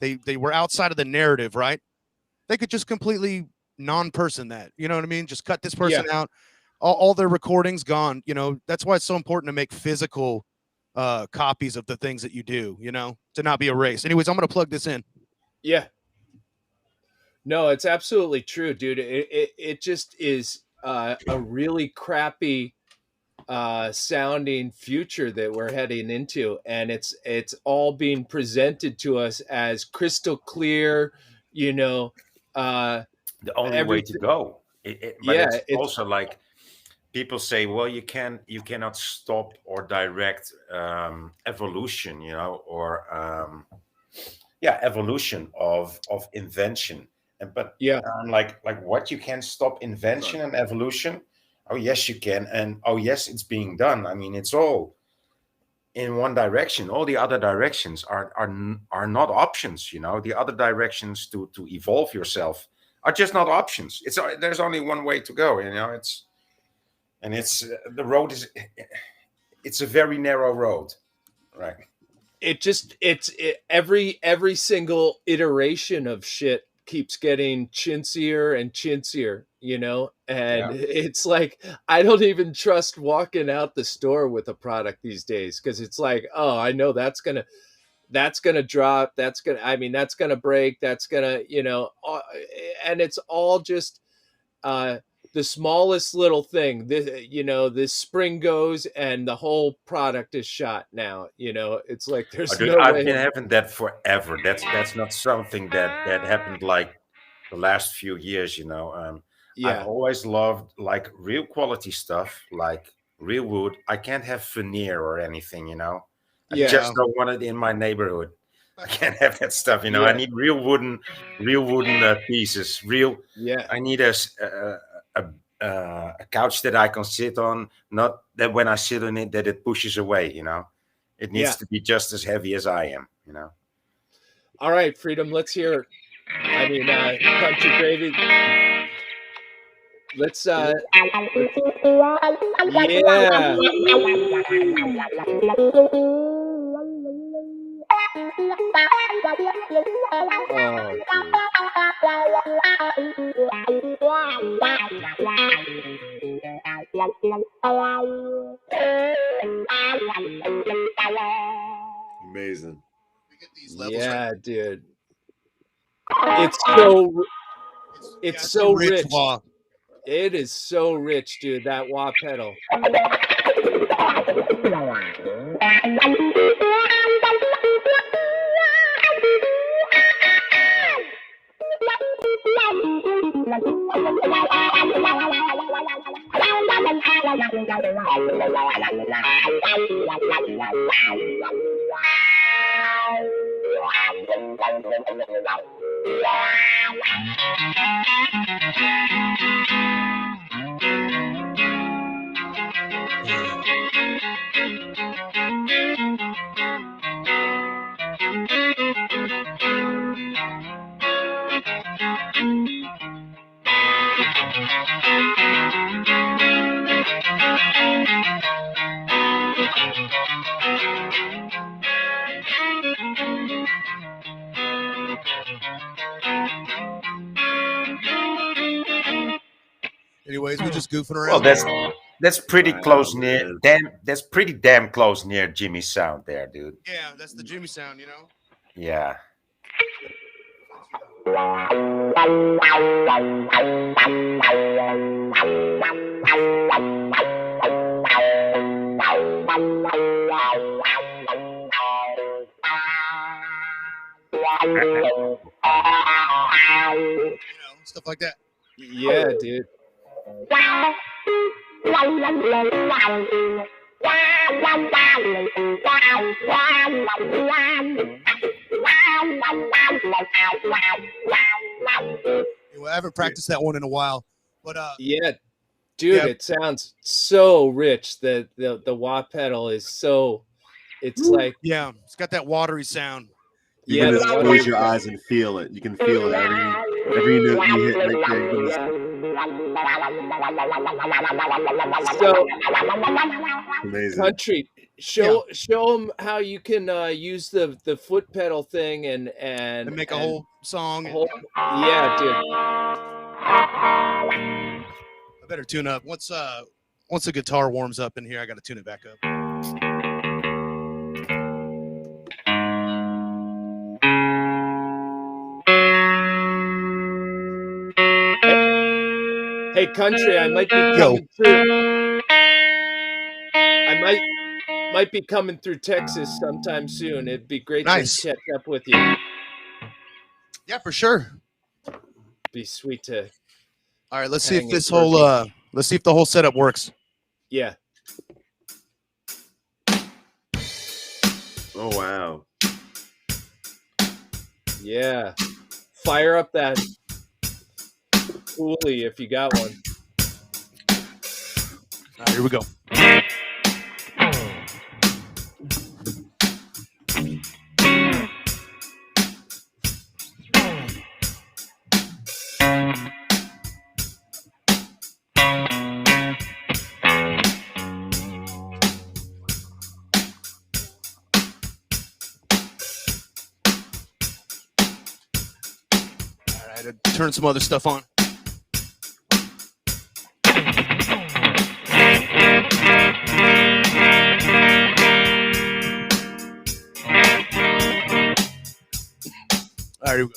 they were outside of the narrative, right? They could just completely non-person that, you know what I mean? Just cut this person out. All their recordings gone. You know, that's why it's so important to make physical copies of the things that you do, you know, to not be erased. Anyways, I'm going to plug this in. Yeah. No, it's absolutely true, dude. It just is a really crappy sounding future that we're heading into, and it's all being presented to us as crystal clear, you know, the only way to go. But it's also like people say, well, you cannot stop or direct evolution, you know, or evolution of invention. But like what, you can stop invention and evolution? Oh yes, you can. And oh yes, it's being done. I mean, it's all in one direction. All the other directions are not options, you know. The other directions to evolve yourself are just not options. There's only one way to go, you know. It's the road it's a very narrow road, right? Every single iteration of shit keeps getting chintzier and chintzier, you know, and it's like I don't even trust walking out the store with a product these days, because it's like, oh, I know that's gonna drop, that's gonna break, that's gonna, you know, and it's all just the smallest little thing. You know, this spring goes and the whole product is shot now. You know, it's like there's no I've way. been having that forever. That's not something that happened like the last few years. You know, I've always loved like real quality stuff, like real wood. I can't have veneer or anything. You know, I just don't want it in my neighborhood. I can't have that stuff. You know, I need real wooden pieces. I need a couch that I can sit on, not that when I sit on it that it pushes away, you know. It needs to be just as heavy as I am, you know. All right, Freedom, let's hear, I mean, Country Gravy. Let's yeah. Oh, amazing. Yeah, dude. It's so rich. Wah. It is so rich, dude, that wah pedal. Anyways, we're just goofing around. Well, that's pretty close near. That's pretty damn close near Jimmy's sound there, dude. Yeah, that's the Jimmy sound, you know. Yeah. Stuff like that. Yeah, dude. I haven't practiced that one in a while, but yeah, dude, it sounds so rich. The wah pedal is so. It's like it's got that watery sound. You can just close your eyes and feel it. You can feel it every note you hit right there. So, amazing. Country, show them how you can use the foot pedal thing and make a whole song. Yeah, dude. I better tune up once the guitar warms up in here. I got to tune it back up. Hey, Country, I might be coming through. I might be coming through Texas sometime soon. It'd be great to catch up with you. Yeah, for sure. Be sweet to. All right, let's see if this whole let's see if the whole setup works. Yeah. Oh wow. Yeah. Fire up that Coolie if you got one. All right, here we go. All right, turn some other stuff on. All right, here we go.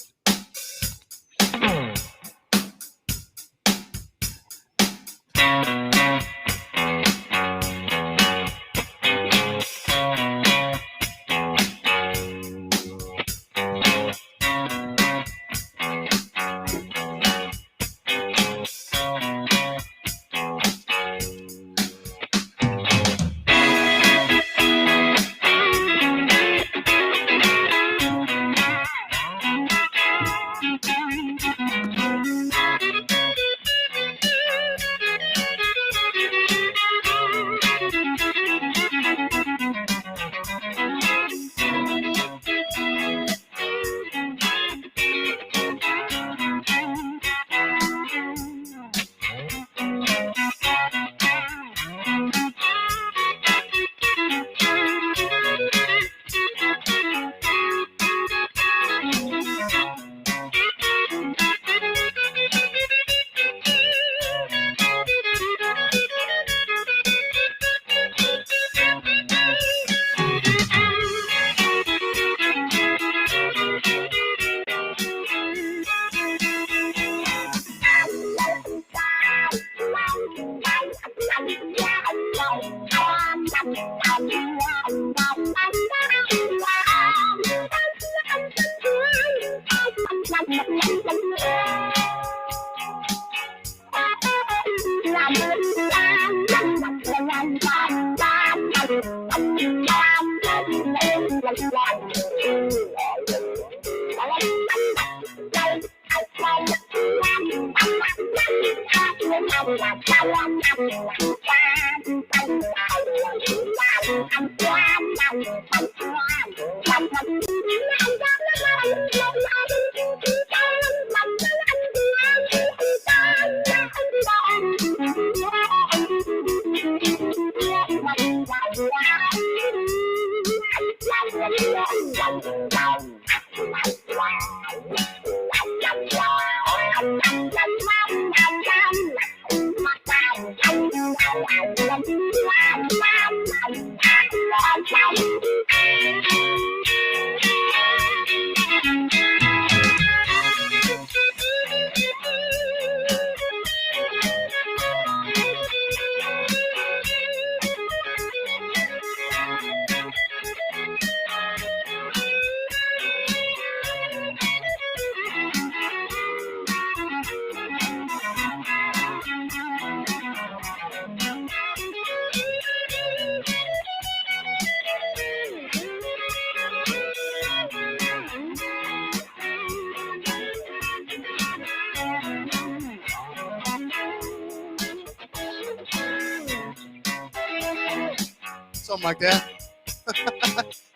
something like that.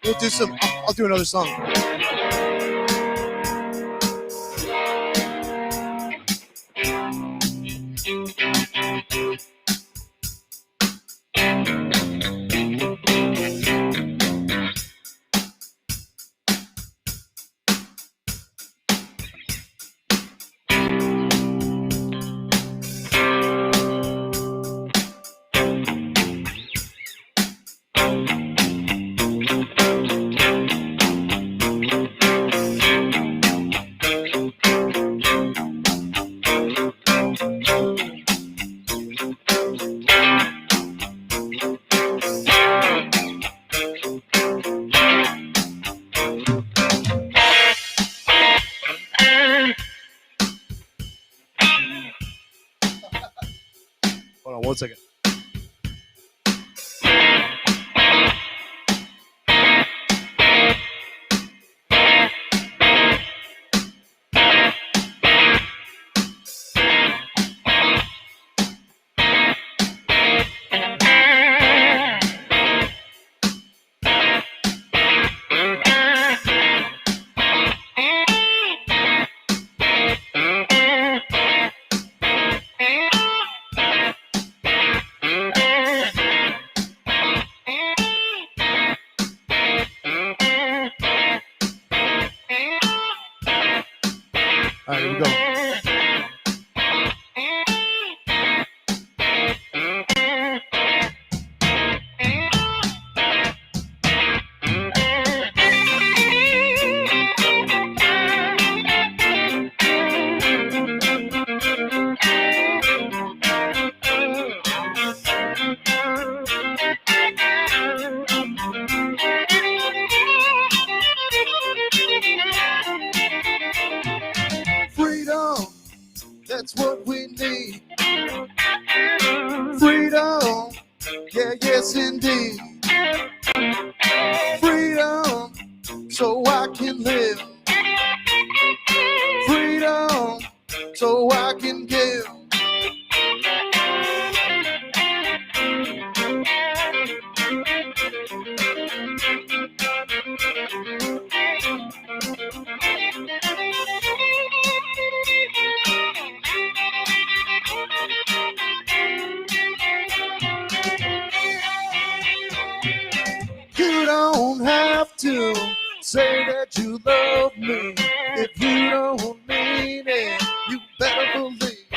We'll do some. I'll do another song. Hold on 1 second. All right, here we go. Freedom, that's what we need. Freedom, yeah, yes indeed. Freedom, so I can live. Freedom, so I can give. You don't have to say that you love me. If you don't mean it, you better believe.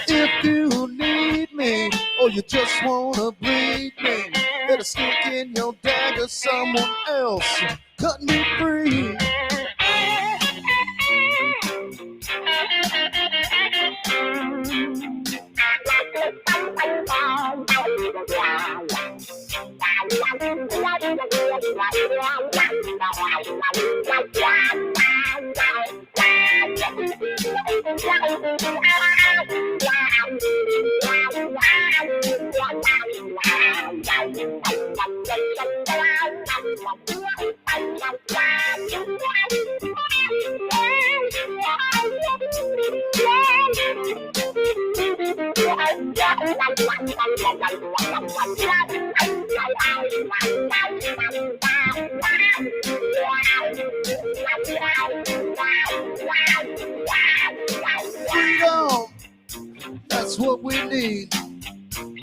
If you need me, or you just wanna bleed me, better stick in your dagger, someone else cut me free. Freedom, that's what we need.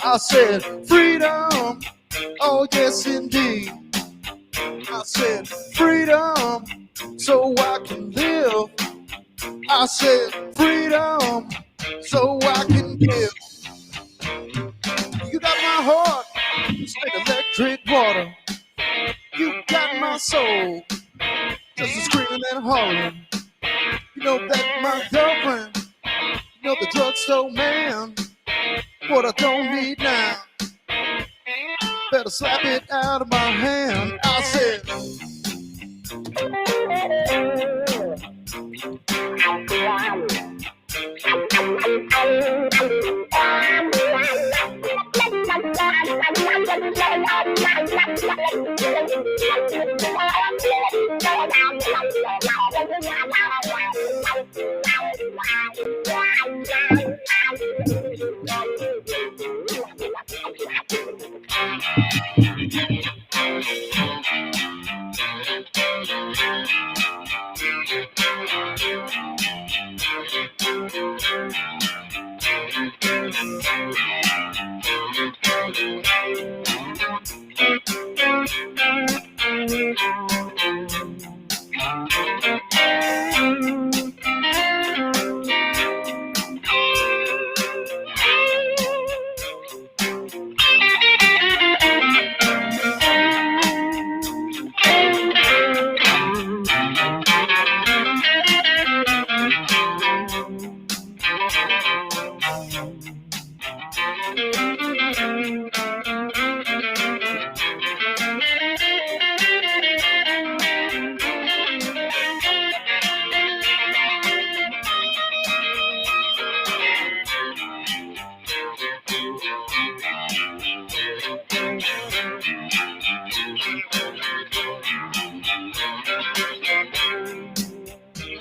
I said freedom, oh yes indeed. I said freedom, so I can live. I said freedom, so I can give. You got my heart, it's like electric water. You got my soul, just a screaming and hollering. You know that my girlfriend, you know the drugstore man, what I don't need now. Better slap it out of my hand. I said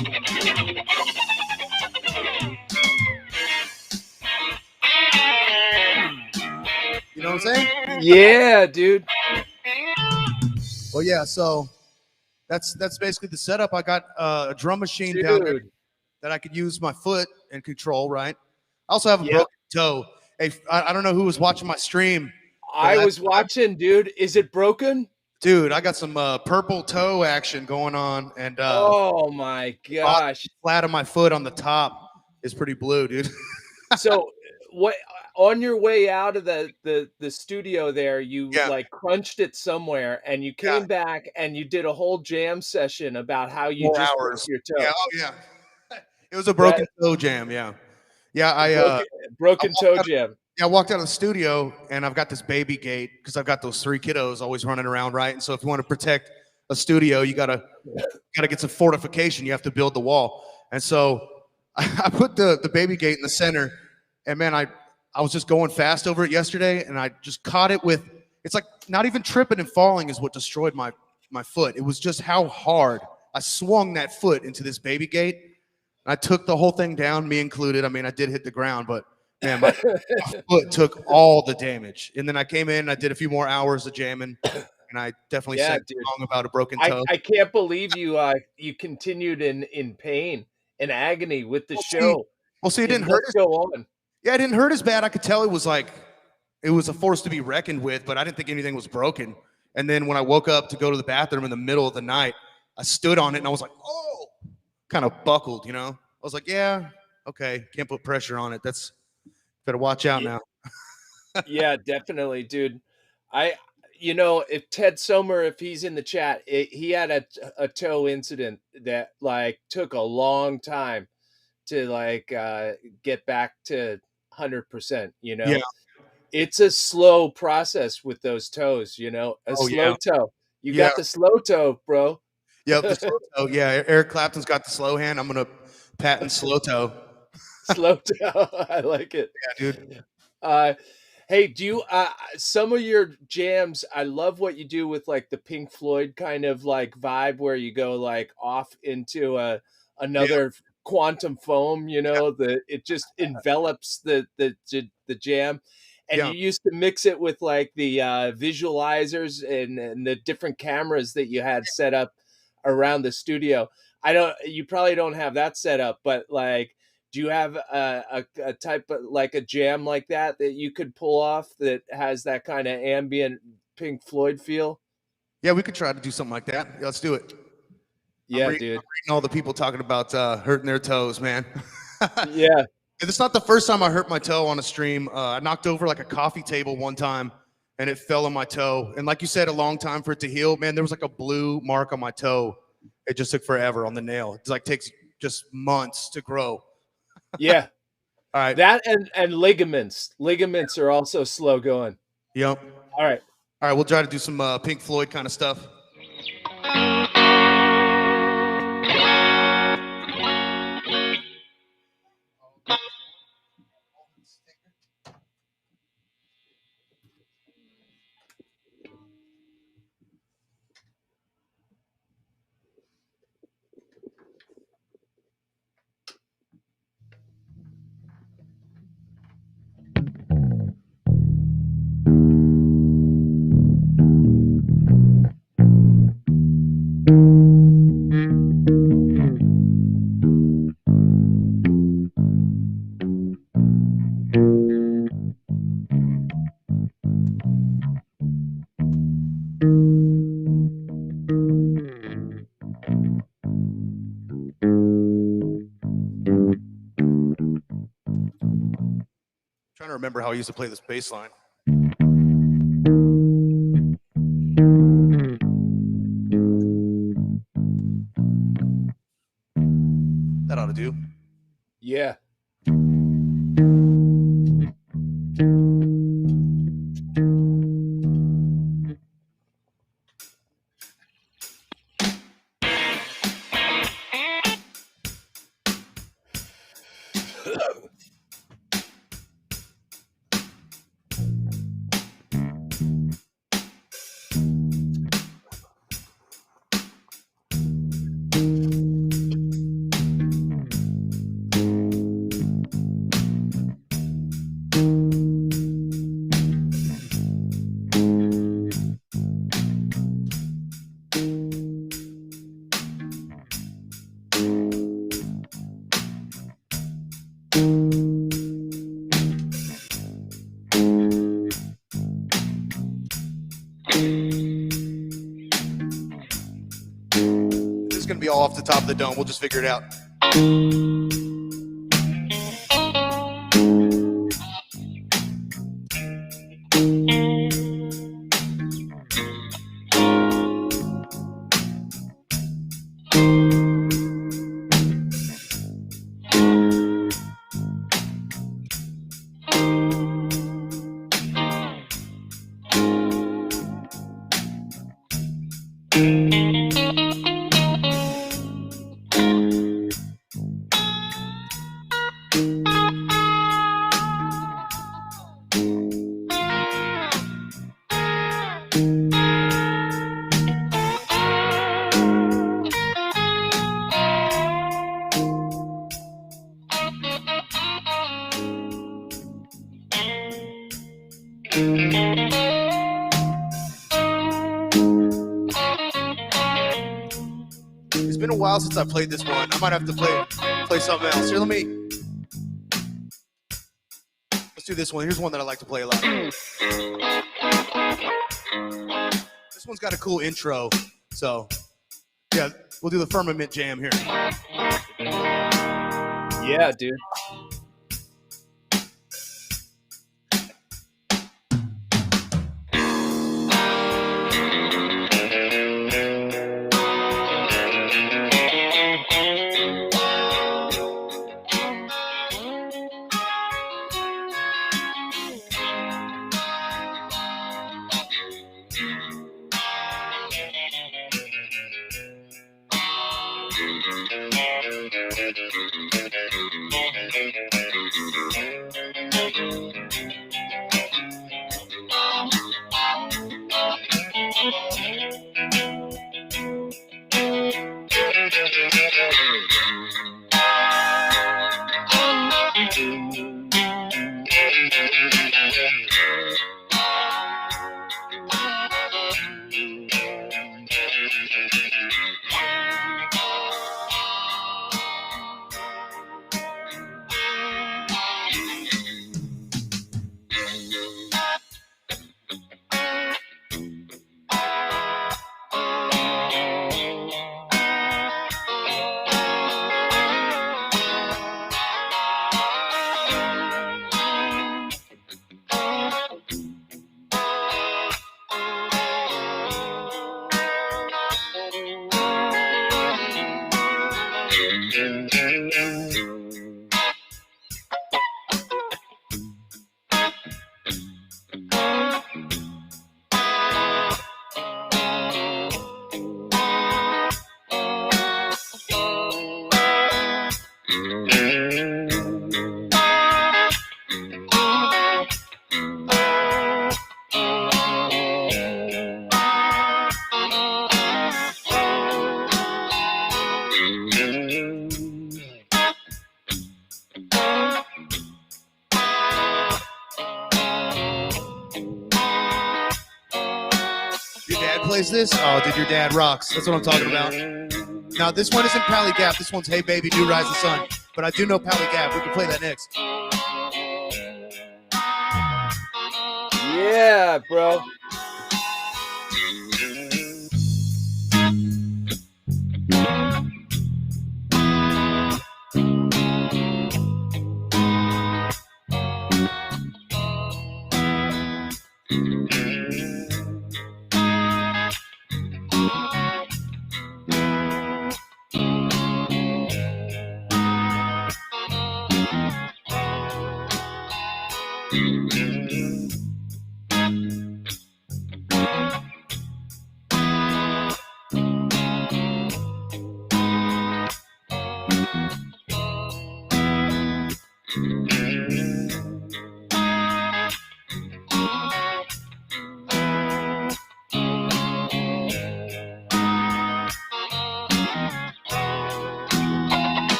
You know what I'm saying? Yeah, dude. Well, yeah. So that's basically the setup. I got a drum machine down there that I could use my foot and control. Right. I also have a broken toe. Hey, I don't know who was watching my stream. I was watching, dude. Is it broken? Dude, I got some purple toe action going on, and oh my gosh, flat of my foot on the top is pretty blue, dude. So, what on your way out of the studio there, you like crunched it somewhere, and you came back and you did a whole jam session about how you 4 just hours. broke your toe. Yeah, oh yeah. It was a broken toe jam. Yeah, yeah. I broken toe jam. Yeah, I walked out of the studio and I've got this baby gate because I've got those 3 kiddos always running around, right? And so if you want to protect a studio, you gotta get some fortification. You have to build the wall. And so I put the baby gate in the center, and man, I was just going fast over it yesterday, and I just caught it with. It's like not even tripping and falling is what destroyed my foot. It was just how hard I swung that foot into this baby gate. I took the whole thing down, me included. I mean, I did hit the ground, but man, my foot took all the damage. And then I came in, I did a few more hours of jamming, and I definitely sang a song about a broken toe. I can't believe you continued in pain and agony with the show. See, it didn't hurt. Go on. Yeah, it didn't hurt as bad. I could tell it was a force to be reckoned with, but I didn't think anything was broken. And then when I woke up to go to the bathroom in the middle of the night, I stood on it and I was like, oh, kind of buckled, you know? I was like, yeah, okay, can't put pressure on it. That's better watch out now. Yeah, definitely, dude. If Ted Sommer, if he's in the chat, he had a toe incident that like took a long time to like get back to 100%, you know? Yeah. It's a slow process with those toes, you know, slow toe. You got the slow toe, bro. Yep, the slow toe. Yeah, Eric Clapton's got the slow hand. I'm going to patent slow toe. Slow toe. I like it. Yeah, dude. Hey, do you some of your jams, I love what you do with like the Pink Floyd kind of like vibe where you go like off into another quantum foam, you know, it just envelops the jam. And you used to mix it with like the visualizers and the different cameras that you had set up around the studio. You probably don't have that set up, but like, do you have a type of like a jam like that you could pull off that has that kind of ambient Pink Floyd feel? Yeah, we could try to do something like that. Yeah, let's do it. Yeah, I'm dude. reading all the people talking about hurting their toes, man. Yeah. It's not the first time I hurt my toe on a stream. I knocked over like a coffee table one time and it fell on my toe. And like you said, a long time for it to heal. Man, there was like a blue mark on my toe. It just took forever on the nail. It's like takes just months to grow. Yeah. All right. That and ligaments. Ligaments are also slow going. Yep. All right. All right, we'll try to do some Pink Floyd kind of stuff. Trying to remember how I used to play this bass line. That ought to do. Yeah. going to be all off the top of the dome. We'll just figure it out. It's been a while since I played this one. I might have to play something else. Here, let's do this one. Here's one that I like to play a lot. This one's got a cool intro. So, yeah, we'll do the Firmament Jam here. Yeah, dude. Plays this? Oh, dude, your dad rocks. That's what I'm talking about. Now, this one isn't Pally Gap. This one's Hey Baby, New Rise the Sun. But I do know Pally Gap. We can play that next. Yeah, bro.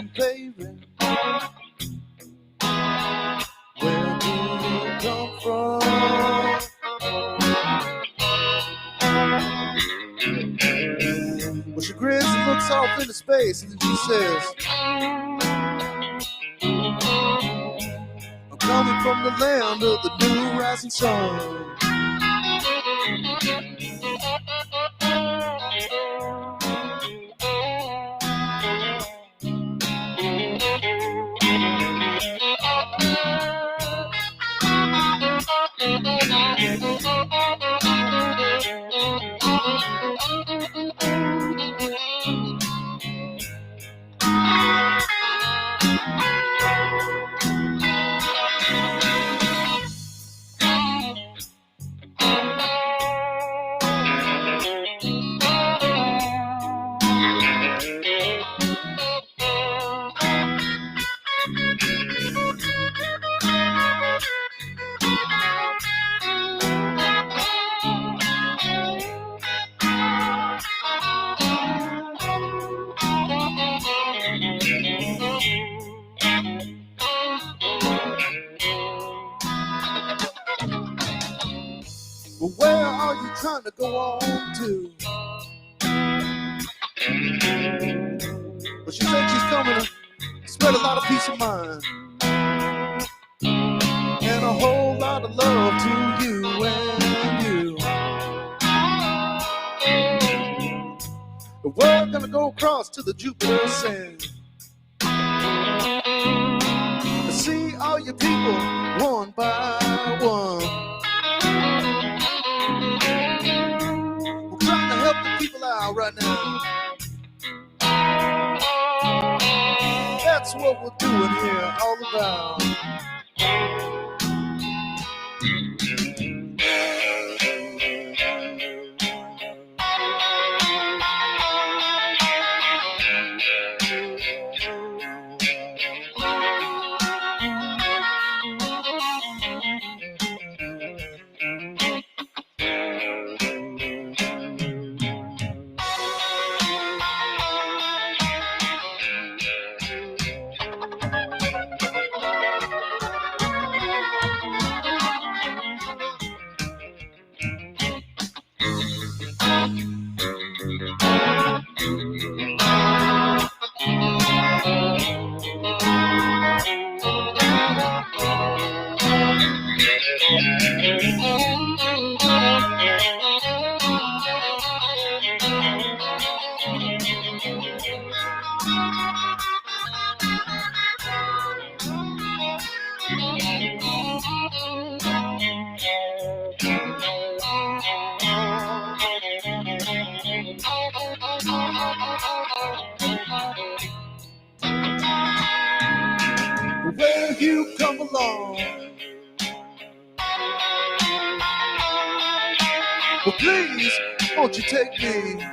baby. Where do you come from? Well, she grins and looks off into space, and then she says, I'm coming from the land of the new rising sun. But where are you trying to go on to? But she said she's coming to spread a lot of peace of mind and a whole lot of love to you and you. But we're gonna go across to the Jupiter sand to see all your people one by one. We're trying to help the people out right now. That's what we're doing here all about. Where you come along, well, please, won't you take me?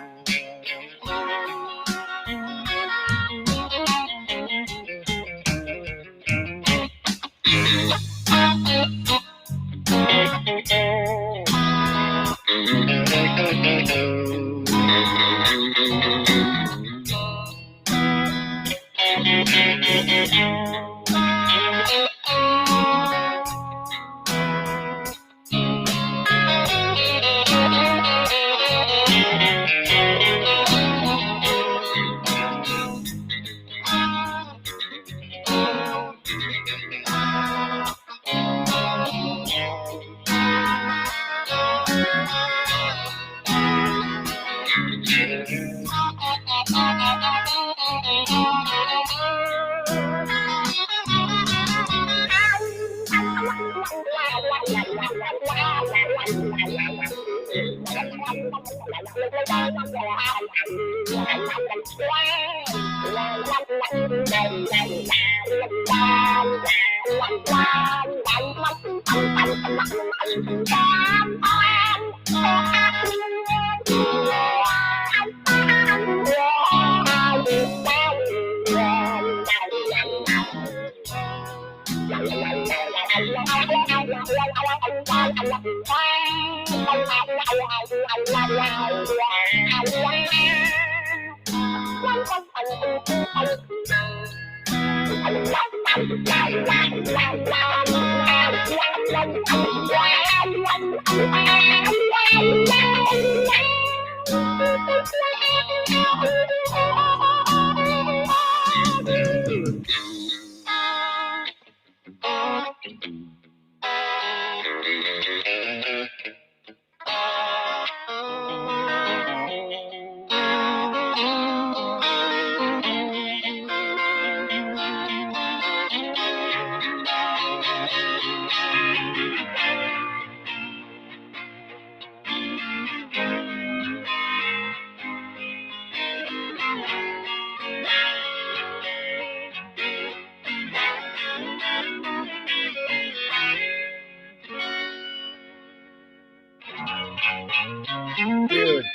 Dude.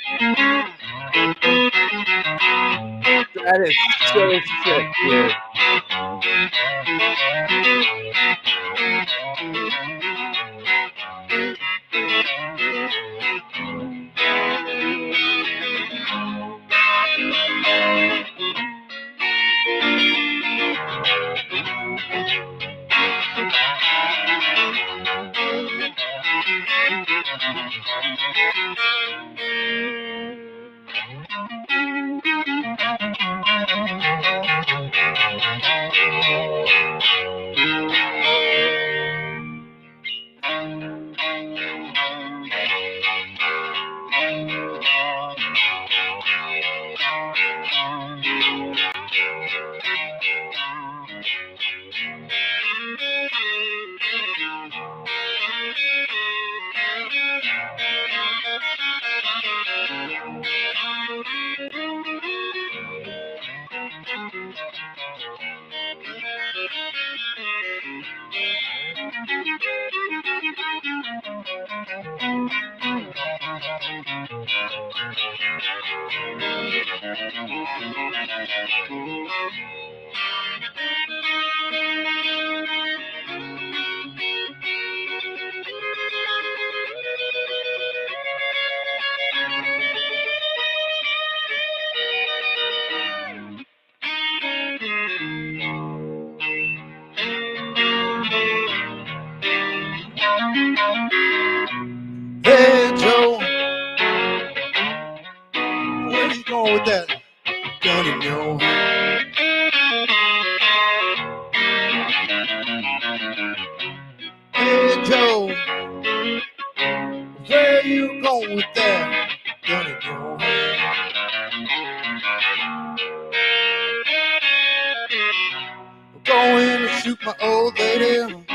That is so sick, dude. Hey Joe, where you going with that gun in your hand? Hey Joe, where you going with that gun in your hand? I'm going to shoot my old lady. You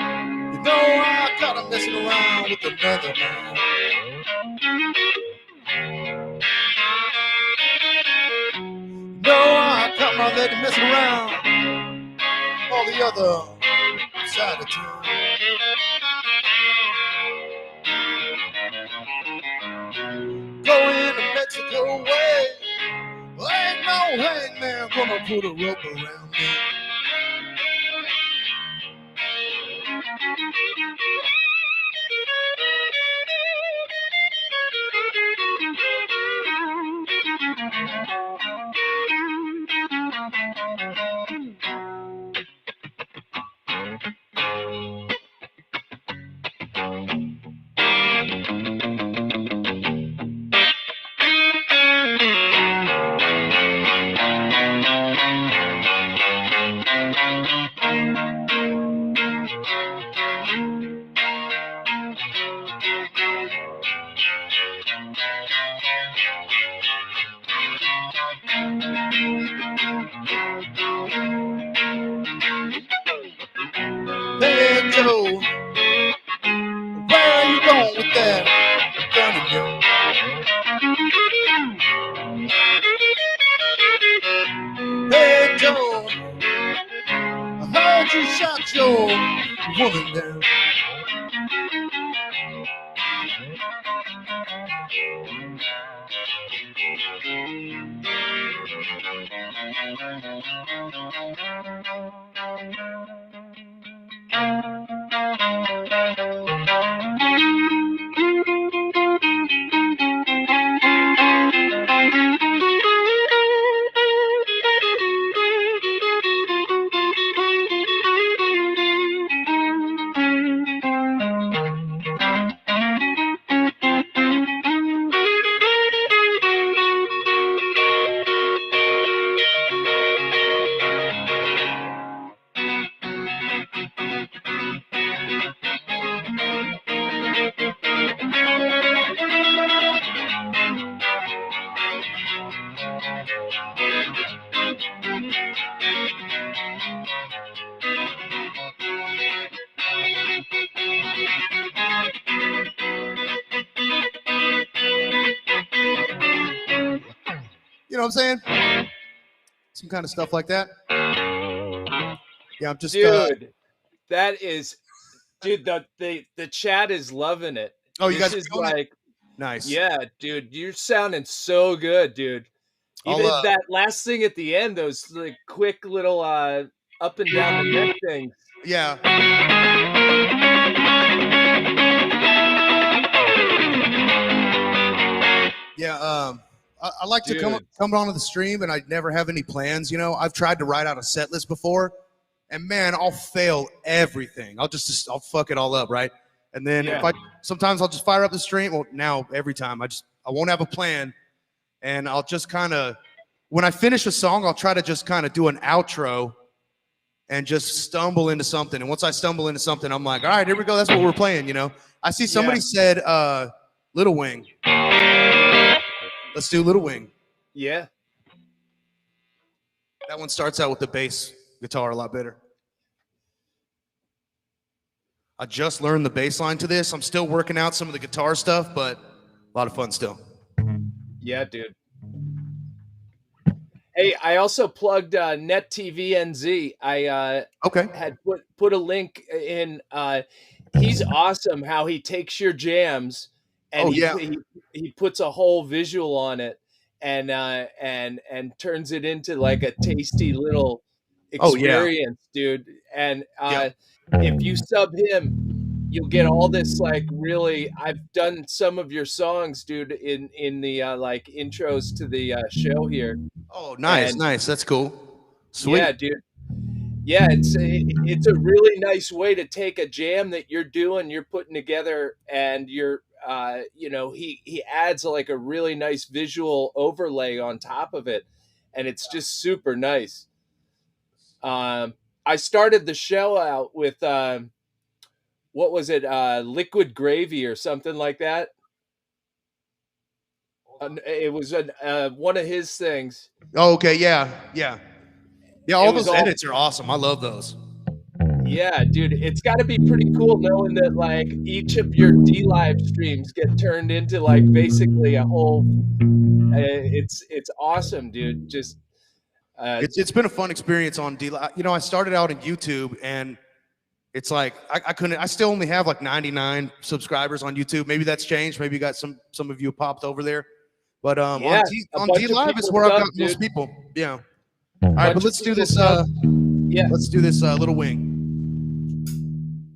know I got her messing around with another man. No, I caught my lady messing around on the other side of town. Going to Mexico way. Ain't no hangman gonna put a rope around me. Hey Joe, where are you going with that gun in your hand? Hey Joe, I heard you shot your woman down. what I'm saying? Some kind of stuff like that. Yeah, I'm just dude. That is, dude. The chat is loving it. Oh, you this guys is are like nice. Yeah, dude, you're sounding so good, dude. Even that last thing at the end, those like quick little up and down the neck things. Yeah. Yeah, I like to come onto the stream, and I never have any plans. You know, I've tried to write out a set list before, and man, I'll fail everything. I'll fuck it all up, right? And then sometimes I'll just fire up the stream. Well, now every time I won't have a plan, and I'll just kind of, when I finish a song, I'll try to just kind of do an outro, and just stumble into something. And once I stumble into something, I'm like, all right, here we go. That's what we're playing. You know, I see somebody said Little Wing. Let's do Little Wing. Yeah. That one starts out with the bass guitar a lot better. I just learned the bass line to this. I'm still working out some of the guitar stuff, but a lot of fun still. Yeah, dude. Hey, I also plugged Net TV NZ. I had put a link in. He's awesome how he takes your jams and he puts a whole visual on it and turns it into like a tasty little experience, dude. And if you sub him, you'll get all this like really. I've done some of your songs, dude, in the like intros to the show here. Oh, nice, nice. That's cool. Sweet. Yeah, dude. Yeah, it's a really nice way to take a jam that you're putting together, and you're you know, he adds like a really nice visual overlay on top of it, and it's just super nice. I started the show out with what was it, Liquid Gravy or something like that. It was one of his things. Oh, okay, yeah. All those edits are awesome. I love those. Yeah, dude, it's got to be pretty cool knowing that like each of your D live streams get turned into like basically a whole. It's awesome, dude. Just it's been a fun experience on D Live. You know, I started out in YouTube, and it's like I couldn't. I still only have like 99 subscribers on YouTube. Maybe that's changed. Maybe you got some of you popped over there. But on D Live is where I've got most people. Yeah. All right, but let's do this. Let's do this Little Wing.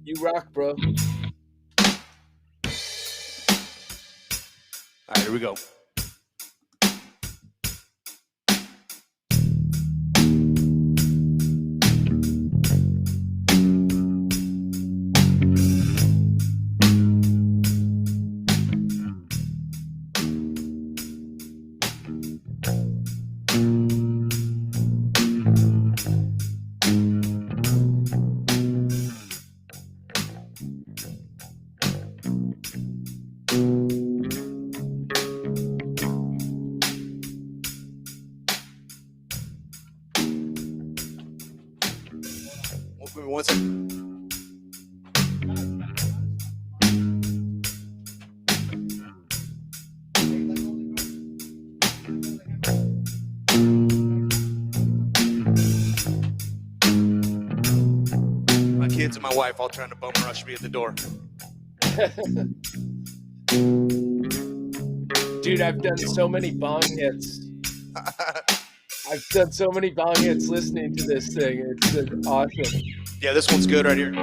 You rock, bro. All right, here we go. One second. My kids and my wife all trying to bum rush me at the door. Dude, I've done so many bong hits. I've done so many bong hits listening to this thing. It's awesome. Yeah, this one's good right here.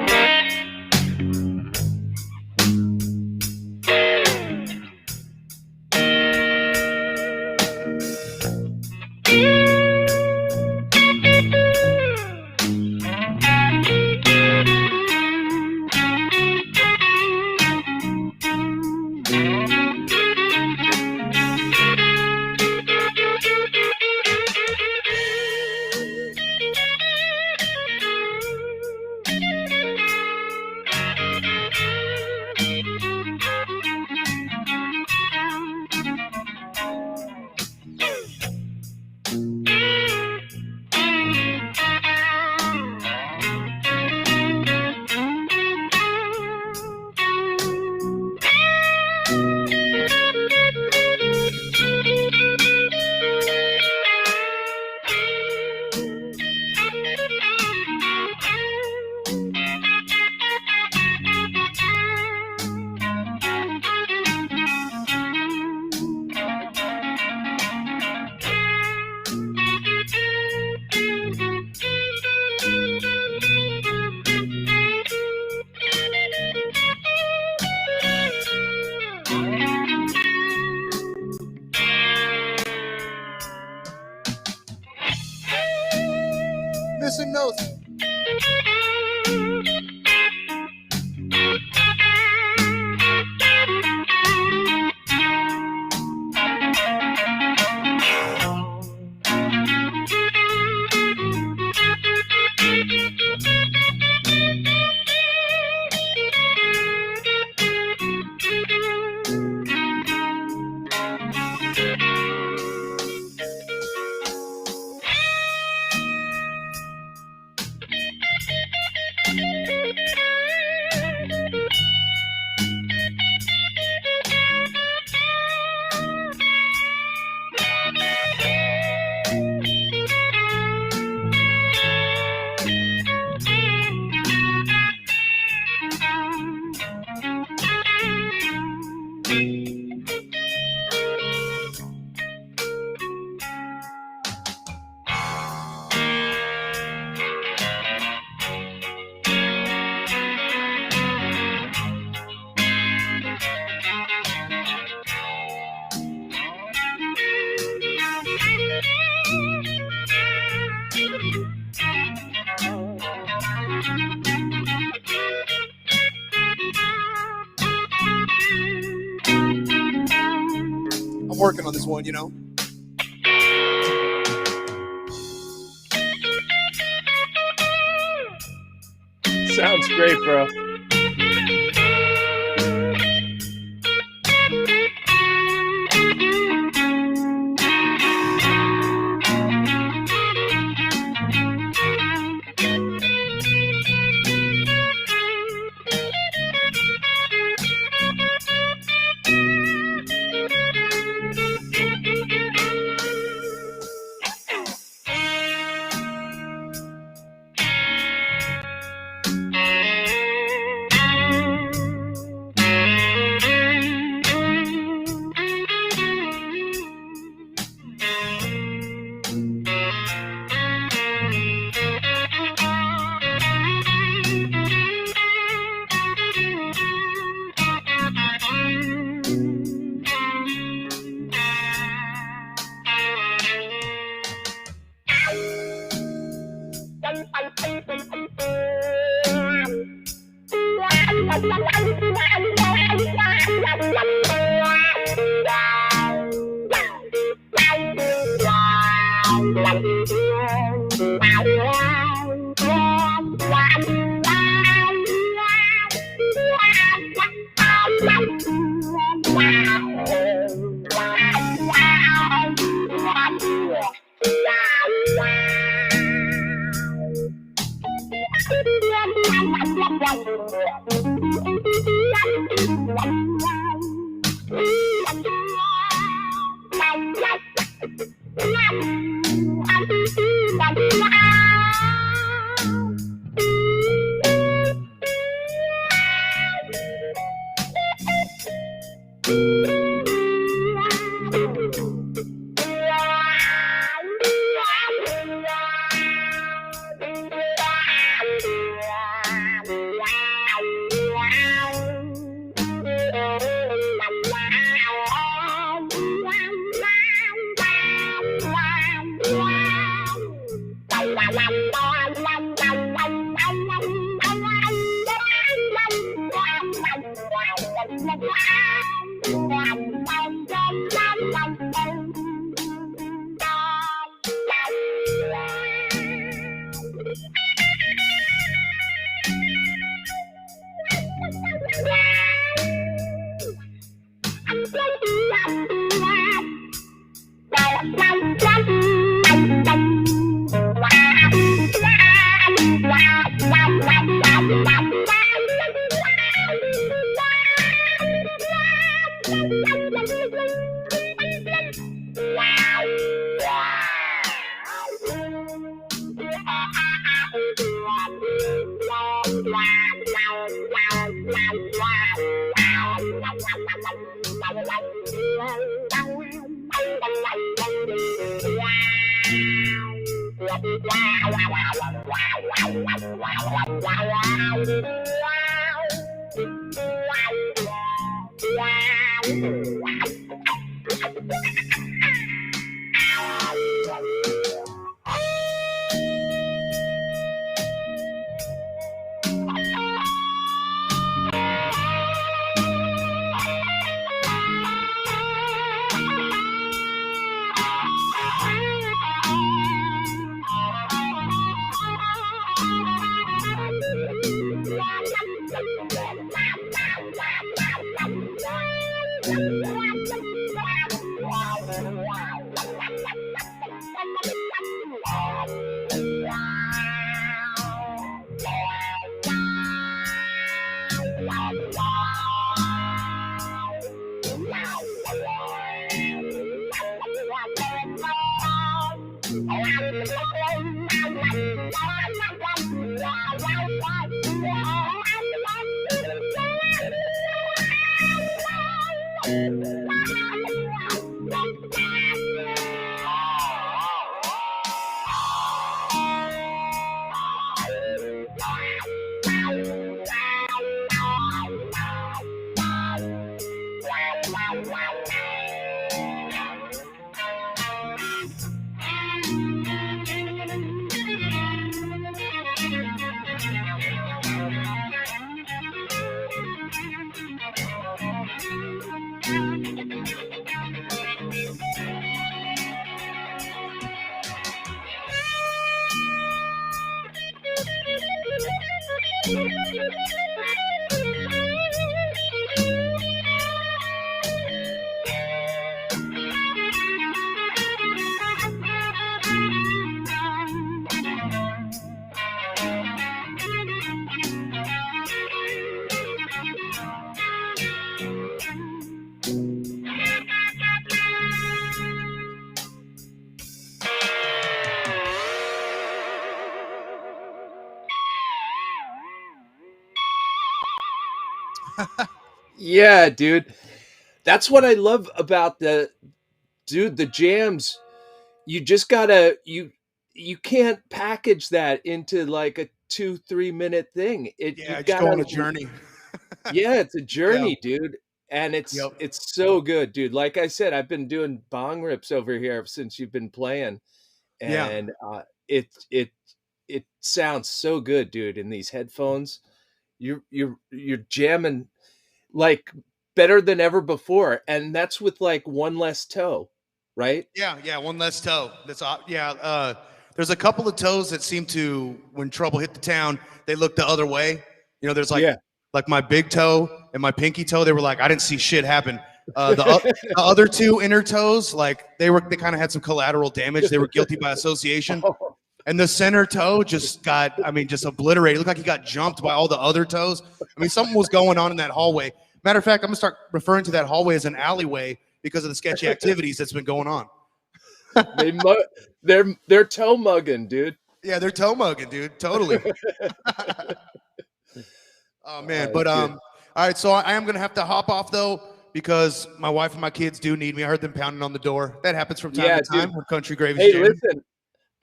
I'm working on this one, you know. Sounds great, bro. Yeah, dude. That's what I love about the jams. You just gotta you can't package that into like a 2-3 minute thing. Yeah, You've just go gotta on a journey. yeah, it's a Yeah. journey, dude. And Yep. it's so good, dude. Like I said, I've been doing bong rips over here since you've been playing. Yeah. And it sounds so good, dude, in these headphones. You're jamming like better than ever before, and that's with like one less toe, right? Yeah, one less toe. There's a couple of toes that seem to, when trouble hit the town, they look the other way. You know, there's Yeah. like my big toe and my pinky toe. They were like, I didn't see shit happen. The other two inner toes, like they kind of had some collateral damage. They were guilty by association. And the center toe just just obliterated. It looked like he got jumped by all the other toes. I mean, something was going on in that hallway. Matter of fact, I'm gonna start referring to that hallway as an alleyway because of the sketchy activities that's been going on. They're toe mugging, dude. Yeah, they're toe mugging, dude. Totally. Oh man, but all right. So I am gonna have to hop off though because my wife and my kids do need me. I heard them pounding on the door. That happens from time to time when Country Gravy's Hey, jamming. listen,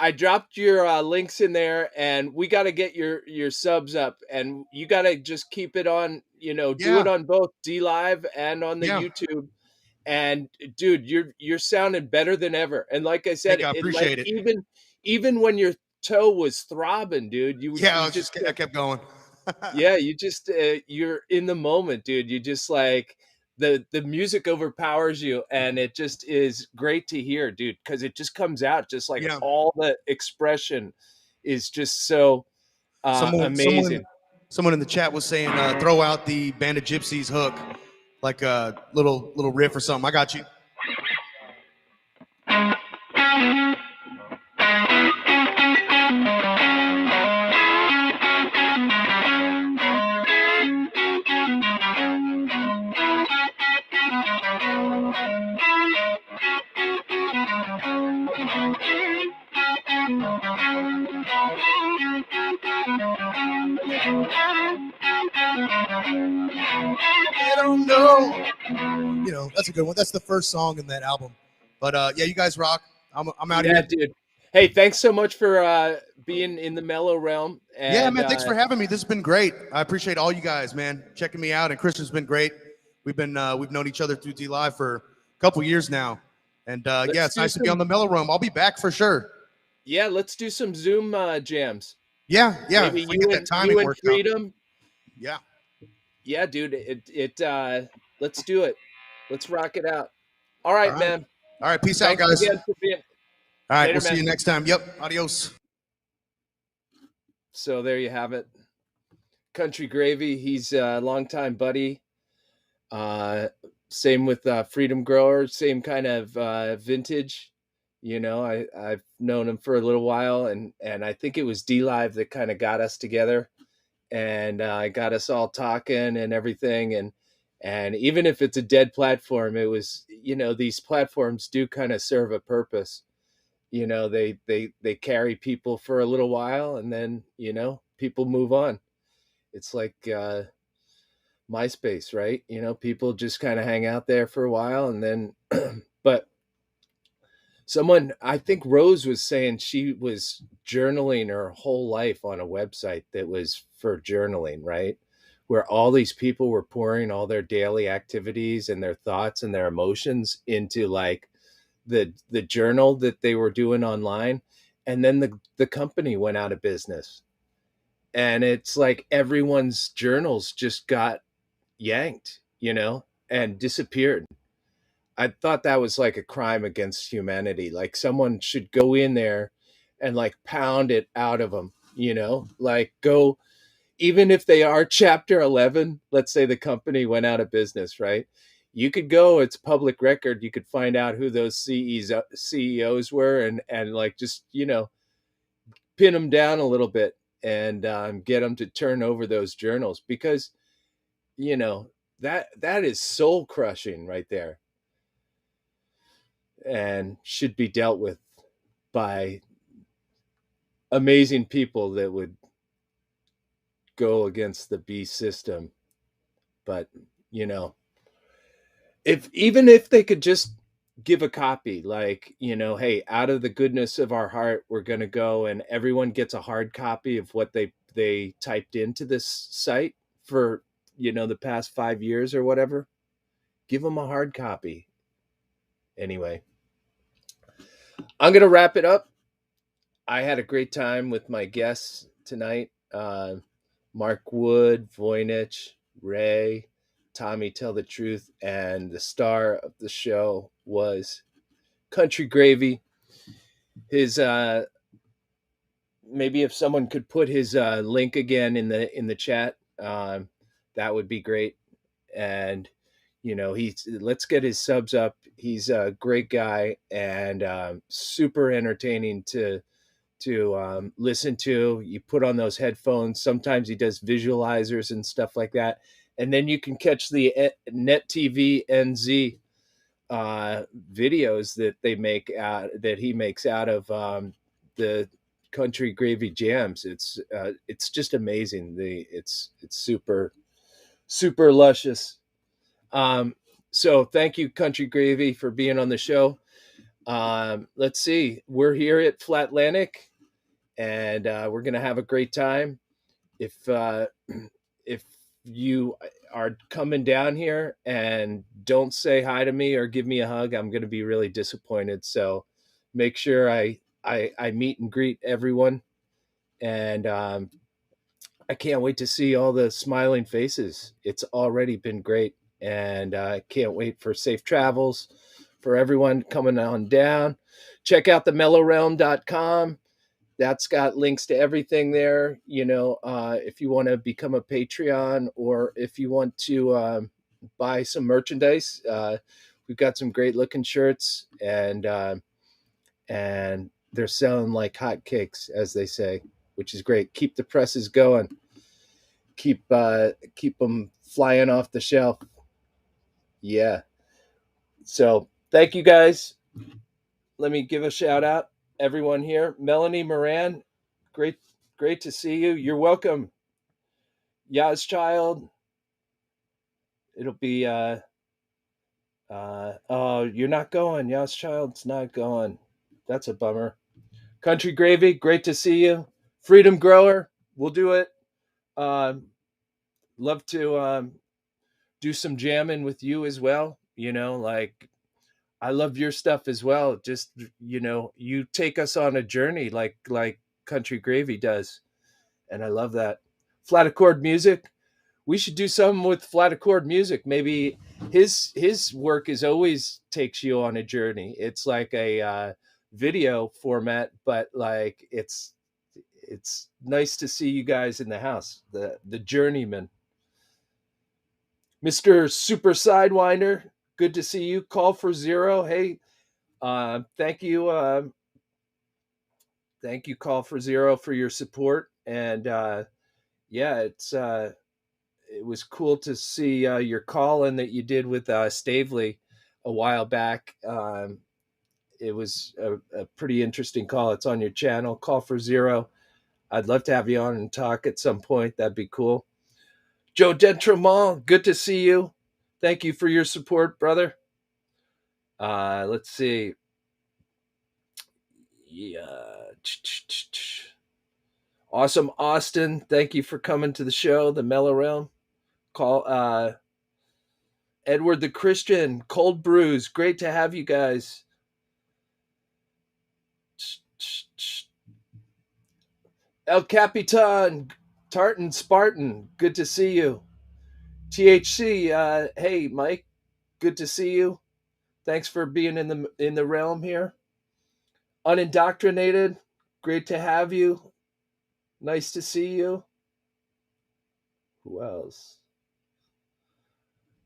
I dropped your links in there, and we got to get your subs up, and you got to just keep it on. Do it on both D Live and on the YouTube. And dude, you're sounding better than ever. And like I said, I appreciate it. Even when your toe was throbbing, dude, I kept going. Yeah, you're in the moment, dude. You just like the music overpowers you, and it just is great to hear, dude, because it just comes out just like all the expression is just so amazing. Someone in the chat was saying, throw out the Band of Gypsies hook, like a little riff or something. I got you. I don't know. That's a good one. That's the first song in that album. But yeah, you guys rock. I'm out here. Yeah, dude. Hey, thanks so much for being in the Mellow Realm. And, yeah, man. Thanks for having me. This has been great. I appreciate all you guys, man, checking me out. And Christian's been great. We've known each other through D Live for a couple years now. And yeah, it's nice to be on the Mellow Realm. I'll be back for sure. Yeah, let's do some Zoom jams. Yeah. Maybe you and Freedom. Yeah. Yeah, dude. Let's do it. Let's rock it out. All right, man. All right, peace out, guys. All right, we'll see you next time. Yep, adios. So there you have it. Country Gravy, he's a longtime buddy. Same with Freedom Grower, same kind of vintage. I've known him for a little while, and I think it was D Live that kind of got us together, and got us all talking and everything. And even if it's a dead platform, it was, these platforms do kind of serve a purpose. They carry people for a little while, and then, people move on. It's like MySpace, right? People just kind of hang out there for a while, and then but someone, I think Rose was saying she was journaling her whole life on a website that was for journaling, right? Where all these people were pouring all their daily activities and their thoughts and their emotions into like the journal that they were doing online. And then the company went out of business. And it's like everyone's journals just got yanked, and disappeared. I thought that was like a crime against humanity. Like someone should go in there and like pound it out of them, like go, even if they are chapter 11, let's say the company went out of business, right? You could go, it's public record. You could find out who those CEOs were and like, just, pin them down a little bit and get them to turn over those journals, because, that is soul crushing right there, and should be dealt with by amazing people that would go against the beast system. But, if they could just give a copy, like, hey, out of the goodness of our heart, we're going to go, and everyone gets a hard copy of what they typed into this site for, the past 5 years or whatever. Give them a hard copy. Anyway, I'm going to wrap it up. I had a great time with my guests tonight. Mark Wood, Voynich, Ray, Tommy Tell the Truth, and the star of the show was Country Gravy. His maybe if someone could put his link again in the chat, that would be great. And let's get his subs up. He's a great guy and super entertaining to listen to. You put on those headphones. Sometimes he does visualizers and stuff like that, and then you can catch the Net TV NZ videos that they make that he makes out of the Country Gravy jams. It's just amazing. It's super luscious. So thank you, Country Gravy, for being on the show. Let's see, we're here at Flatlantic, and we're gonna have a great time. If you are coming down here and don't say hi to me or give me a hug, I'm gonna be really disappointed. So make sure I meet and greet everyone, and I can't wait to see all the smiling faces. It's already been great, and I can't wait for safe travels for everyone coming on down. Check out the mellowrealm.com. That's got links to everything there. If you want to become a Patreon, or if you want to buy some merchandise, we've got some great looking shirts, and they're selling like hotcakes, as they say, which is great. Keep the presses going. Keep them flying off the shelf. Yeah. So thank you guys. Let me give a shout out, everyone here. Melanie Moran, great to see you. You're welcome. Yaz Child. It'll be oh, you're not going. Yaz Child's not going. That's a bummer. Country Gravy, great to see you. Freedom Grower, we'll do it. Love to do some jamming with you as well. Like, I love your stuff as well. Just, you take us on a journey like Country Gravy does. And I love that. Flat Accord Music. We should do something with Flat Accord Music. Maybe his work is always takes you on a journey. It's like a video format, but like it's nice to see you guys in the house. The journeyman. Mr. Super Sidewinder, good to see you. Call for Zero. Hey, thank you. Thank you, Call for Zero, for your support. And yeah, it was cool to see your call-in that you did with Stavely a while back. It was a pretty interesting call. It's on your channel, Call for Zero. I'd love to have you on and talk at some point. That'd be cool. Joe Dentremont, good to see you. Thank you for your support, brother. Let's see. Yeah. Awesome Austin, thank you for coming to the show, the Mellow Realm. Call Edward the Christian, Cold Brews, great to have you guys. El Capitan, Tartan Spartan, good to see you. THC, hey Mike, good to see you. Thanks for being in the realm here. Unindoctrinated, great to have you. Nice to see you. Who else?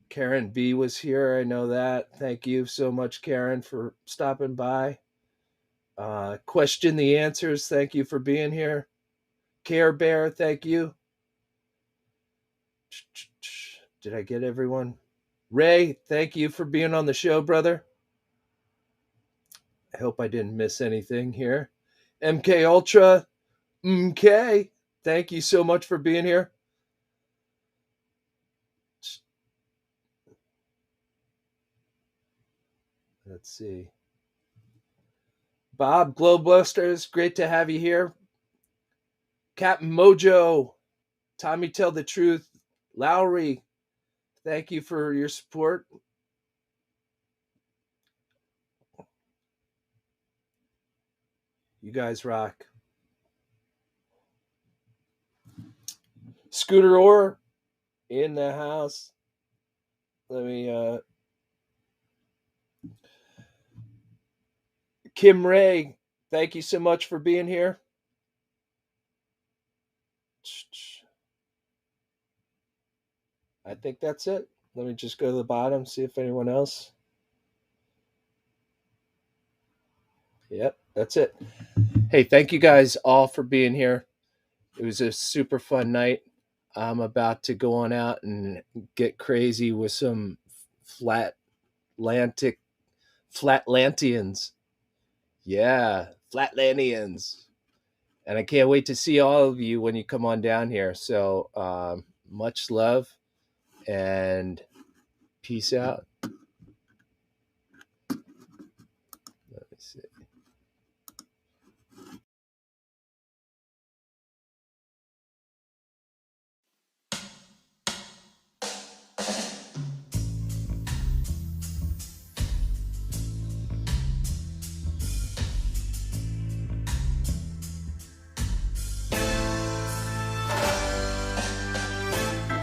Karen B was here. I know that. Thank you so much, Karen, for stopping by. Question the answers. Thank you for being here. Care Bear, thank you. Did I get everyone? Ray, thank you for being on the show, brother. I hope I didn't miss anything here. MK Ultra, MK, thank you so much for being here. Let's see. Bob Globusters, great to have you here. Captain Mojo, Tommy Tell the Truth, Lowry, thank you for your support. You guys rock. Scooter Orr in the house. Let me Kim Ray, thank you so much for being here. I think that's it. Let me just go to the bottom, see if anyone else. Yep, that's it. Hey, thank you guys all for being here. It was a super fun night. I'm about to go on out and get crazy with some Flatlantians. Yeah, Flatlandians. And I can't wait to see all of you when you come on down here. So much love and peace out. Let me see.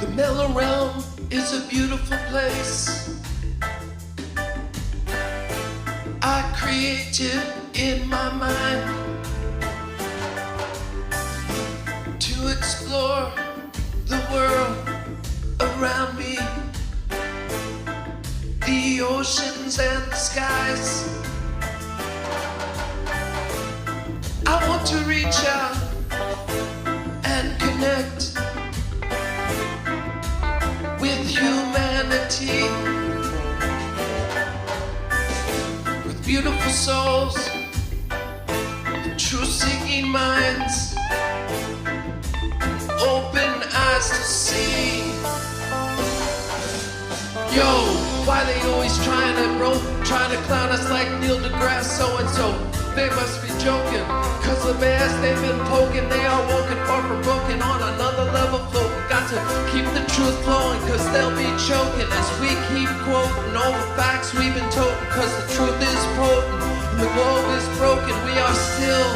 The Mellow Realm is a beautiful place I created in my mind to explore the world around me, the oceans and the skies. I want to reach out and connect with humanity, with beautiful souls, truth-seeking minds, open eyes to see. Yo, why they always trying to clown us like Neil deGrasse so-and-so? They must be joking, cause the bears they've been poking, they are woken, far from broken, on another level floating. Got to keep the truth flowing, cause they'll be choking as we keep quoting all the facts we've been toting, cause the truth is potent and the globe is broken. We are still,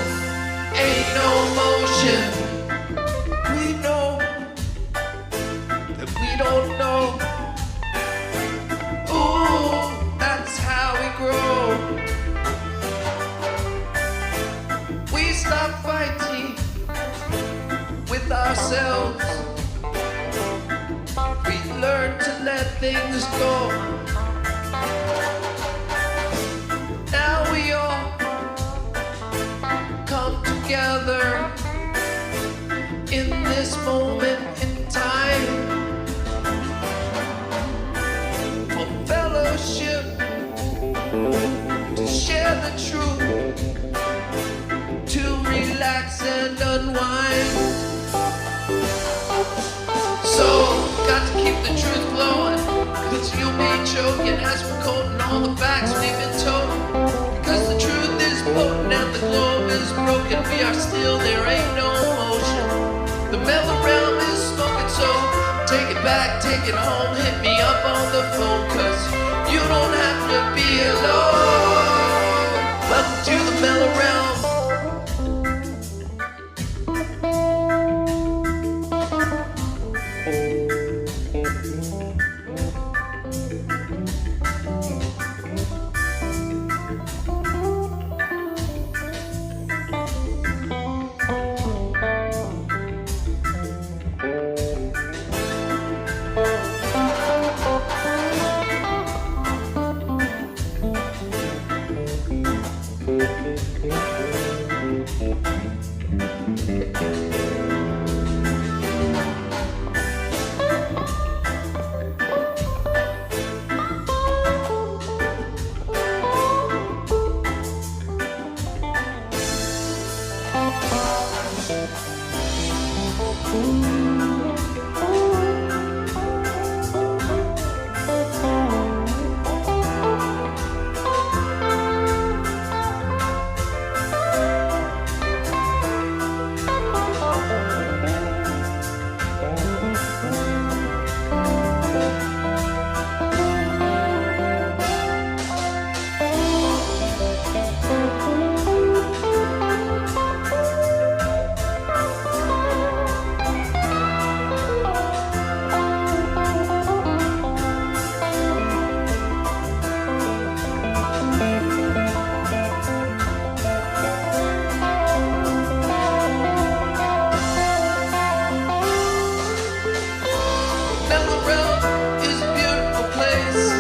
ain't no motion. We know that we don't know. Ooh, that's how we grow. We stop fighting with ourselves. We learn to let things go. Now we all come together in this moment in time for fellowship, to share the truth, to relax and unwind. So words you'll be choking as we're quoting all the facts we've been told. Because the truth is potent and the globe is broken. We are still, there ain't no motion. The mellow realm is smoking, so take it back, take it home. Hit me up on the phone, cause you don't have to be alone. Welcome to the mellow realm. Mellow Realm is a beautiful place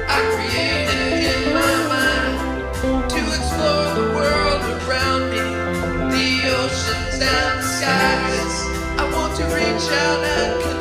I created in my mind to explore the world around me, the oceans and the skies. I want to reach out and connect.